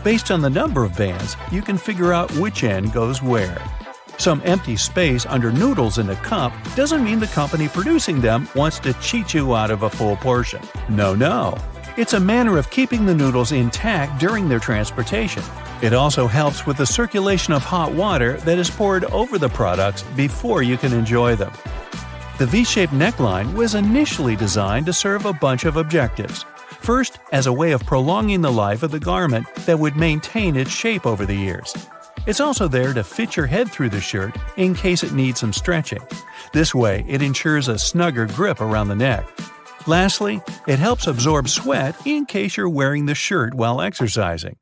Based on the number of bands, you can figure out which end goes where. Some empty space under noodles in a cup doesn't mean the company producing them wants to cheat you out of a full portion. No. It's a manner of keeping the noodles intact during their transportation. It also helps with the circulation of hot water that is poured over the products before you can enjoy them. The V-shaped neckline was initially designed to serve a bunch of objectives. First, as a way of prolonging the life of the garment that would maintain its shape over the years. It's also there to fit your head through the shirt in case it needs some stretching. This way, it ensures a snugger grip around the neck. Lastly, it helps absorb sweat in case you're wearing the shirt while exercising.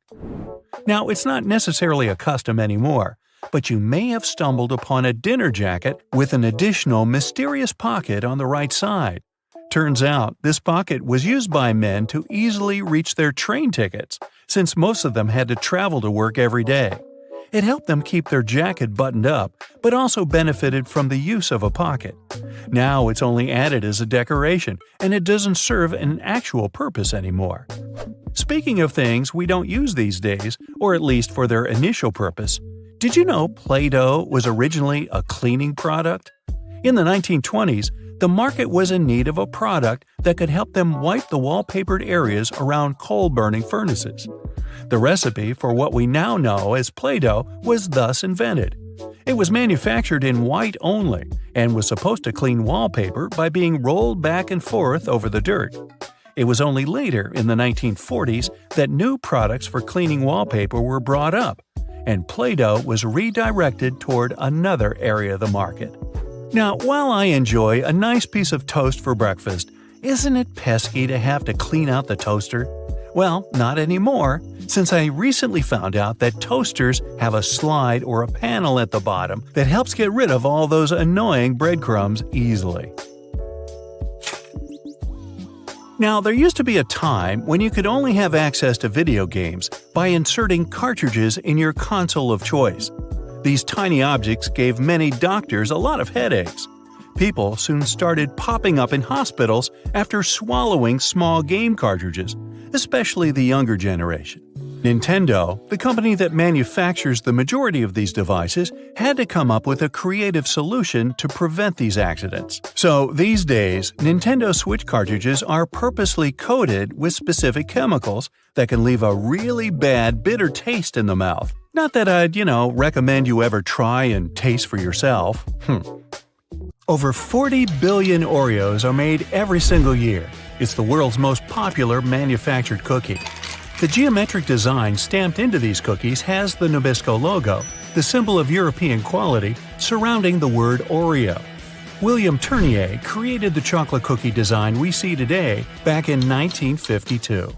Now, it's not necessarily a custom anymore, but you may have stumbled upon a dinner jacket with an additional mysterious pocket on the right side. Turns out, this pocket was used by men to easily reach their train tickets, since most of them had to travel to work every day. It helped them keep their jacket buttoned up, but also benefited from the use of a pocket. Now it's only added as a decoration, and it doesn't serve an actual purpose anymore. Speaking of things we don't use these days, or at least for their initial purpose, did you know Play-Doh was originally a cleaning product? In the 1920s, the market was in need of a product that could help them wipe the wallpapered areas around coal-burning furnaces. The recipe for what we now know as Play-Doh was thus invented. It was manufactured in white only and was supposed to clean wallpaper by being rolled back and forth over the dirt. It was only later, in the 1940s, that new products for cleaning wallpaper were brought up, and Play-Doh was redirected toward another area of the market. Now, while I enjoy a nice piece of toast for breakfast, isn't it pesky to have to clean out the toaster? Well, not anymore, since I recently found out that toasters have a slide or a panel at the bottom that helps get rid of all those annoying breadcrumbs easily. Now, there used to be a time when you could only have access to video games by inserting cartridges in your console of choice. These tiny objects gave many doctors a lot of headaches. People soon started popping up in hospitals after swallowing small game cartridges, especially the younger generation. Nintendo, the company that manufactures the majority of these devices, had to come up with a creative solution to prevent these accidents. So these days, Nintendo Switch cartridges are purposely coated with specific chemicals that can leave a really bad bitter taste in the mouth. Not that I'd, recommend you ever try and taste for yourself. Over 40 billion Oreos are made every single year. It's the world's most popular manufactured cookie. The geometric design stamped into these cookies has the Nabisco logo, the symbol of European quality, surrounding the word Oreo. William Tournier created the chocolate cookie design we see today back in 1952.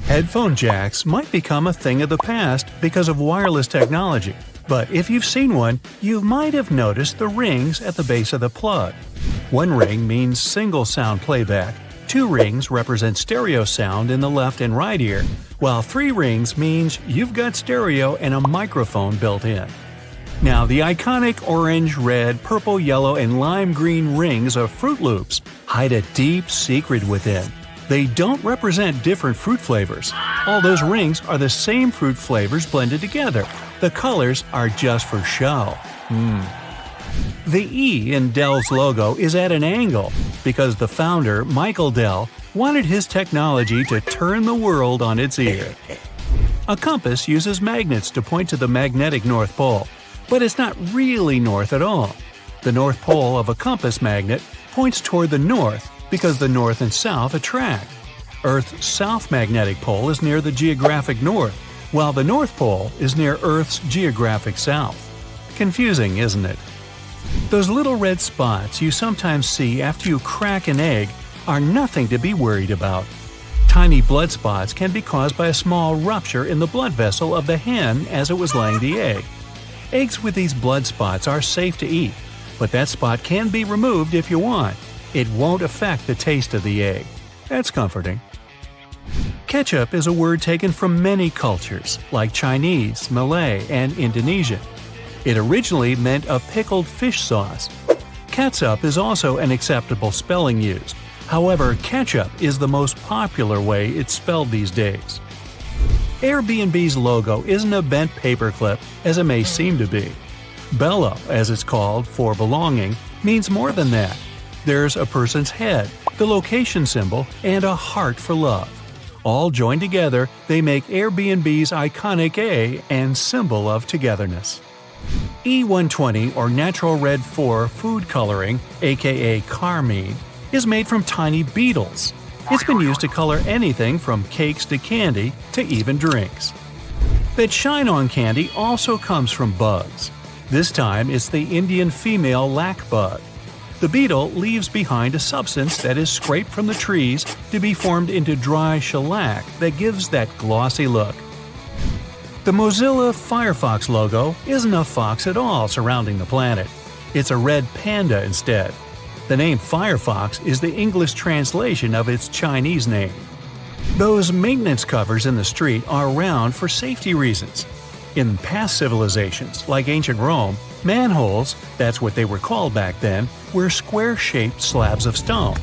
Headphone jacks might become a thing of the past because of wireless technology, but if you've seen one, you might have noticed the rings at the base of the plug. One ring means single sound playback, 2 rings represent stereo sound in the left and right ear, while 3 rings means you've got stereo and a microphone built in. Now, the iconic orange, red, purple, yellow, and lime green rings of Fruit Loops hide a deep secret within. They don't represent different fruit flavors. All those rings are the same fruit flavors blended together. The colors are just for show. The E in Dell's logo is at an angle because the founder, Michael Dell, wanted his technology to turn the world on its ear. A compass uses magnets to point to the magnetic North Pole, but it's not really north at all. The North Pole of a compass magnet points toward the north because the north and south attract. Earth's south magnetic pole is near the geographic north, while the North Pole is near Earth's geographic south. Confusing, isn't it? Those little red spots you sometimes see after you crack an egg are nothing to be worried about. Tiny blood spots can be caused by a small rupture in the blood vessel of the hen as it was laying the egg. Eggs with these blood spots are safe to eat, but that spot can be removed if you want. It won't affect the taste of the egg. That's comforting. Ketchup is a word taken from many cultures, like Chinese, Malay, and Indonesian. It originally meant a pickled fish sauce. Catsup is also an acceptable spelling used. However, ketchup is the most popular way it's spelled these days. Airbnb's logo isn't a bent paperclip, as it may seem to be. Bello, as it's called, for belonging, means more than that. There's a person's head, the location symbol, and a heart for love. All joined together, they make Airbnb's iconic A and symbol of togetherness. E120 or Natural Red 4 food coloring, aka carmine, is made from tiny beetles. It's been used to color anything from cakes to candy to even drinks. That shine on candy also comes from bugs. This time it's the Indian female lac bug. The beetle leaves behind a substance that is scraped from the trees to be formed into dry shellac that gives that glossy look. The Mozilla Firefox logo isn't a fox at all surrounding the planet. It's a red panda instead. The name Firefox is the English translation of its Chinese name. Those maintenance covers in the street are round for safety reasons. In past civilizations, like ancient Rome, manholes, that's what they were called back then, were square-shaped slabs of stone.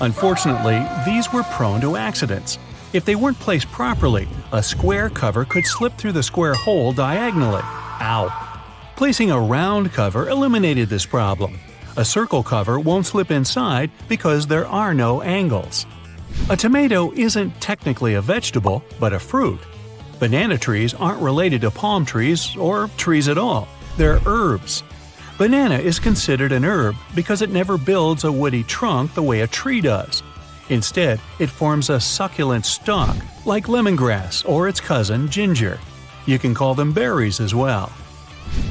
Unfortunately, these were prone to accidents. If they weren't placed properly, a square cover could slip through the square hole diagonally. Ow! Placing a round cover eliminated this problem. A circle cover won't slip inside because there are no angles. A tomato isn't technically a vegetable, but a fruit. Banana trees aren't related to palm trees or trees at all. They're herbs. Banana is considered an herb because it never builds a woody trunk the way a tree does. Instead, it forms a succulent stalk, like lemongrass or its cousin ginger. You can call them berries as well.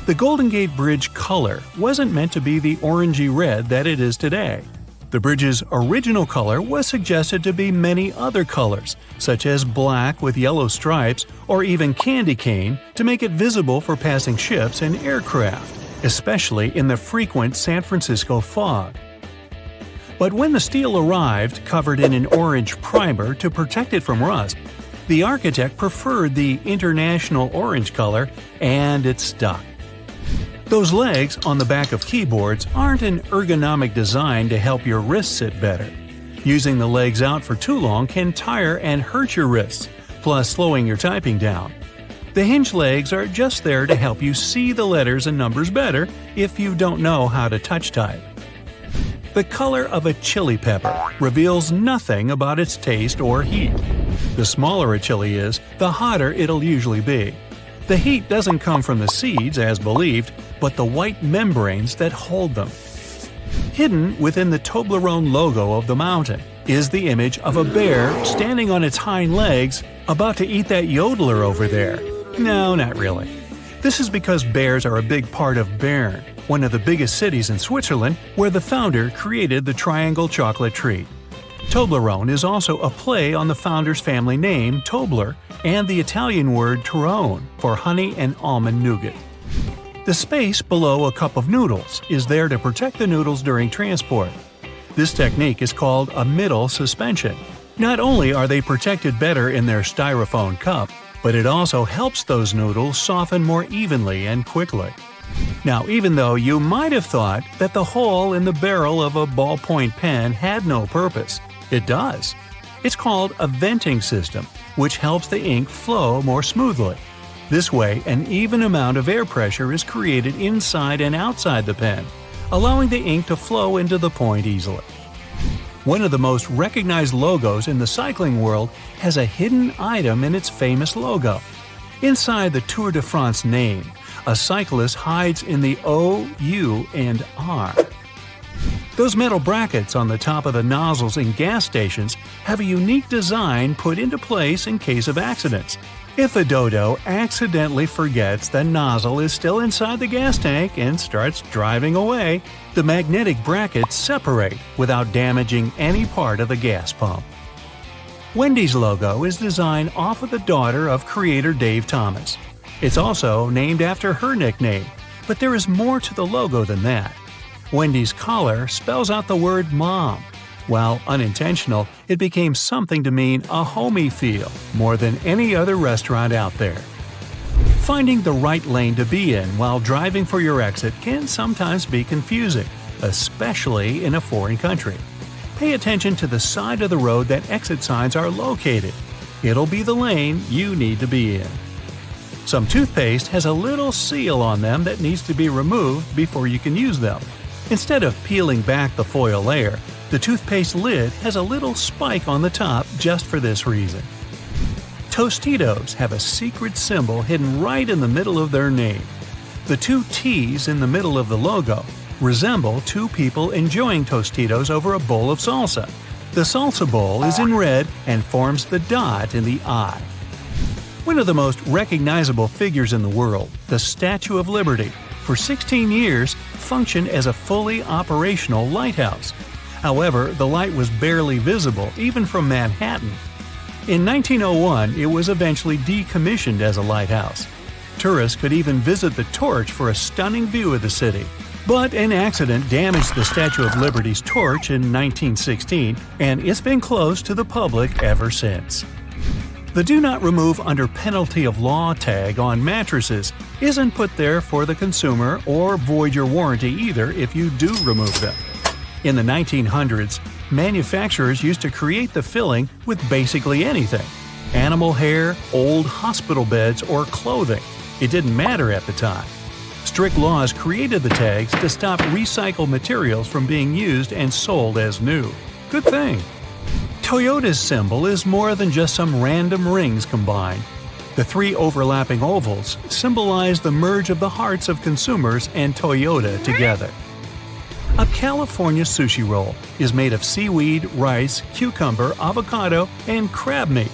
The Golden Gate Bridge color wasn't meant to be the orangey red that it is today. The bridge's original color was suggested to be many other colors, such as black with yellow stripes or even candy cane, to make it visible for passing ships and aircraft, especially in the frequent San Francisco fog. But when the steel arrived covered in an orange primer to protect it from rust, the architect preferred the international orange color, and it stuck. Those legs on the back of keyboards aren't an ergonomic design to help your wrists sit better. Using the legs out for too long can tire and hurt your wrists, plus slowing your typing down. The hinge legs are just there to help you see the letters and numbers better if you don't know how to touch type. The color of a chili pepper reveals nothing about its taste or heat. The smaller a chili is, the hotter it'll usually be. The heat doesn't come from the seeds, as believed, but the white membranes that hold them. Hidden within the Toblerone logo of the mountain is the image of a bear standing on its hind legs, about to eat that yodeler over there. No, not really. This is because bears are a big part of Bern, one of the biggest cities in Switzerland, where the founder created the triangle chocolate treat. Toblerone is also a play on the founder's family name, Tobler, and the Italian word Torrone for honey and almond nougat. The space below a cup of noodles is there to protect the noodles during transport. This technique is called a middle suspension. Not only are they protected better in their styrofoam cup, but it also helps those noodles soften more evenly and quickly. Now, even though you might have thought that the hole in the barrel of a ballpoint pen had no purpose, it does. It's called a venting system, which helps the ink flow more smoothly. This way, an even amount of air pressure is created inside and outside the pen, allowing the ink to flow into the point easily. One of the most recognized logos in the cycling world has a hidden item in its famous logo. Inside the Tour de France name, a cyclist hides in the O, U, and R. Those metal brackets on the top of the nozzles in gas stations have a unique design put into place in case of accidents. If a dodo accidentally forgets the nozzle is still inside the gas tank and starts driving away, the magnetic brackets separate without damaging any part of the gas pump. Wendy's logo is designed off of the daughter of creator Dave Thomas. It's also named after her nickname, but there is more to the logo than that. Wendy's collar spells out the word mom. While unintentional, it became something to mean a homey feel more than any other restaurant out there. Finding the right lane to be in while driving for your exit can sometimes be confusing, especially in a foreign country. Pay attention to the side of the road that exit signs are located. It'll be the lane you need to be in. Some toothpaste has a little seal on them that needs to be removed before you can use them. Instead of peeling back the foil layer, the toothpaste lid has a little spike on the top just for this reason. Tostitos have a secret symbol hidden right in the middle of their name. The two T's in the middle of the logo resemble two people enjoying Tostitos over a bowl of salsa. The salsa bowl is in red and forms the dot in the eye. One of the most recognizable figures in the world, the Statue of Liberty, for 16 years functioned as a fully operational lighthouse. However, the light was barely visible even from Manhattan. In 1901, it was eventually decommissioned as a lighthouse. Tourists could even visit the torch for a stunning view of the city. But an accident damaged the Statue of Liberty's torch in 1916, and it's been closed to the public ever since. The Do Not Remove Under Penalty of Law tag on mattresses isn't put there for the consumer or void your warranty either if you do remove them. In the 1900s, manufacturers used to create the filling with basically anything: animal hair, old hospital beds, or clothing. It didn't matter at the time. Strict laws created the tags to stop recycled materials from being used and sold as new. Good thing. Toyota's symbol is more than just some random rings combined. The three overlapping ovals symbolize the merge of the hearts of consumers and Toyota together. A California sushi roll is made of seaweed, rice, cucumber, avocado, and crab meat.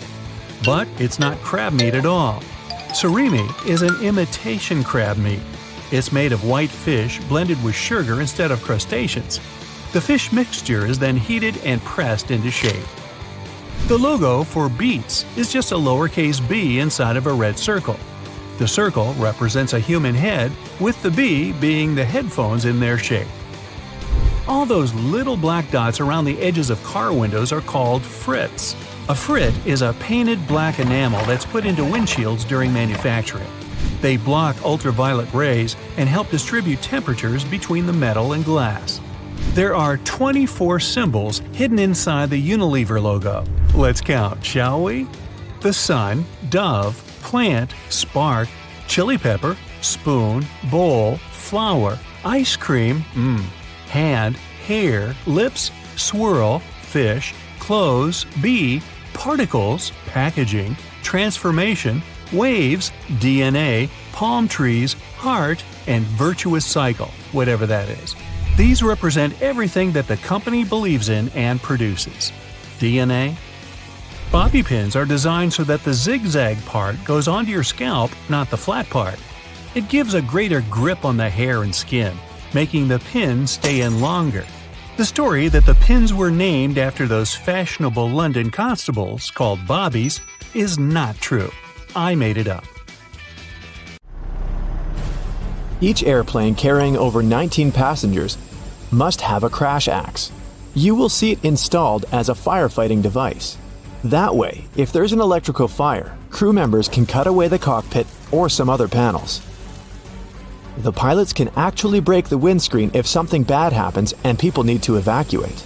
But it's not crab meat at all. Surimi is an imitation crab meat. It's made of white fish blended with sugar instead of crustaceans. The fish mixture is then heated and pressed into shape. The logo for Beats is just a lowercase b inside of a red circle. The circle represents a human head, with the b being the headphones in their shape. All those little black dots around the edges of car windows are called frits. A frit is a painted black enamel that's put into windshields during manufacturing. They block ultraviolet rays and help distribute temperatures between the metal and glass. There are 24 symbols hidden inside the Unilever logo. Let's count, shall we? The sun, dove, plant, spark, chili pepper, spoon, bowl, flower, ice cream, hand, hair, lips, swirl, fish, clothes, bee, particles, packaging, transformation, waves, DNA, palm trees, heart, and virtuous cycle, whatever that is. These represent everything that the company believes in and produces. DNA? Bobby pins are designed so that the zigzag part goes onto your scalp, not the flat part. It gives a greater grip on the hair and skin, making the pin stay in longer. The story that the pins were named after those fashionable London constables called Bobbies is not true. I made it up. Each airplane carrying over 19 passengers must have a crash axe. You will see it installed as a firefighting device. That way, if there's an electrical fire, crew members can cut away the cockpit or some other panels. The pilots can actually break the windscreen if something bad happens and people need to evacuate.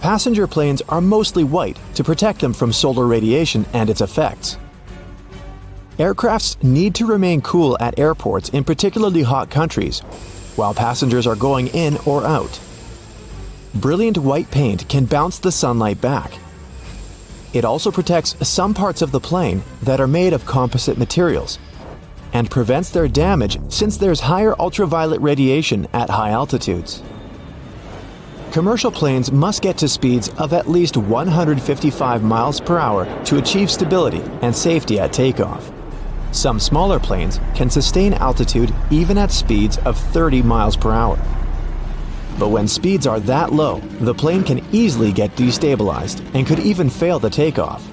Passenger planes are mostly white to protect them from solar radiation and its effects. Aircrafts need to remain cool at airports in particularly hot countries, while passengers are going in or out. Brilliant white paint can bounce the sunlight back. It also protects some parts of the plane that are made of composite materials and prevents their damage since there's higher ultraviolet radiation at high altitudes. Commercial planes must get to speeds of at least 155 miles per hour to achieve stability and safety at takeoff. Some smaller planes can sustain altitude even at speeds of 30 miles per hour. But when speeds are that low, the plane can easily get destabilized and could even fail the takeoff.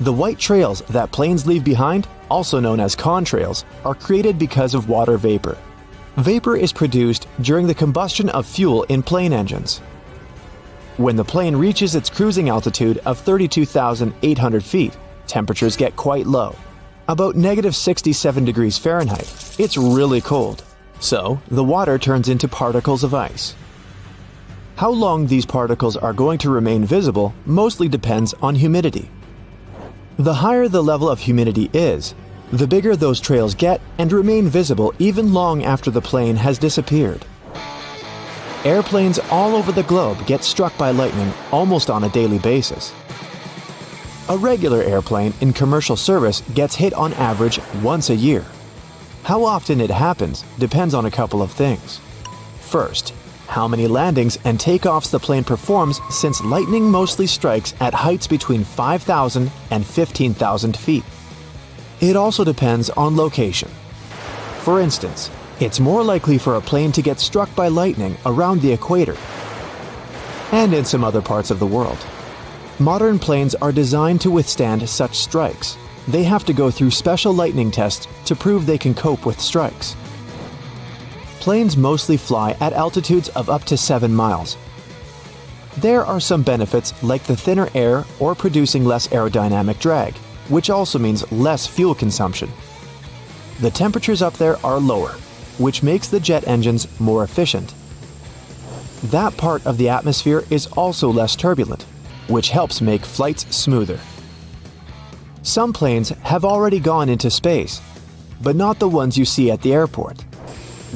The white trails that planes leave behind, also known as contrails, are created because of water vapor. Vapor is produced during the combustion of fuel in plane engines. When the plane reaches its cruising altitude of 32,800 feet, temperatures get quite low, about -67 degrees Fahrenheit. It's really cold. So, the water turns into particles of ice. How long these particles are going to remain visible mostly depends on humidity. The higher the level of humidity is, the bigger those trails get and remain visible even long after the plane has disappeared. Airplanes all over the globe get struck by lightning almost on a daily basis. A regular airplane in commercial service gets hit on average once a year. How often it happens depends on a couple of things. First, how many landings and takeoffs the plane performs, since lightning mostly strikes at heights between 5,000 and 15,000 feet. It also depends on location. For instance, it's more likely for a plane to get struck by lightning around the equator and in some other parts of the world. Modern planes are designed to withstand such strikes. They have to go through special lightning tests to prove they can cope with strikes. Planes mostly fly at altitudes of up to 7 miles. There are some benefits like the thinner air or producing less aerodynamic drag, which also means less fuel consumption. The temperatures up there are lower, which makes the jet engines more efficient. That part of the atmosphere is also less turbulent, which helps make flights smoother. Some planes have already gone into space, but not the ones you see at the airport.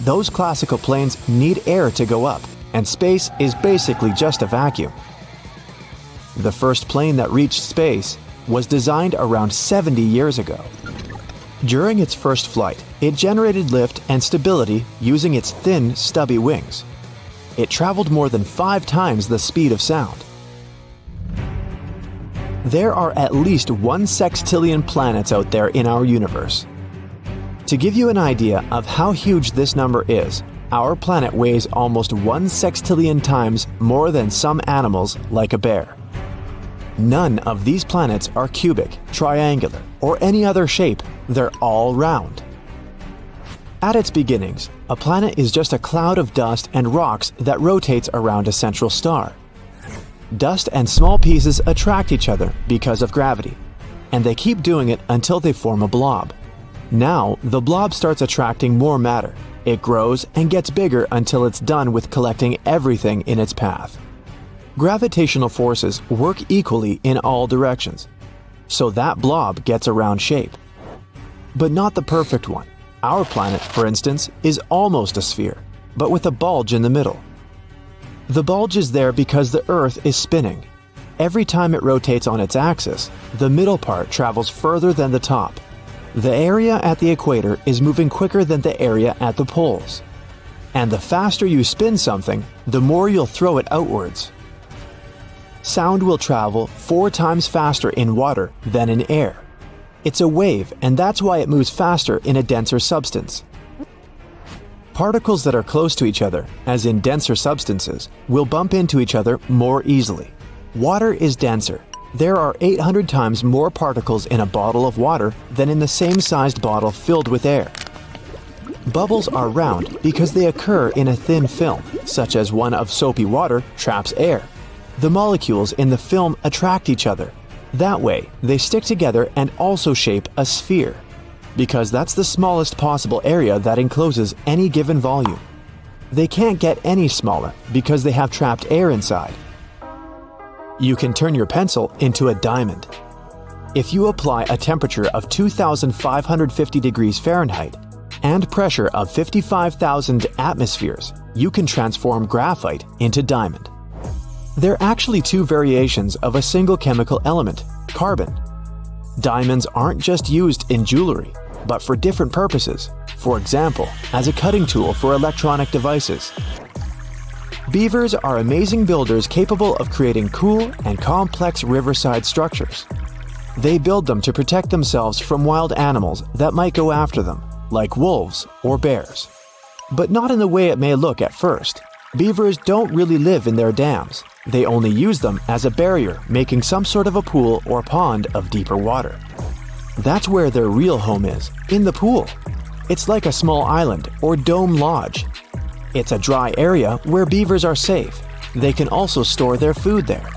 Those classical planes need air to go up, and space is basically just a vacuum. The first plane that reached space was designed around 70 years ago. During its first flight, it generated lift and stability using its thin, stubby wings. It traveled more than 5 times the speed of sound. There are at least 1 sextillion planets out there in our universe. To give you an idea of how huge this number is, our planet weighs almost 1 sextillion times more than some animals, like a bear. None of these planets are cubic, triangular, or any other shape. They're all round. At its beginnings, a planet is just a cloud of dust and rocks that rotates around a central star. Dust and small pieces attract each other because of gravity, and they keep doing it until they form a blob. Now, the blob starts attracting more matter. It grows and gets bigger until it's done with collecting everything in its path. Gravitational forces work equally in all directions, so that blob gets a round shape. But not the perfect one. Our planet, for instance, is almost a sphere, but with a bulge in the middle. The bulge is there because the Earth is spinning. Every time it rotates on its axis, the middle part travels further than the top. The area at the equator is moving quicker than the area at the poles. And the faster you spin something, the more you'll throw it outwards. Sound will travel 4 times faster in water than in air. It's a wave, and that's why it moves faster in a denser substance. Particles that are close to each other, as in denser substances, will bump into each other more easily. Water is denser. There are 800 times more particles in a bottle of water than in the same sized bottle filled with air. Bubbles are round because they occur in a thin film, such as one of soapy water traps air. The molecules in the film attract each other. That way, they stick together and also shape a sphere, because that's the smallest possible area that encloses any given volume. They can't get any smaller because they have trapped air inside. You can turn your pencil into a diamond. If you apply a temperature of 2,550 degrees Fahrenheit and pressure of 55,000 atmospheres, you can transform graphite into diamond. There are actually two variations of a single chemical element, carbon. Diamonds aren't just used in jewelry, but for different purposes, for example, as a cutting tool for electronic devices. Beavers are amazing builders capable of creating cool and complex riverside structures. They build them to protect themselves from wild animals that might go after them, like wolves or bears. But not in the way it may look at first. Beavers don't really live in their dams. They only use them as a barrier, making some sort of a pool or pond of deeper water. That's where their real home is, in the pool. It's like a small island or dome lodge. It's a dry area where beavers are safe. They can also store their food there.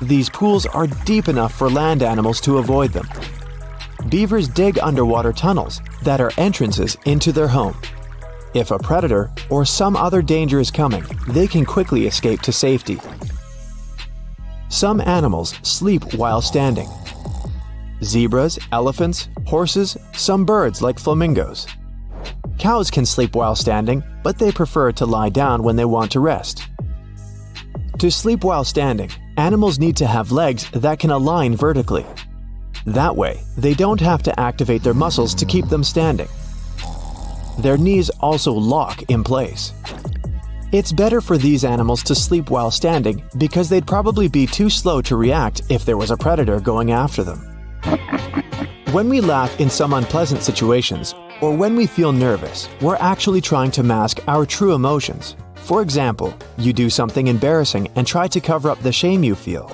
These pools are deep enough for land animals to avoid them. Beavers dig underwater tunnels that are entrances into their home. If a predator or some other danger is coming, they can quickly escape to safety. Some animals sleep while standing. Zebras, elephants, horses, some birds like flamingos. Cows can sleep while standing, but they prefer to lie down when they want to rest. To sleep while standing, animals need to have legs that can align vertically. That way, they don't have to activate their muscles to keep them standing. Their knees also lock in place. It's better for these animals to sleep while standing because they'd probably be too slow to react if there was a predator going after them. When we laugh in some unpleasant situations, or when we feel nervous, we're actually trying to mask our true emotions. For example, you do something embarrassing and try to cover up the shame you feel.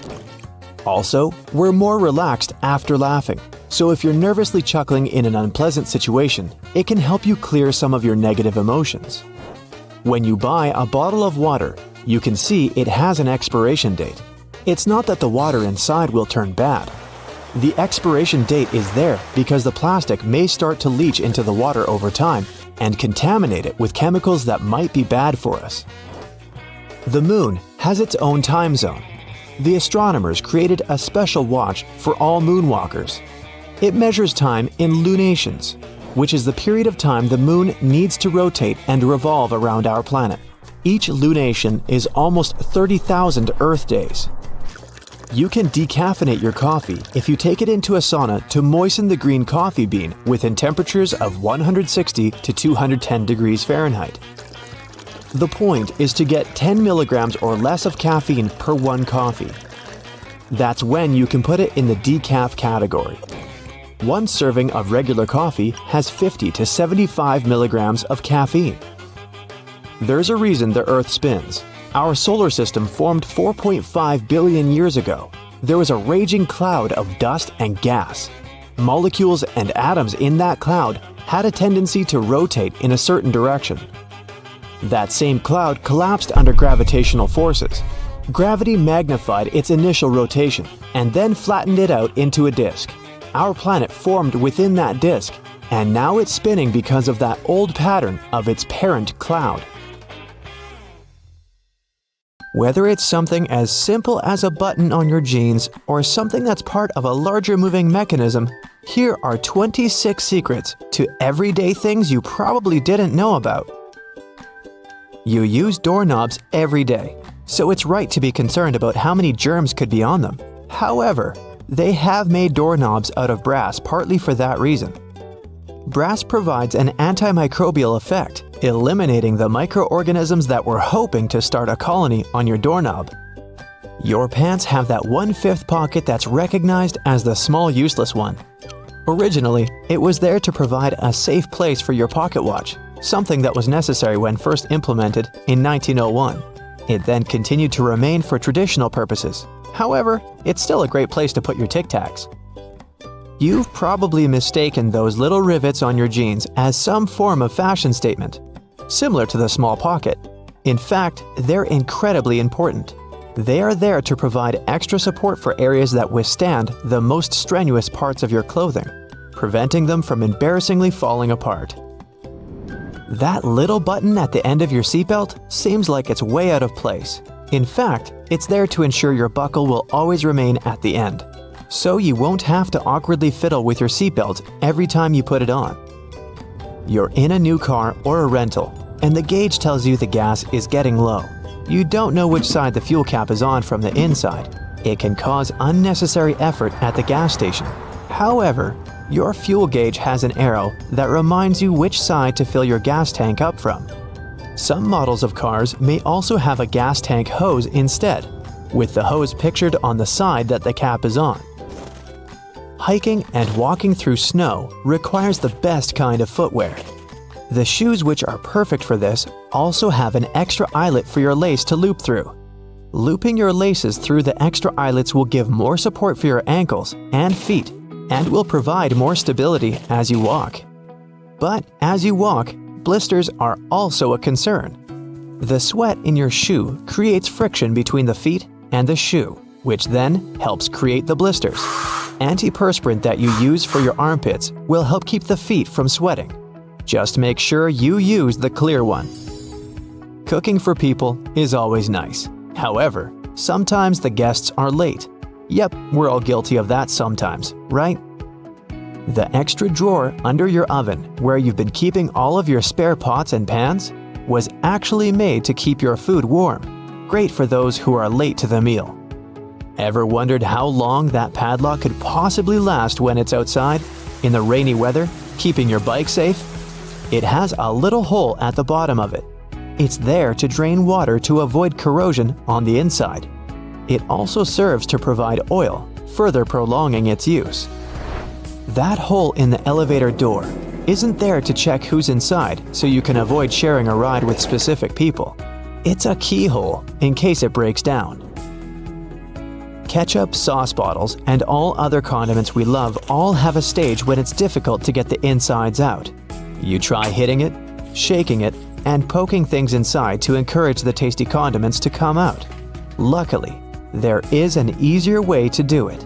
Also, we're more relaxed after laughing, so if you're nervously chuckling in an unpleasant situation, it can help you clear some of your negative emotions. When you buy a bottle of water, you can see it has an expiration date. It's not that the water inside will turn bad. The expiration date is there because the plastic may start to leach into the water over time and contaminate it with chemicals that might be bad for us. The moon has its own time zone. The astronomers created a special watch for all moonwalkers. It measures time in lunations, which is the period of time the moon needs to rotate and revolve around our planet. Each lunation is almost 30,000 Earth days. You can decaffeinate your coffee if you take it into a sauna to moisten the green coffee bean within temperatures of 160 to 210 degrees Fahrenheit. The point is to get 10 milligrams or less of caffeine per one coffee. That's when you can put it in the decaf category. One serving of regular coffee has 50 to 75 milligrams of caffeine. There's a reason the Earth spins. Our solar system formed 4.5 billion years ago. There was a raging cloud of dust and gas. Molecules and atoms in that cloud had a tendency to rotate in a certain direction. That same cloud collapsed under gravitational forces. Gravity magnified its initial rotation and then flattened it out into a disk. Our planet formed within that disk, and now it's spinning because of that old pattern of its parent cloud. Whether it's something as simple as a button on your jeans or something that's part of a larger moving mechanism, here are 26 secrets to everyday things you probably didn't know about. You use doorknobs every day, so it's right to be concerned about how many germs could be on them. However, they have made doorknobs out of brass partly for that reason. Brass provides an antimicrobial effect, eliminating the microorganisms that were hoping to start a colony on your doorknob. Your pants have that 1/5 pocket that's recognized as the small useless one. Originally, it was there to provide a safe place for your pocket watch, something that was necessary when first implemented in 1901. It then continued to remain for traditional purposes. However, it's still a great place to put your Tic Tacs. You've probably mistaken those little rivets on your jeans as some form of fashion statement, similar to the small pocket. In fact, they're incredibly important. They are there to provide extra support for areas that withstand the most strenuous parts of your clothing, preventing them from embarrassingly falling apart. That little button at the end of your seatbelt seems like it's way out of place. In fact, it's there to ensure your buckle will always remain at the end, so you won't have to awkwardly fiddle with your seatbelt every time you put it on. You're in a new car or a rental, and the gauge tells you the gas is getting low. You don't know which side the fuel cap is on from the inside. It can cause unnecessary effort at the gas station. However, your fuel gauge has an arrow that reminds you which side to fill your gas tank up from. Some models of cars may also have a gas tank hose instead, with the hose pictured on the side that the cap is on. Hiking and walking through snow requires the best kind of footwear. The shoes which are perfect for this also have an extra eyelet for your lace to loop through. Looping your laces through the extra eyelets will give more support for your ankles and feet and will provide more stability as you walk. But as you walk, blisters are also a concern. The sweat in your shoe creates friction between the feet and the shoe, which then helps create the blisters. Antiperspirant that you use for your armpits will help keep the feet from sweating. Just make sure you use the clear one. Cooking for people is always nice. However, sometimes the guests are late. Yep, we're all guilty of that sometimes, right? The extra drawer under your oven, where you've been keeping all of your spare pots and pans, was actually made to keep your food warm. Great for those who are late to the meal. Ever wondered how long that padlock could possibly last when it's outside, in the rainy weather, keeping your bike safe? It has a little hole at the bottom of it. It's there to drain water to avoid corrosion on the inside. It also serves to provide oil, further prolonging its use. That hole in the elevator door isn't there to check who's inside so you can avoid sharing a ride with specific people. It's a keyhole in case it breaks down. Ketchup, sauce bottles, and all other condiments we love all have a stage when it's difficult to get the insides out. You try hitting it, shaking it, and poking things inside to encourage the tasty condiments to come out. Luckily, there is an easier way to do it.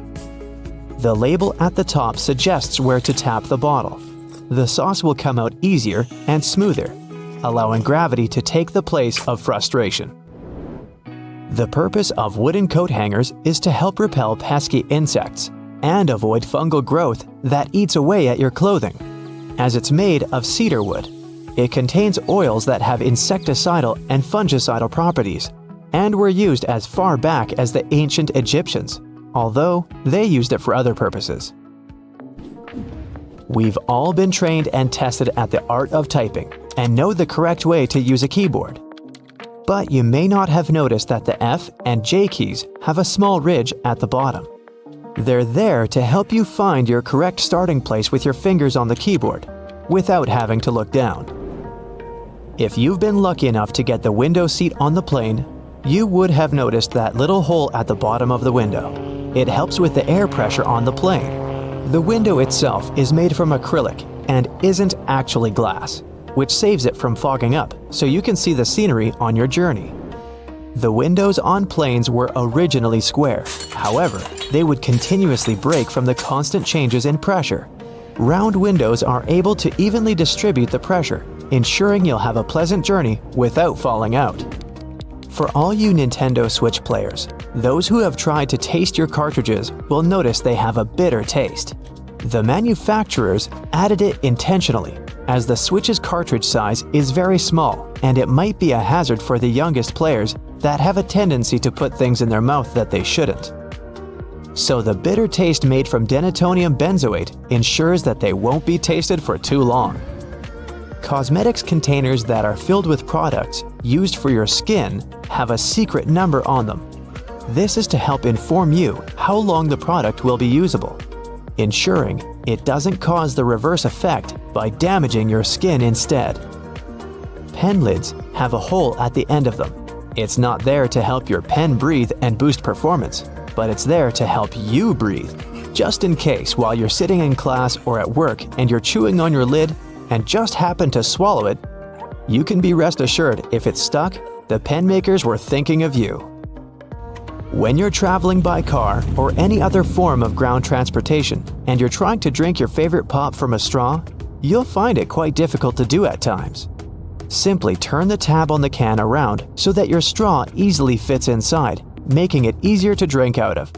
The label at the top suggests where to tap the bottle. The sauce will come out easier and smoother, allowing gravity to take the place of frustration. The purpose of wooden coat hangers is to help repel pesky insects and avoid fungal growth that eats away at your clothing. As it's made of cedar wood, it contains oils that have insecticidal and fungicidal properties and were used as far back as the ancient Egyptians, although they used it for other purposes. We've all been trained and tested at the art of typing and know the correct way to use a keyboard. But you may not have noticed that the F and J keys have a small ridge at the bottom. They're there to help you find your correct starting place with your fingers on the keyboard, without having to look down. If you've been lucky enough to get the window seat on the plane, you would have noticed that little hole at the bottom of the window. It helps with the air pressure on the plane. The window itself is made from acrylic and isn't actually glass, which saves it from fogging up so you can see the scenery on your journey. The windows on planes were originally square. However, they would continuously break from the constant changes in pressure. Round windows are able to evenly distribute the pressure, ensuring you'll have a pleasant journey without falling out. For all you Nintendo Switch players, those who have tried to taste your cartridges will notice they have a bitter taste. The manufacturers added it intentionally, as the Switch's cartridge size is very small and it might be a hazard for the youngest players that have a tendency to put things in their mouth that they shouldn't. So the bitter taste made from denatonium benzoate ensures that they won't be tasted for too long. Cosmetics containers that are filled with products used for your skin have a secret number on them. This is to help inform you how long the product will be usable, ensuring it doesn't cause the reverse effect by damaging your skin instead. Pen lids have a hole at the end of them. It's not there to help your pen breathe and boost performance, but it's there to help you breathe, just in case while you're sitting in class or at work and you're chewing on your lid and just happen to swallow it. You can be rest assured if it's stuck, the pen makers were thinking of you. When you're traveling by car or any other form of ground transportation and you're trying to drink your favorite pop from a straw, you'll find it quite difficult to do at times. Simply turn the tab on the can around so that your straw easily fits inside, making it easier to drink out of.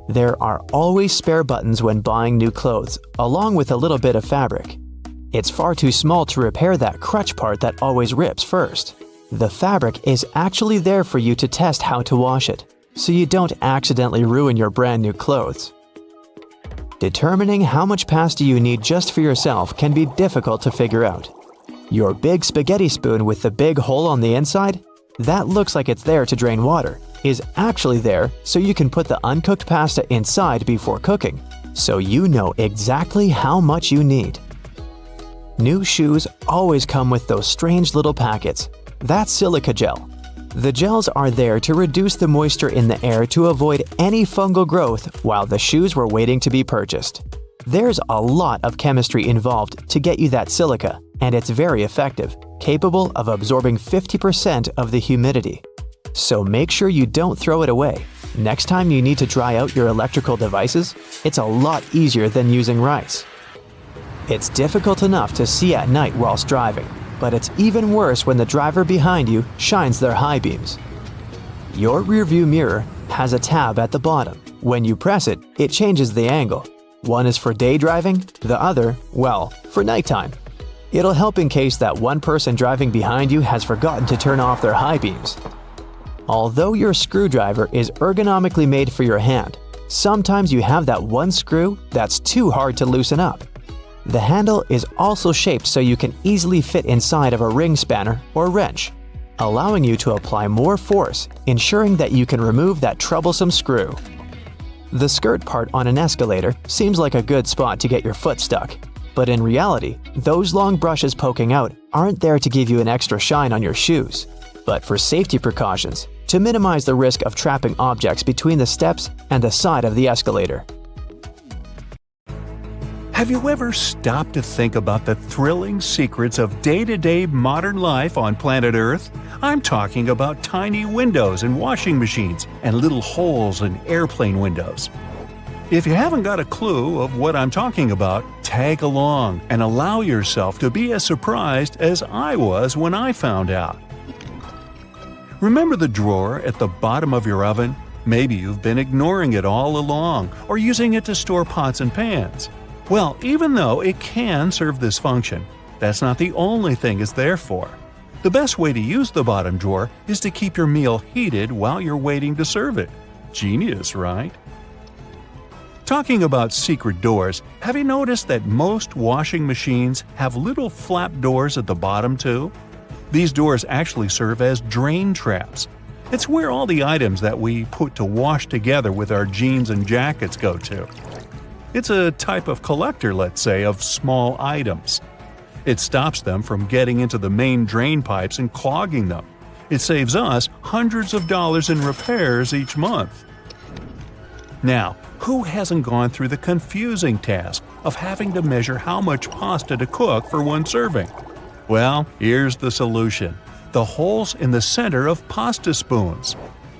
There are always spare buttons when buying new clothes, along with a little bit of fabric. It's far too small to repair that crutch part that always rips first. The fabric is actually there for you to test how to wash it, so you don't accidentally ruin your brand new clothes. Determining how much pasta you need just for yourself can be difficult to figure out. Your big spaghetti spoon with the big hole on the inside, that looks like it's there to drain water, is actually there so you can put the uncooked pasta inside before cooking, so you know exactly how much you need. New shoes always come with those strange little packets. That's silica gel. The gels are there to reduce the moisture in the air to avoid any fungal growth while the shoes were waiting to be purchased. There's a lot of chemistry involved to get you that silica, and it's very effective, capable of absorbing 50% of the humidity. So make sure you don't throw it away. Next time you need to dry out your electrical devices, it's a lot easier than using rice. It's difficult enough to see at night whilst driving, but it's even worse when the driver behind you shines their high beams. Your rearview mirror has a tab at the bottom. When you press it, it changes the angle. One is for day driving, the other, well, for nighttime. It'll help in case that one person driving behind you has forgotten to turn off their high beams. Although your screwdriver is ergonomically made for your hand, sometimes you have that one screw that's too hard to loosen up. The handle is also shaped so you can easily fit inside of a ring spanner or wrench, allowing you to apply more force, ensuring that you can remove that troublesome screw. The skirt part on an escalator seems like a good spot to get your foot stuck, but in reality, those long brushes poking out aren't there to give you an extra shine on your shoes, but for safety precautions, to minimize the risk of trapping objects between the steps and the side of the escalator. Have you ever stopped to think about the thrilling secrets of day-to-day modern life on planet Earth? I'm talking about tiny windows in washing machines and little holes in airplane windows. If you haven't got a clue of what I'm talking about, tag along and allow yourself to be as surprised as I was when I found out. Remember the drawer at the bottom of your oven? Maybe you've been ignoring it all along or using it to store pots and pans. Well, even though it can serve this function, that's not the only thing it's there for. The best way to use the bottom drawer is to keep your meal heated while you're waiting to serve it. Genius, right? Talking about secret doors, have you noticed that most washing machines have little flap doors at the bottom too? These doors actually serve as drain traps. It's where all the items that we put to wash together with our jeans and jackets go to. It's a type of collector, let's say, of small items. It stops them from getting into the main drain pipes and clogging them. It saves us hundreds of dollars in repairs each month. Now, who hasn't gone through the confusing task of having to measure how much pasta to cook for one serving? Well, here's the solution: the holes in the center of pasta spoons.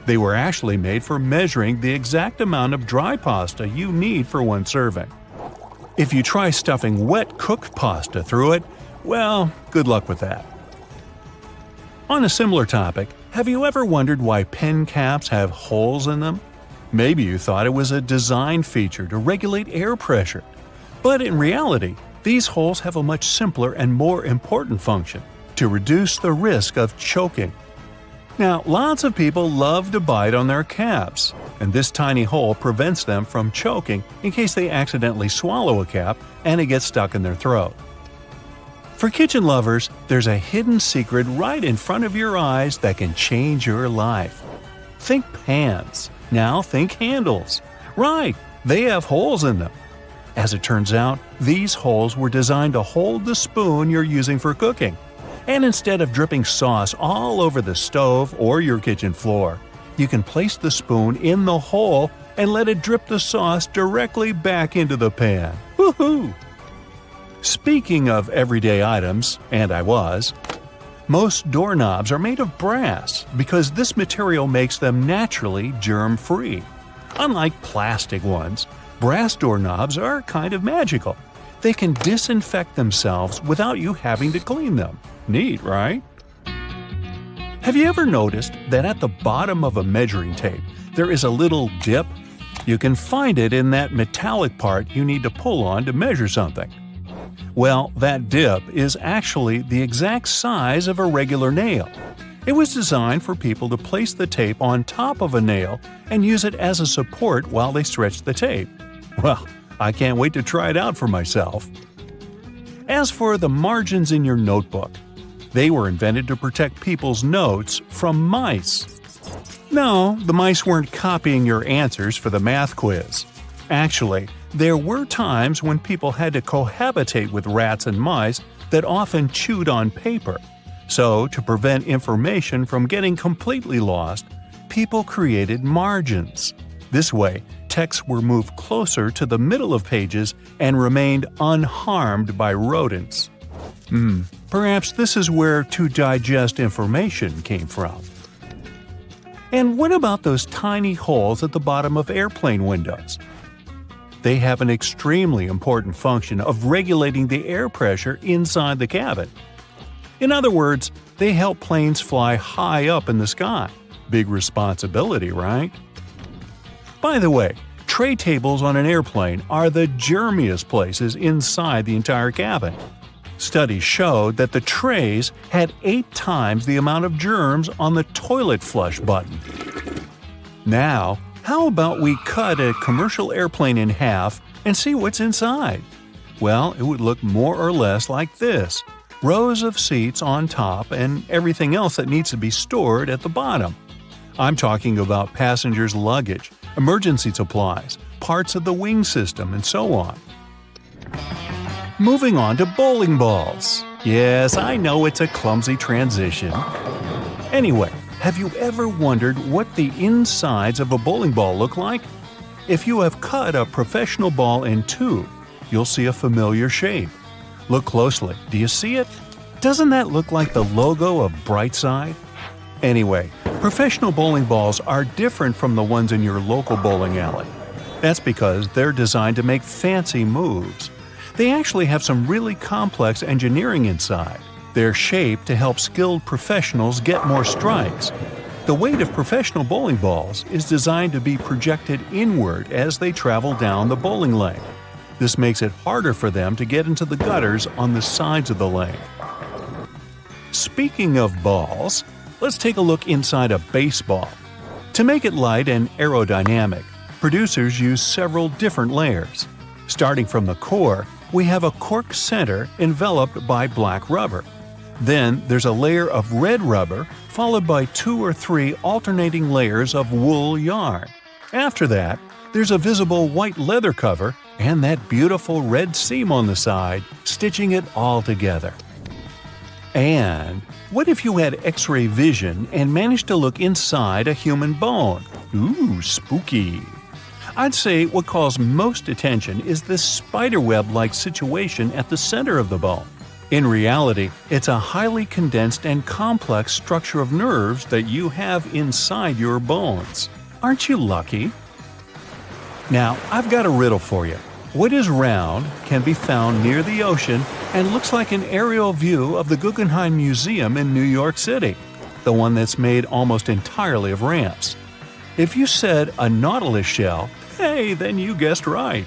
They were actually made for measuring the exact amount of dry pasta you need for one serving. If you try stuffing wet cooked pasta through it, well, good luck with that. On a similar topic, have you ever wondered why pen caps have holes in them? Maybe you thought it was a design feature to regulate air pressure. But in reality, these holes have a much simpler and more important function: to reduce the risk of choking. Now, lots of people love to bite on their caps, and this tiny hole prevents them from choking in case they accidentally swallow a cap and it gets stuck in their throat. For kitchen lovers, there's a hidden secret right in front of your eyes that can change your life. Think pans. Now think handles. Right, they have holes in them. As it turns out, these holes were designed to hold the spoon you're using for cooking. And instead of dripping sauce all over the stove or your kitchen floor, you can place the spoon in the hole and let it drip the sauce directly back into the pan. Woohoo! Speaking of everyday items, and most doorknobs are made of brass because this material makes them naturally germ-free. Unlike plastic ones, brass doorknobs are kind of magical. They can disinfect themselves without you having to clean them. Neat, right? Have you ever noticed that at the bottom of a measuring tape there is a little dip? You can find it in that metallic part you need to pull on to measure something. Well, that dip is actually the exact size of a regular nail. It was designed for people to place the tape on top of a nail and use it as a support while they stretch the tape. Well, I can't wait to try it out for myself. As for the margins in your notebook, they were invented to protect people's notes from mice. No, the mice weren't copying your answers for the math quiz. Actually, there were times when people had to cohabitate with rats and mice that often chewed on paper. So, to prevent information from getting completely lost, people created margins. This way, texts were moved closer to the middle of pages and remained unharmed by rodents. Perhaps this is where to digest information came from. And what about those tiny holes at the bottom of airplane windows? They have an extremely important function of regulating the air pressure inside the cabin. In other words, they help planes fly high up in the sky. Big responsibility, right? By the way, tray tables on an airplane are the germiest places inside the entire cabin. Studies showed that the trays had 8 times the amount of germs on the toilet flush button. Now, how about we cut a commercial airplane in half and see what's inside? Well, it would look more or less like this: rows of seats on top and everything else that needs to be stored at the bottom. I'm talking about passengers' luggage, emergency supplies, parts of the wing system, and so on. Moving on to bowling balls. Yes, I know it's a clumsy transition. Anyway, have you ever wondered what the insides of a bowling ball look like? If you have cut a professional ball in two, you'll see a familiar shape. Look closely. Do you see it? Doesn't that look like the logo of Brightside? Anyway, professional bowling balls are different from the ones in your local bowling alley. That's because they're designed to make fancy moves. They actually have some really complex engineering inside. They're shaped to help skilled professionals get more strikes. The weight of professional bowling balls is designed to be projected inward as they travel down the bowling lane. This makes it harder for them to get into the gutters on the sides of the lane. Speaking of balls, let's take a look inside a baseball. To make it light and aerodynamic, producers use several different layers. Starting from the core, we have a cork center enveloped by black rubber. Then there's a layer of red rubber, followed by 2 or 3 alternating layers of wool yarn. After that, there's a visible white leather cover and that beautiful red seam on the side, stitching it all together. And what if you had X-ray vision and managed to look inside a human bone? Ooh, spooky! I'd say what calls most attention is this spiderweb-like situation at the center of the bone. In reality, it's a highly condensed and complex structure of nerves that you have inside your bones. Aren't you lucky? Now, I've got a riddle for you. What is round, can be found near the ocean, and looks like an aerial view of the Guggenheim Museum in New York City, the one that's made almost entirely of ramps? If you said a nautilus shell, hey, then you guessed right.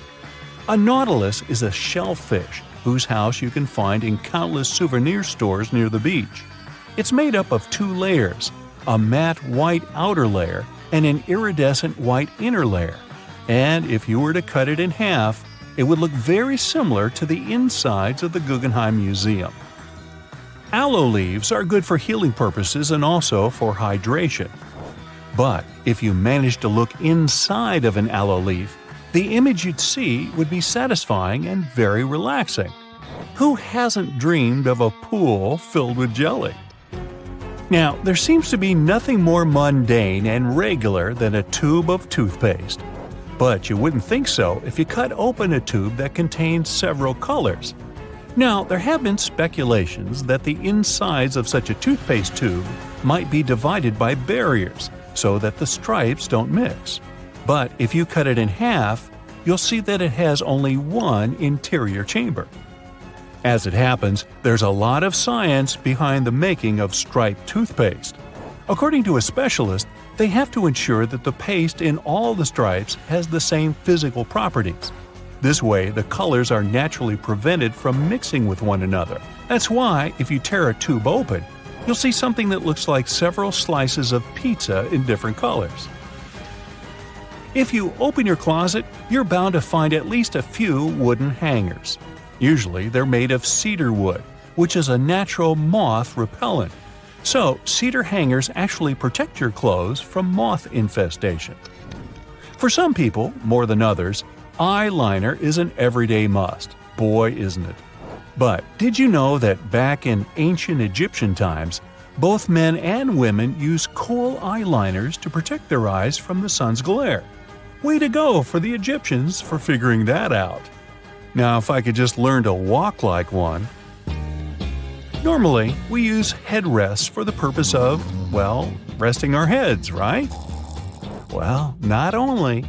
A nautilus is a shellfish whose house you can find in countless souvenir stores near the beach. It's made up of 2 layers, a matte white outer layer and an iridescent white inner layer. And if you were to cut it in half, it would look very similar to the insides of the Guggenheim Museum. Aloe leaves are good for healing purposes and also for hydration. But if you managed to look inside of an aloe leaf, the image you'd see would be satisfying and very relaxing. Who hasn't dreamed of a pool filled with jelly? Now, there seems to be nothing more mundane and regular than a tube of toothpaste. But you wouldn't think so if you cut open a tube that contains several colors. Now, there have been speculations that the insides of such a toothpaste tube might be divided by barriers, so that the stripes don't mix. But if you cut it in half, you'll see that it has only one interior chamber. As it happens, there's a lot of science behind the making of striped toothpaste. According to a specialist, they have to ensure that the paste in all the stripes has the same physical properties. This way, the colors are naturally prevented from mixing with one another. That's why, if you tear a tube open, you'll see something that looks like several slices of pizza in different colors. If you open your closet, you're bound to find at least a few wooden hangers. Usually, they're made of cedar wood, which is a natural moth repellent. So, cedar hangers actually protect your clothes from moth infestation. For some people, more than others, eyeliner is an everyday must. Boy, isn't it. But did you know that back in ancient Egyptian times, both men and women used kohl eyeliners to protect their eyes from the sun's glare? Way to go for the Egyptians for figuring that out. Now, if I could just learn to walk like one. Normally, we use headrests for the purpose of, well, resting our heads, right? Well, not only.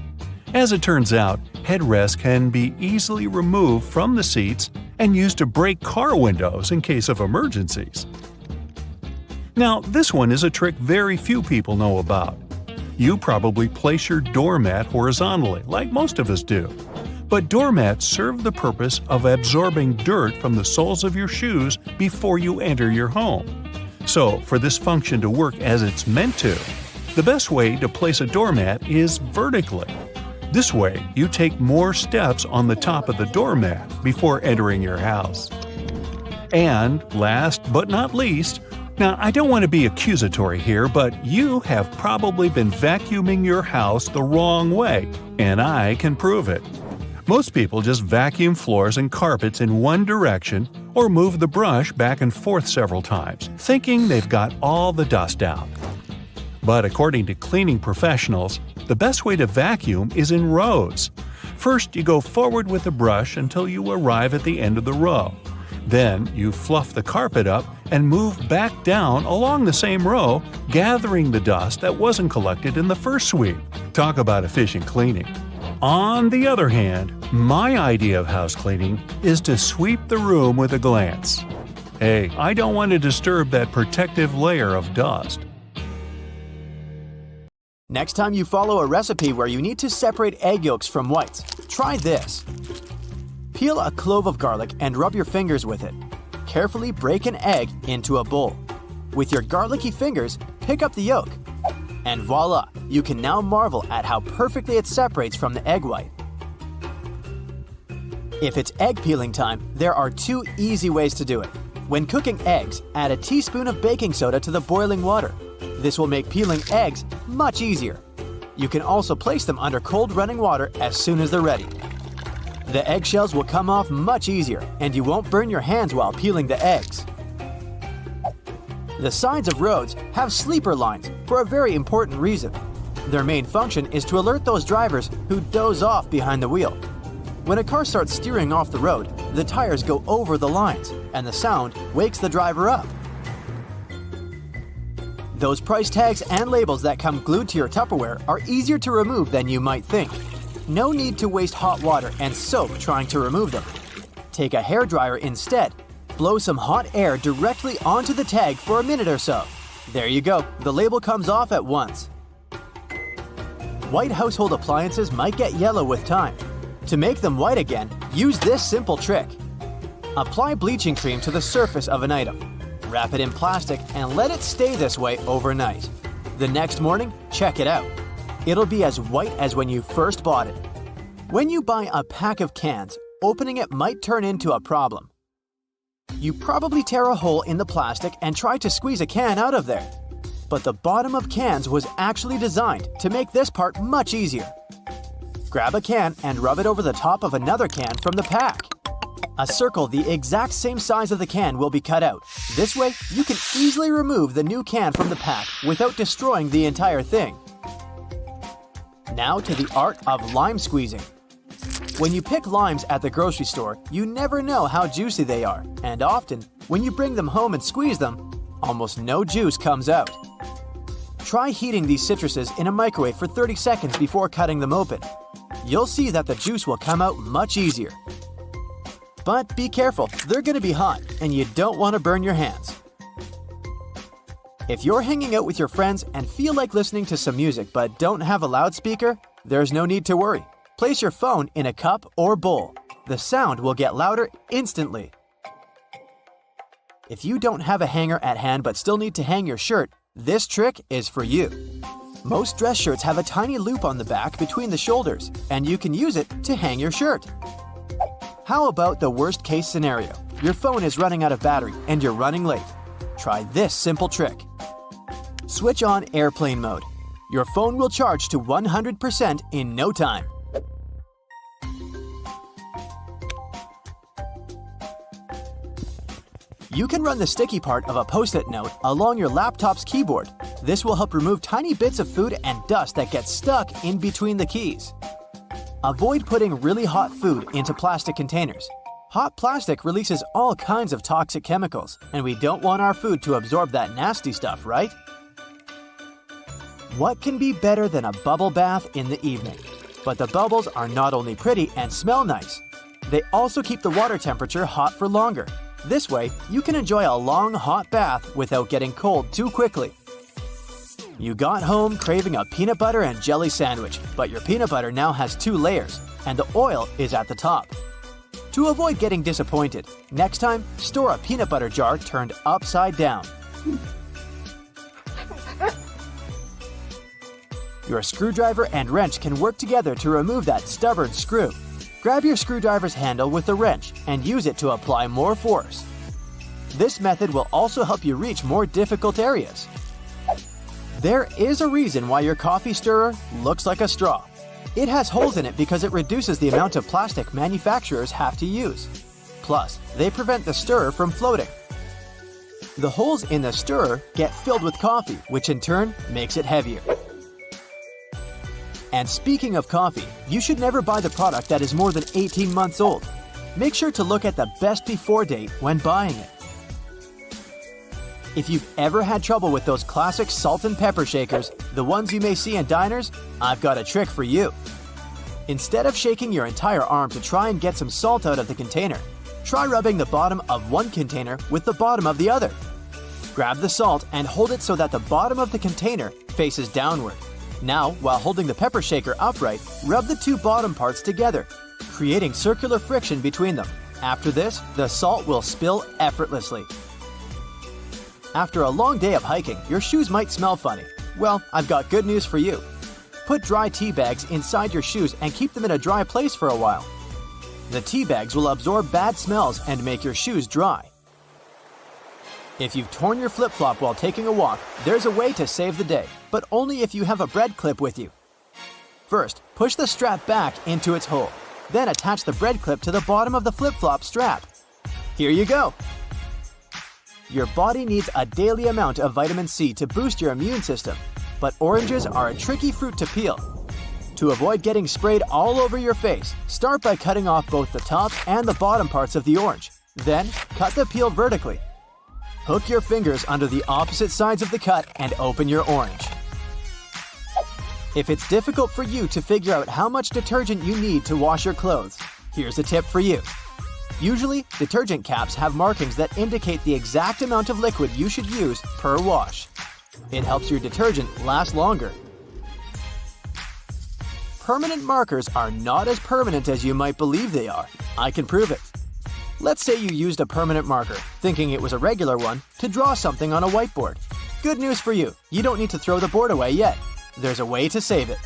As it turns out, headrests can be easily removed from the seats and used to break car windows in case of emergencies. Now, this one is a trick very few people know about. You probably place your doormat horizontally, like most of us do. But doormats serve the purpose of absorbing dirt from the soles of your shoes before you enter your home. So, for this function to work as it's meant to, the best way to place a doormat is vertically. This way, you take more steps on the top of the doormat before entering your house. And last but not least, now I don't want to be accusatory here, but you have probably been vacuuming your house the wrong way, and I can prove it. Most people just vacuum floors and carpets in one direction or move the brush back and forth several times, thinking they've got all the dust out. But according to cleaning professionals, the best way to vacuum is in rows. First, you go forward with the brush until you arrive at the end of the row. Then, you fluff the carpet up and move back down along the same row, gathering the dust that wasn't collected in the first sweep. Talk about efficient cleaning. On the other hand, my idea of house cleaning is to sweep the room with a glance. Hey, I don't want to disturb that protective layer of dust. Next time you follow a recipe where you need to separate egg yolks from whites, try this. Peel a clove of garlic and rub your fingers with it. Carefully break an egg into a bowl. With your garlicky fingers, pick up the yolk. And voila, you can now marvel at how perfectly it separates from the egg white. If it's egg peeling time, there are two easy ways to do it. When cooking eggs, add a teaspoon of baking soda to the boiling water. This will make peeling eggs much easier. You can also place them under cold running water as soon as they're ready. The eggshells will come off much easier, and you won't burn your hands while peeling the eggs. The sides of roads have sleeper lines for a very important reason. Their main function is to alert those drivers who doze off behind the wheel. When a car starts steering off the road, the tires go over the lines, and the sound wakes the driver up. Those price tags and labels that come glued to your Tupperware are easier to remove than you might think. No need to waste hot water and soap trying to remove them. Take a hairdryer instead. Blow some hot air directly onto the tag for a minute or so. There you go, the label comes off at once. White household appliances might get yellow with time. To make them white again, use this simple trick. Apply bleaching cream to the surface of an item. Wrap it in plastic and let it stay this way overnight. The next morning, check it out. It'll be as white as when you first bought it. When you buy a pack of cans, opening it might turn into a problem. You probably tear a hole in the plastic and try to squeeze a can out of there. But the bottom of cans was actually designed to make this part much easier. Grab a can and rub it over the top of another can from the pack. A circle the exact same size of the can will be cut out. This way, you can easily remove the new can from the pack without destroying the entire thing. Now to the art of lime squeezing. When you pick limes at the grocery store, you never know how juicy they are, and often, when you bring them home and squeeze them, almost no juice comes out. Try heating these citruses in a microwave for 30 seconds before cutting them open. You'll see that the juice will come out much easier. But be careful, they're going to be hot, and you don't want to burn your hands. If you're hanging out with your friends and feel like listening to some music but don't have a loudspeaker, there's no need to worry. Place your phone in a cup or bowl. The sound will get louder instantly. If you don't have a hanger at hand but still need to hang your shirt, this trick is for you. Most dress shirts have a tiny loop on the back between the shoulders, and you can use it to hang your shirt. How about the worst case scenario? Your phone is running out of battery and you're running late. Try this simple trick. Switch on airplane mode. Your phone will charge to 100% in no time. You can run the sticky part of a post-it note along your laptop's keyboard. This will help remove tiny bits of food and dust that get stuck in between the keys. Avoid putting really hot food into plastic containers. Hot plastic releases all kinds of toxic chemicals, and we don't want our food to absorb that nasty stuff, right? What can be better than a bubble bath in the evening? But the bubbles are not only pretty and smell nice, they also keep the water temperature hot for longer. This way, you can enjoy a long hot bath without getting cold too quickly. You got home craving a peanut butter and jelly sandwich, but your peanut butter now has 2 layers, and the oil is at the top. To avoid getting disappointed, next time, store a peanut butter jar turned upside down. Your screwdriver and wrench can work together to remove that stubborn screw. Grab your screwdriver's handle with the wrench and use it to apply more force. This method will also help you reach more difficult areas. There is a reason why your coffee stirrer looks like a straw. It has holes in it because it reduces the amount of plastic manufacturers have to use. Plus, they prevent the stirrer from floating. The holes in the stirrer get filled with coffee, which in turn makes it heavier. And speaking of coffee, you should never buy the product that is more than 18 months old. Make sure to look at the best before date when buying it. If you've ever had trouble with those classic salt and pepper shakers, the ones you may see in diners, I've got a trick for you. Instead of shaking your entire arm to try and get some salt out of the container, try rubbing the bottom of one container with the bottom of the other. Grab the salt and hold it so that the bottom of the container faces downward. Now, while holding the pepper shaker upright, rub the 2 bottom parts together, creating circular friction between them. After this, the salt will spill effortlessly. After a long day of hiking, your shoes might smell funny. Well, I've got good news for you. Put dry tea bags inside your shoes and keep them in a dry place for a while. The tea bags will absorb bad smells and make your shoes dry. If you've torn your flip-flop while taking a walk, there's a way to save the day, but only if you have a bread clip with you. First, push the strap back into its hole. Then attach the bread clip to the bottom of the flip-flop strap. Here you go! Your body needs a daily amount of vitamin C to boost your immune system, but oranges are a tricky fruit to peel. To avoid getting sprayed all over your face, start by cutting off both the top and the bottom parts of the orange. Then, cut the peel vertically. Hook your fingers under the opposite sides of the cut and open your orange. If it's difficult for you to figure out how much detergent you need to wash your clothes, here's a tip for you. Usually, detergent caps have markings that indicate the exact amount of liquid you should use per wash. It helps your detergent last longer. Permanent markers are not as permanent as you might believe they are. I can prove it. Let's say you used a permanent marker, thinking it was a regular one, to draw something on a whiteboard. Good news for you, you don't need to throw the board away yet. There's a way to save it.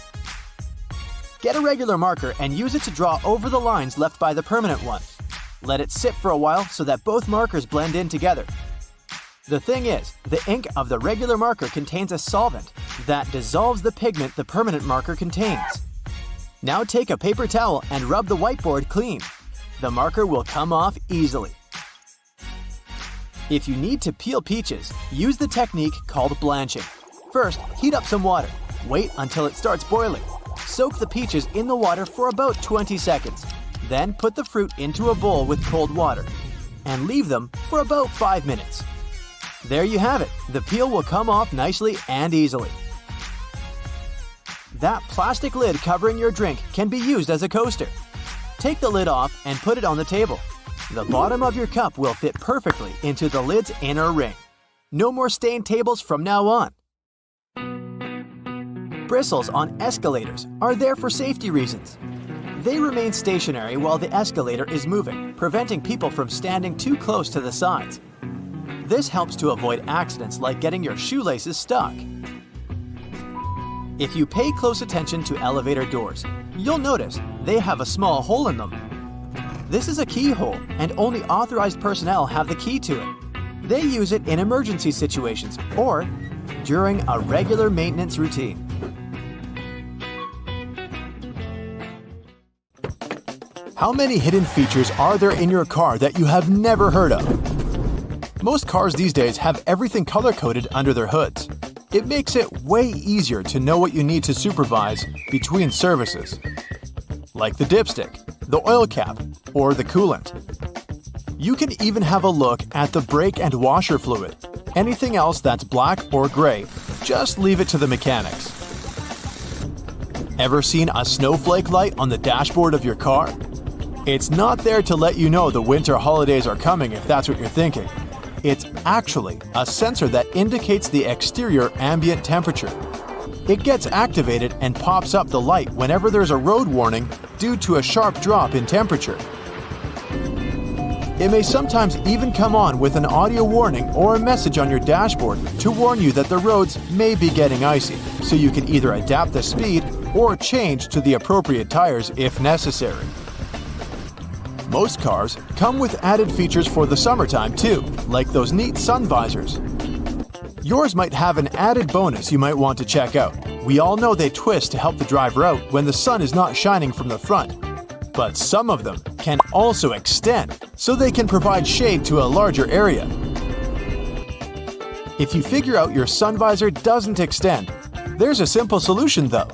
Get a regular marker and use it to draw over the lines left by the permanent one. Let it sit for a while so that both markers blend in together. The thing is, the ink of the regular marker contains a solvent that dissolves the pigment the permanent marker contains. Now take a paper towel and rub the whiteboard clean. The marker will come off easily. If you need to peel peaches, use the technique called blanching. First, heat up some water. Wait until it starts boiling. Soak the peaches in the water for about 20 seconds. Then put the fruit into a bowl with cold water and leave them for about 5 minutes. There you have it. The peel will come off nicely and easily. That plastic lid covering your drink can be used as a coaster. Take the lid off and put it on the table. The bottom of your cup will fit perfectly into the lid's inner ring. No more stained tables from now on. Bristles on escalators are there for safety reasons. They remain stationary while the escalator is moving, preventing people from standing too close to the sides. This helps to avoid accidents like getting your shoelaces stuck. If you pay close attention to elevator doors, you'll notice they have a small hole in them. This is a keyhole, and only authorized personnel have the key to it. They use it in emergency situations or during a regular maintenance routine. How many hidden features are there in your car that you have never heard of? Most cars these days have everything color-coded under their hoods. It makes it way easier to know what you need to supervise between services, like the dipstick, the oil cap, or the coolant. You can even have a look at the brake and washer fluid. Anything else that's black or gray, just leave it to the mechanics. Ever seen a snowflake light on the dashboard of your car? It's not there to let you know the winter holidays are coming if that's what you're thinking. It's actually a sensor that indicates the exterior ambient temperature. It gets activated and pops up the light whenever there's a road warning due to a sharp drop in temperature. It may sometimes even come on with an audio warning or a message on your dashboard to warn you that the roads may be getting icy, so you can either adapt the speed or change to the appropriate tires if necessary. Most cars come with added features for the summertime too, like those neat sun visors. Yours might have an added bonus you might want to check out. We all know they twist to help the driver out when the sun is not shining from the front. But some of them can also extend, so they can provide shade to a larger area. If you figure out your sun visor doesn't extend, there's a simple solution though.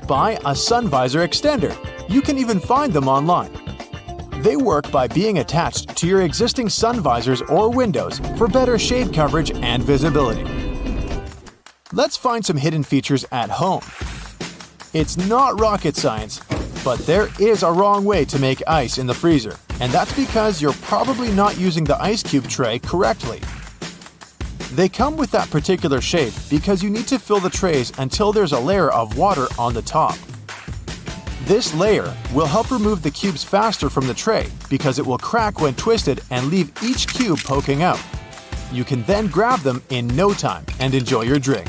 Buy a sun visor extender. You can even find them online. They work by being attached to your existing sun visors or windows for better shade coverage and visibility. Let's find some hidden features at home. It's not rocket science, but there is a wrong way to make ice in the freezer, and that's because you're probably not using the ice cube tray correctly. They come with that particular shape because you need to fill the trays until there's a layer of water on the top. This layer will help remove the cubes faster from the tray because it will crack when twisted and leave each cube poking out. You can then grab them in no time and enjoy your drink.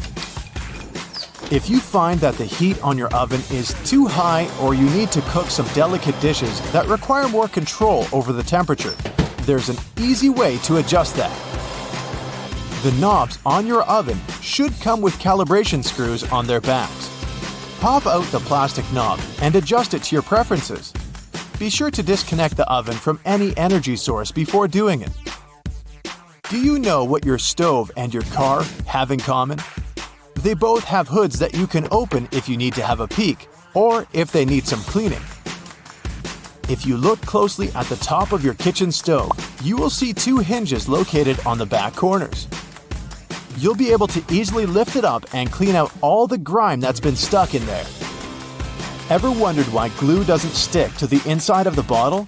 If you find that the heat on your oven is too high or you need to cook some delicate dishes that require more control over the temperature, there's an easy way to adjust that. The knobs on your oven should come with calibration screws on their backs. Pop out the plastic knob and adjust it to your preferences. Be sure to disconnect the oven from any energy source before doing it. Do you know what your stove and your car have in common? They both have hoods that you can open if you need to have a peek or if they need some cleaning. If you look closely at the top of your kitchen stove, you will see two hinges located on the back corners. You'll be able to easily lift it up and clean out all the grime that's been stuck in there. Ever wondered why glue doesn't stick to the inside of the bottle?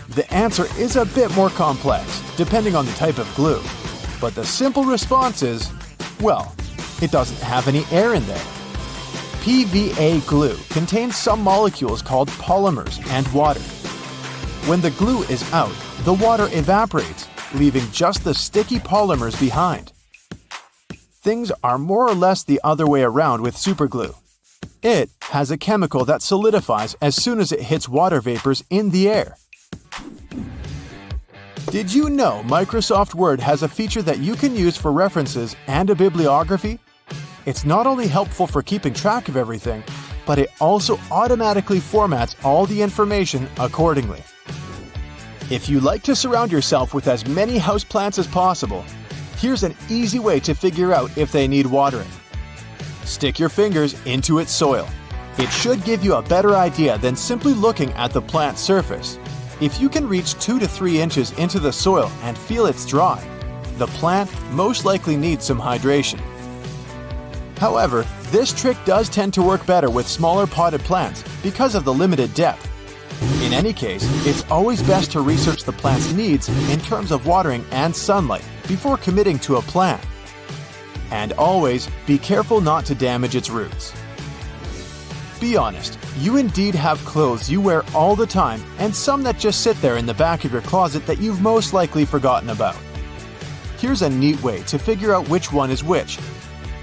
The answer is a bit more complex, depending on the type of glue. But the simple response is, well, it doesn't have any air in there. PVA glue contains some molecules called polymers and water. When the glue is out, the water evaporates, leaving just the sticky polymers behind. Things are more or less the other way around with superglue. It has a chemical that solidifies as soon as it hits water vapors in the air. Did you know Microsoft Word has a feature that you can use for references and a bibliography? It's not only helpful for keeping track of everything, but it also automatically formats all the information accordingly. If you like to surround yourself with as many houseplants as possible, here's an easy way to figure out if they need watering. Stick your fingers into its soil. It should give you a better idea than simply looking at the plant's surface. If you can reach 2 to 3 inches into the soil and feel it's dry, the plant most likely needs some hydration. However, this trick does tend to work better with smaller potted plants because of the limited depth. In any case, it's always best to research the plant's needs in terms of watering and sunlight before committing to a plan. And always be careful not to damage its roots. be honest, you indeed have clothes you wear all the time and some that just sit there in the back of your closet that you've most likely forgotten about. Here's a neat way to figure out which one is which.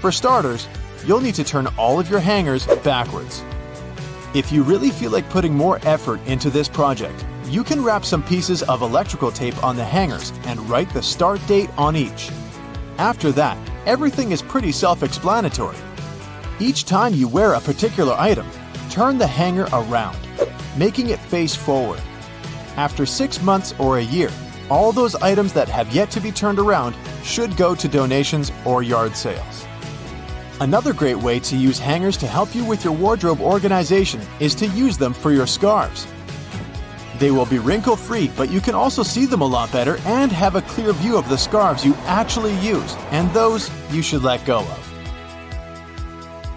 For starters, you'll need to turn all of your hangers backwards. If you really feel like putting more effort into this project, you can wrap some pieces of electrical tape on the hangers and write the start date on each. After that, everything is pretty self-explanatory. Each time you wear a particular item, turn the hanger around, making it face forward. After 6 months or a year, all those items that have yet to be turned around should go to donations or yard sales. Another great way to use hangers to help you with your wardrobe organization is to use them for your scarves. They will be wrinkle-free, but you can also see them a lot better and have a clear view of the scarves you actually use and those you should let go of.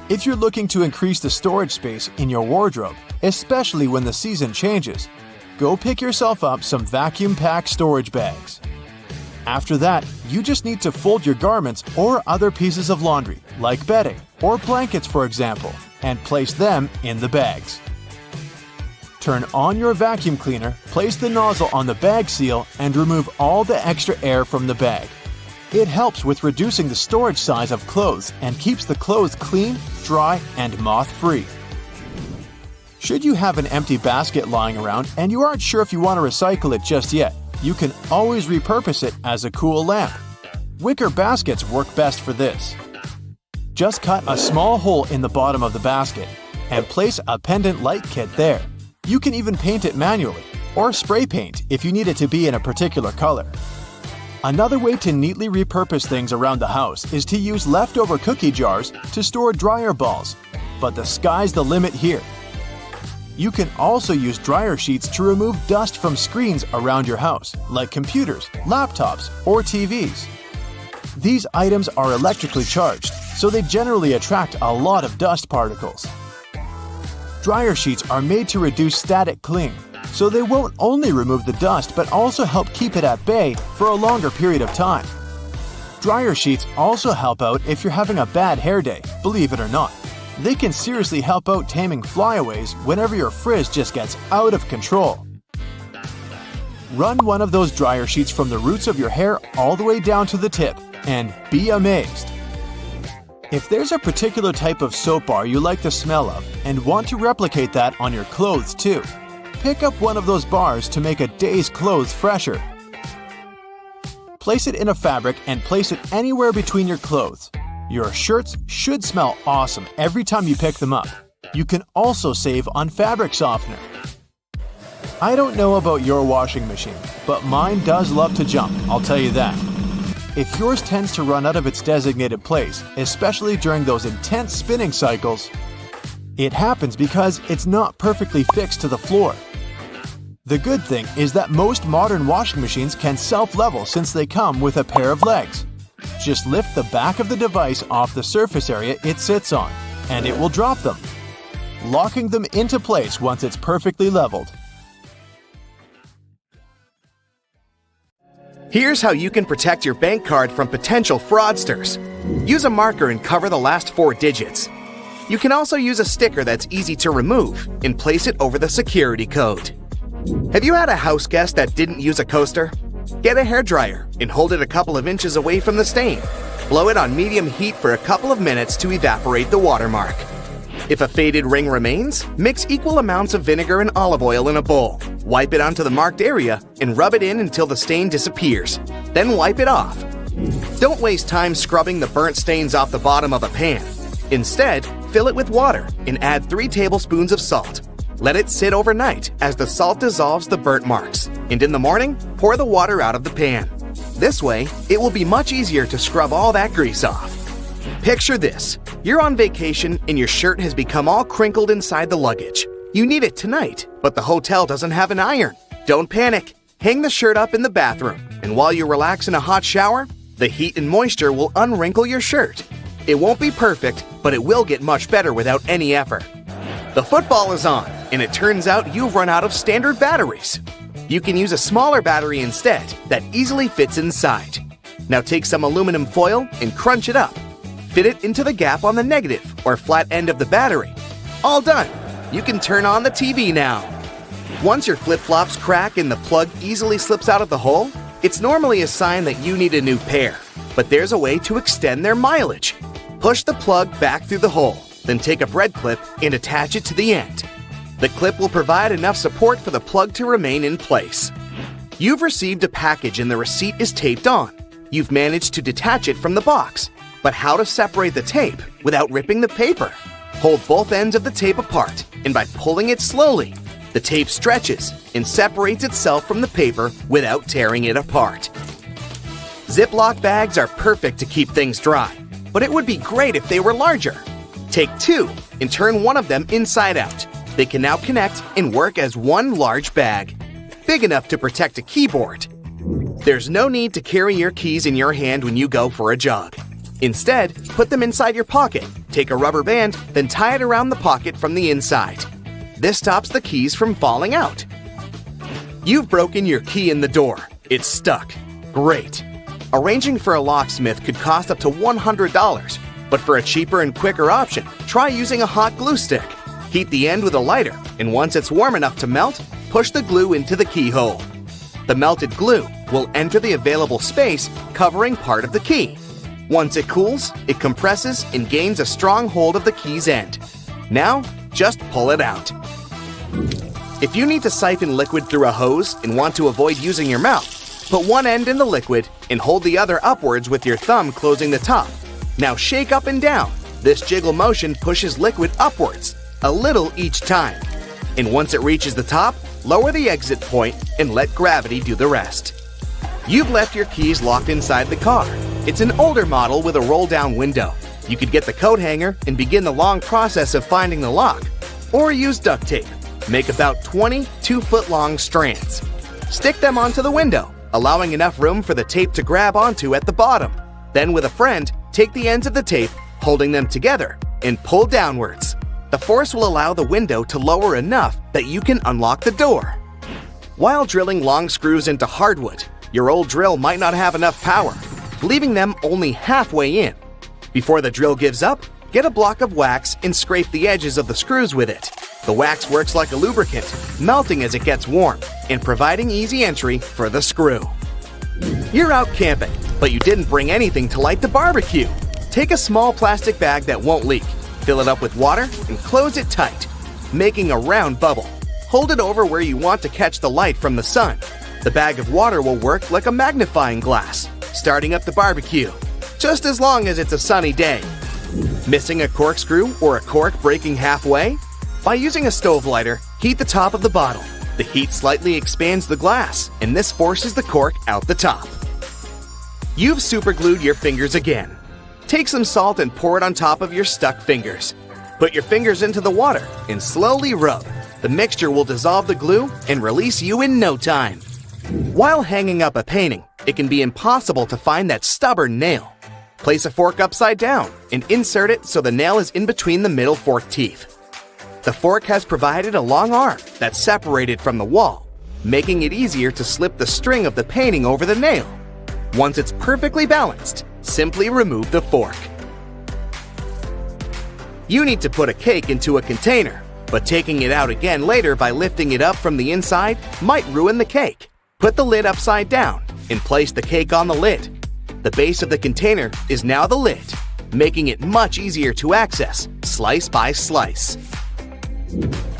If you're looking to increase the storage space in your wardrobe, especially when the season changes, go pick yourself up some vacuum-packed storage bags. After that, you just need to fold your garments or other pieces of laundry, like bedding or blankets for example, and place them in the bags. Turn on your vacuum cleaner, place the nozzle on the bag seal, and remove all the extra air from the bag. It helps with reducing the storage size of clothes and keeps the clothes clean, dry, and moth-free. Should you have an empty basket lying around and you aren't sure if you want to recycle it just yet, you can always repurpose it as a cool lamp. Wicker baskets work best for this. Just cut a small hole in the bottom of the basket and place a pendant light kit there. You can even paint it manually, or spray paint if you need it to be in a particular color. Another way to neatly repurpose things around the house is to use leftover cookie jars to store dryer balls, but the sky's the limit here. You can also use dryer sheets to remove dust from screens around your house, like computers, laptops, or TVs. These items are electrically charged, so they generally attract a lot of dust particles. Dryer sheets are made to reduce static cling, so they won't only remove the dust but also help keep it at bay for a longer period of time. Dryer sheets also help out if you're having a bad hair day, believe it or not. They can seriously help out taming flyaways whenever your frizz just gets out of control. Run one of those dryer sheets from the roots of your hair all the way down to the tip, and be amazed. If there's a particular type of soap bar you like the smell of and want to replicate that on your clothes too, pick up one of those bars to make a day's clothes fresher. Place it in a fabric and place it anywhere between your clothes. Your shirts should smell awesome every time you pick them up. You can also save on fabric softener. I don't know about your washing machine, but mine does love to jump, I'll tell you that. If yours tends to run out of its designated place, especially during those intense spinning cycles, it happens because it's not perfectly fixed to the floor. The good thing is that most modern washing machines can self-level since they come with a pair of legs. Just lift the back of the device off the surface area it sits on, and it will drop them, locking them into place once it's perfectly leveled. Here's how you can protect your bank card from potential fraudsters. Use a marker and cover the last 4 digits. You can also use a sticker that's easy to remove and place it over the security code. Have you had a house guest that didn't use a coaster? Get a hairdryer and hold it a couple of inches away from the stain. Blow it on medium heat for a couple of minutes to evaporate the watermark. If a faded ring remains, mix equal amounts of vinegar and olive oil in a bowl. Wipe it onto the marked area and rub it in until the stain disappears. Then wipe it off. Don't waste time scrubbing the burnt stains off the bottom of a pan. Instead, fill it with water and add 3 tablespoons of salt. Let it sit overnight as the salt dissolves the burnt marks, and in the morning, pour the water out of the pan. This way, it will be much easier to scrub all that grease off. Picture this. You're on vacation and your shirt has become all crinkled inside the luggage. You need it tonight, but the hotel doesn't have an iron. Don't panic. Hang the shirt up in the bathroom, and while you relax in a hot shower, the heat and moisture will unwrinkle your shirt. It won't be perfect, but it will get much better without any effort. The football is on, and it turns out you've run out of standard batteries. You can use a smaller battery instead that easily fits inside. Now take some aluminum foil and crunch it up. Fit it into the gap on the negative or flat end of the battery. All done! You can turn on the TV now. Once your flip-flops crack and the plug easily slips out of the hole, it's normally a sign that you need a new pair. But there's a way to extend their mileage. Push the plug back through the hole, then take a bread clip and attach it to the end. The clip will provide enough support for the plug to remain in place. You've received a package and the receipt is taped on. You've managed to detach it from the box. But how to separate the tape without ripping the paper? Hold both ends of the tape apart, and by pulling it slowly, the tape stretches and separates itself from the paper without tearing it apart. Ziploc bags are perfect to keep things dry, but it would be great if they were larger. Take two and turn one of them inside out. They can now connect and work as one large bag, big enough to protect a keyboard. There's no need to carry your keys in your hand when you go for a jog. Instead, put them inside your pocket, take a rubber band, then tie it around the pocket from the inside. This stops the keys from falling out. You've broken your key in the door. It's stuck. Great. Arranging for a locksmith could cost up to $100, but for a cheaper and quicker option, try using a hot glue stick. Heat the end with a lighter, and once it's warm enough to melt, push the glue into the keyhole. The melted glue will enter the available space, covering part of the key. Once it cools, it compresses and gains a strong hold of the key's end. Now, just pull it out. If you need to siphon liquid through a hose and want to avoid using your mouth, put one end in the liquid and hold the other upwards with your thumb closing the top. Now shake up and down. This jiggle motion pushes liquid upwards, a little each time. And once it reaches the top, lower the exit point and let gravity do the rest. You've left your keys locked inside the car. It's an older model with a roll-down window. You could get the coat hanger and begin the long process of finding the lock. Or use duct tape. Make about 20 2-foot-long strands. Stick them onto the window, allowing enough room for the tape to grab onto at the bottom. Then with a friend, take the ends of the tape, holding them together, and pull downwards. The force will allow the window to lower enough that you can unlock the door. While drilling long screws into hardwood, your old drill might not have enough power, leaving them only halfway in. Before the drill gives up, get a block of wax and scrape the edges of the screws with it. The wax works like a lubricant, melting as it gets warm and providing easy entry for the screw. You're out camping, but you didn't bring anything to light the barbecue. Take a small plastic bag that won't leak, fill it up with water, and close it tight, making a round bubble. Hold it over where you want to catch the light from the sun. The bag of water will work like a magnifying glass, starting up the barbecue, just as long as it's a sunny day. Missing a corkscrew or a cork breaking halfway? By using a stove lighter, heat the top of the bottle. The heat slightly expands the glass, and this forces the cork out the top. You've superglued your fingers again. Take some salt and pour it on top of your stuck fingers. Put your fingers into the water and slowly rub. The mixture will dissolve the glue and release you in no time. While hanging up a painting, it can be impossible to find that stubborn nail. Place a fork upside down and insert it so the nail is in between the middle fork teeth. The fork has provided a long arm that's separated from the wall, making it easier to slip the string of the painting over the nail. Once it's perfectly balanced, simply remove the fork. You need to put a cake into a container, but taking it out again later by lifting it up from the inside might ruin the cake. Put the lid upside down and place the cake on the lid. The base of the container is now the lid, making it much easier to access, slice by slice.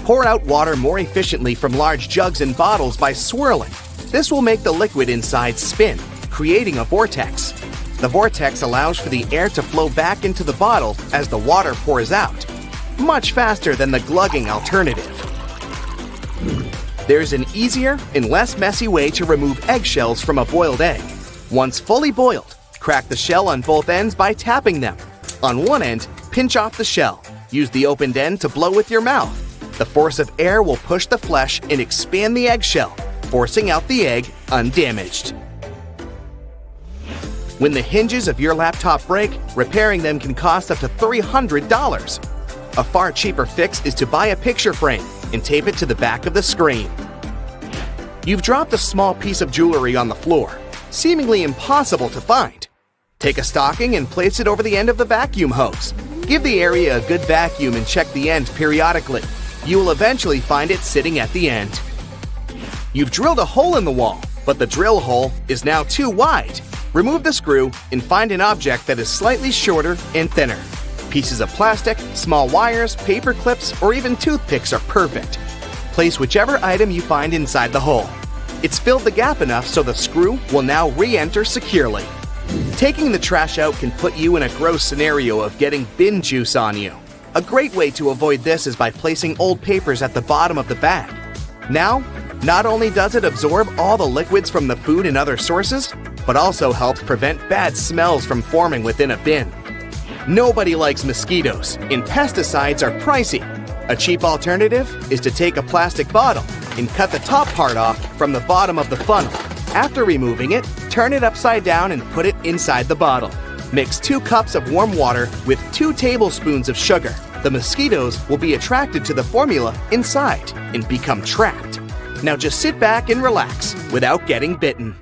Pour out water more efficiently from large jugs and bottles by swirling. This will make the liquid inside spin, creating a vortex. The vortex allows for the air to flow back into the bottle as the water pours out, much faster than the glugging alternative. There's an easier and less messy way to remove eggshells from a boiled egg. Once fully boiled, crack the shell on both ends by tapping them. On one end, pinch off the shell. Use the opened end to blow with your mouth. The force of air will push the flesh and expand the eggshell, forcing out the egg undamaged. When the hinges of your laptop break, repairing them can cost up to $300. A far cheaper fix is to buy a picture frame and tape it to the back of the screen. You've dropped a small piece of jewelry on the floor, seemingly impossible to find. Take a stocking and place it over the end of the vacuum hose. Give the area a good vacuum and check the end periodically. You will eventually find it sitting at the end. You've drilled a hole in the wall, but the drill hole is now too wide. Remove the screw and find an object that is slightly shorter and thinner. Pieces of plastic, small wires, paper clips, or even toothpicks are perfect. Place whichever item you find inside the hole. It's filled the gap enough so the screw will now re-enter securely. Taking the trash out can put you in a gross scenario of getting bin juice on you. A great way to avoid this is by placing old papers at the bottom of the bag. Now, not only does it absorb all the liquids from the food and other sources, but also helps prevent bad smells from forming within a bin. Nobody likes mosquitoes, and pesticides are pricey. A cheap alternative is to take a plastic bottle and cut the top part off from the bottom of the funnel. After removing it, turn it upside down and put it inside the bottle. Mix 2 cups of warm water with 2 tablespoons of sugar. The mosquitoes will be attracted to the formula inside and become trapped. Now just sit back and relax without getting bitten.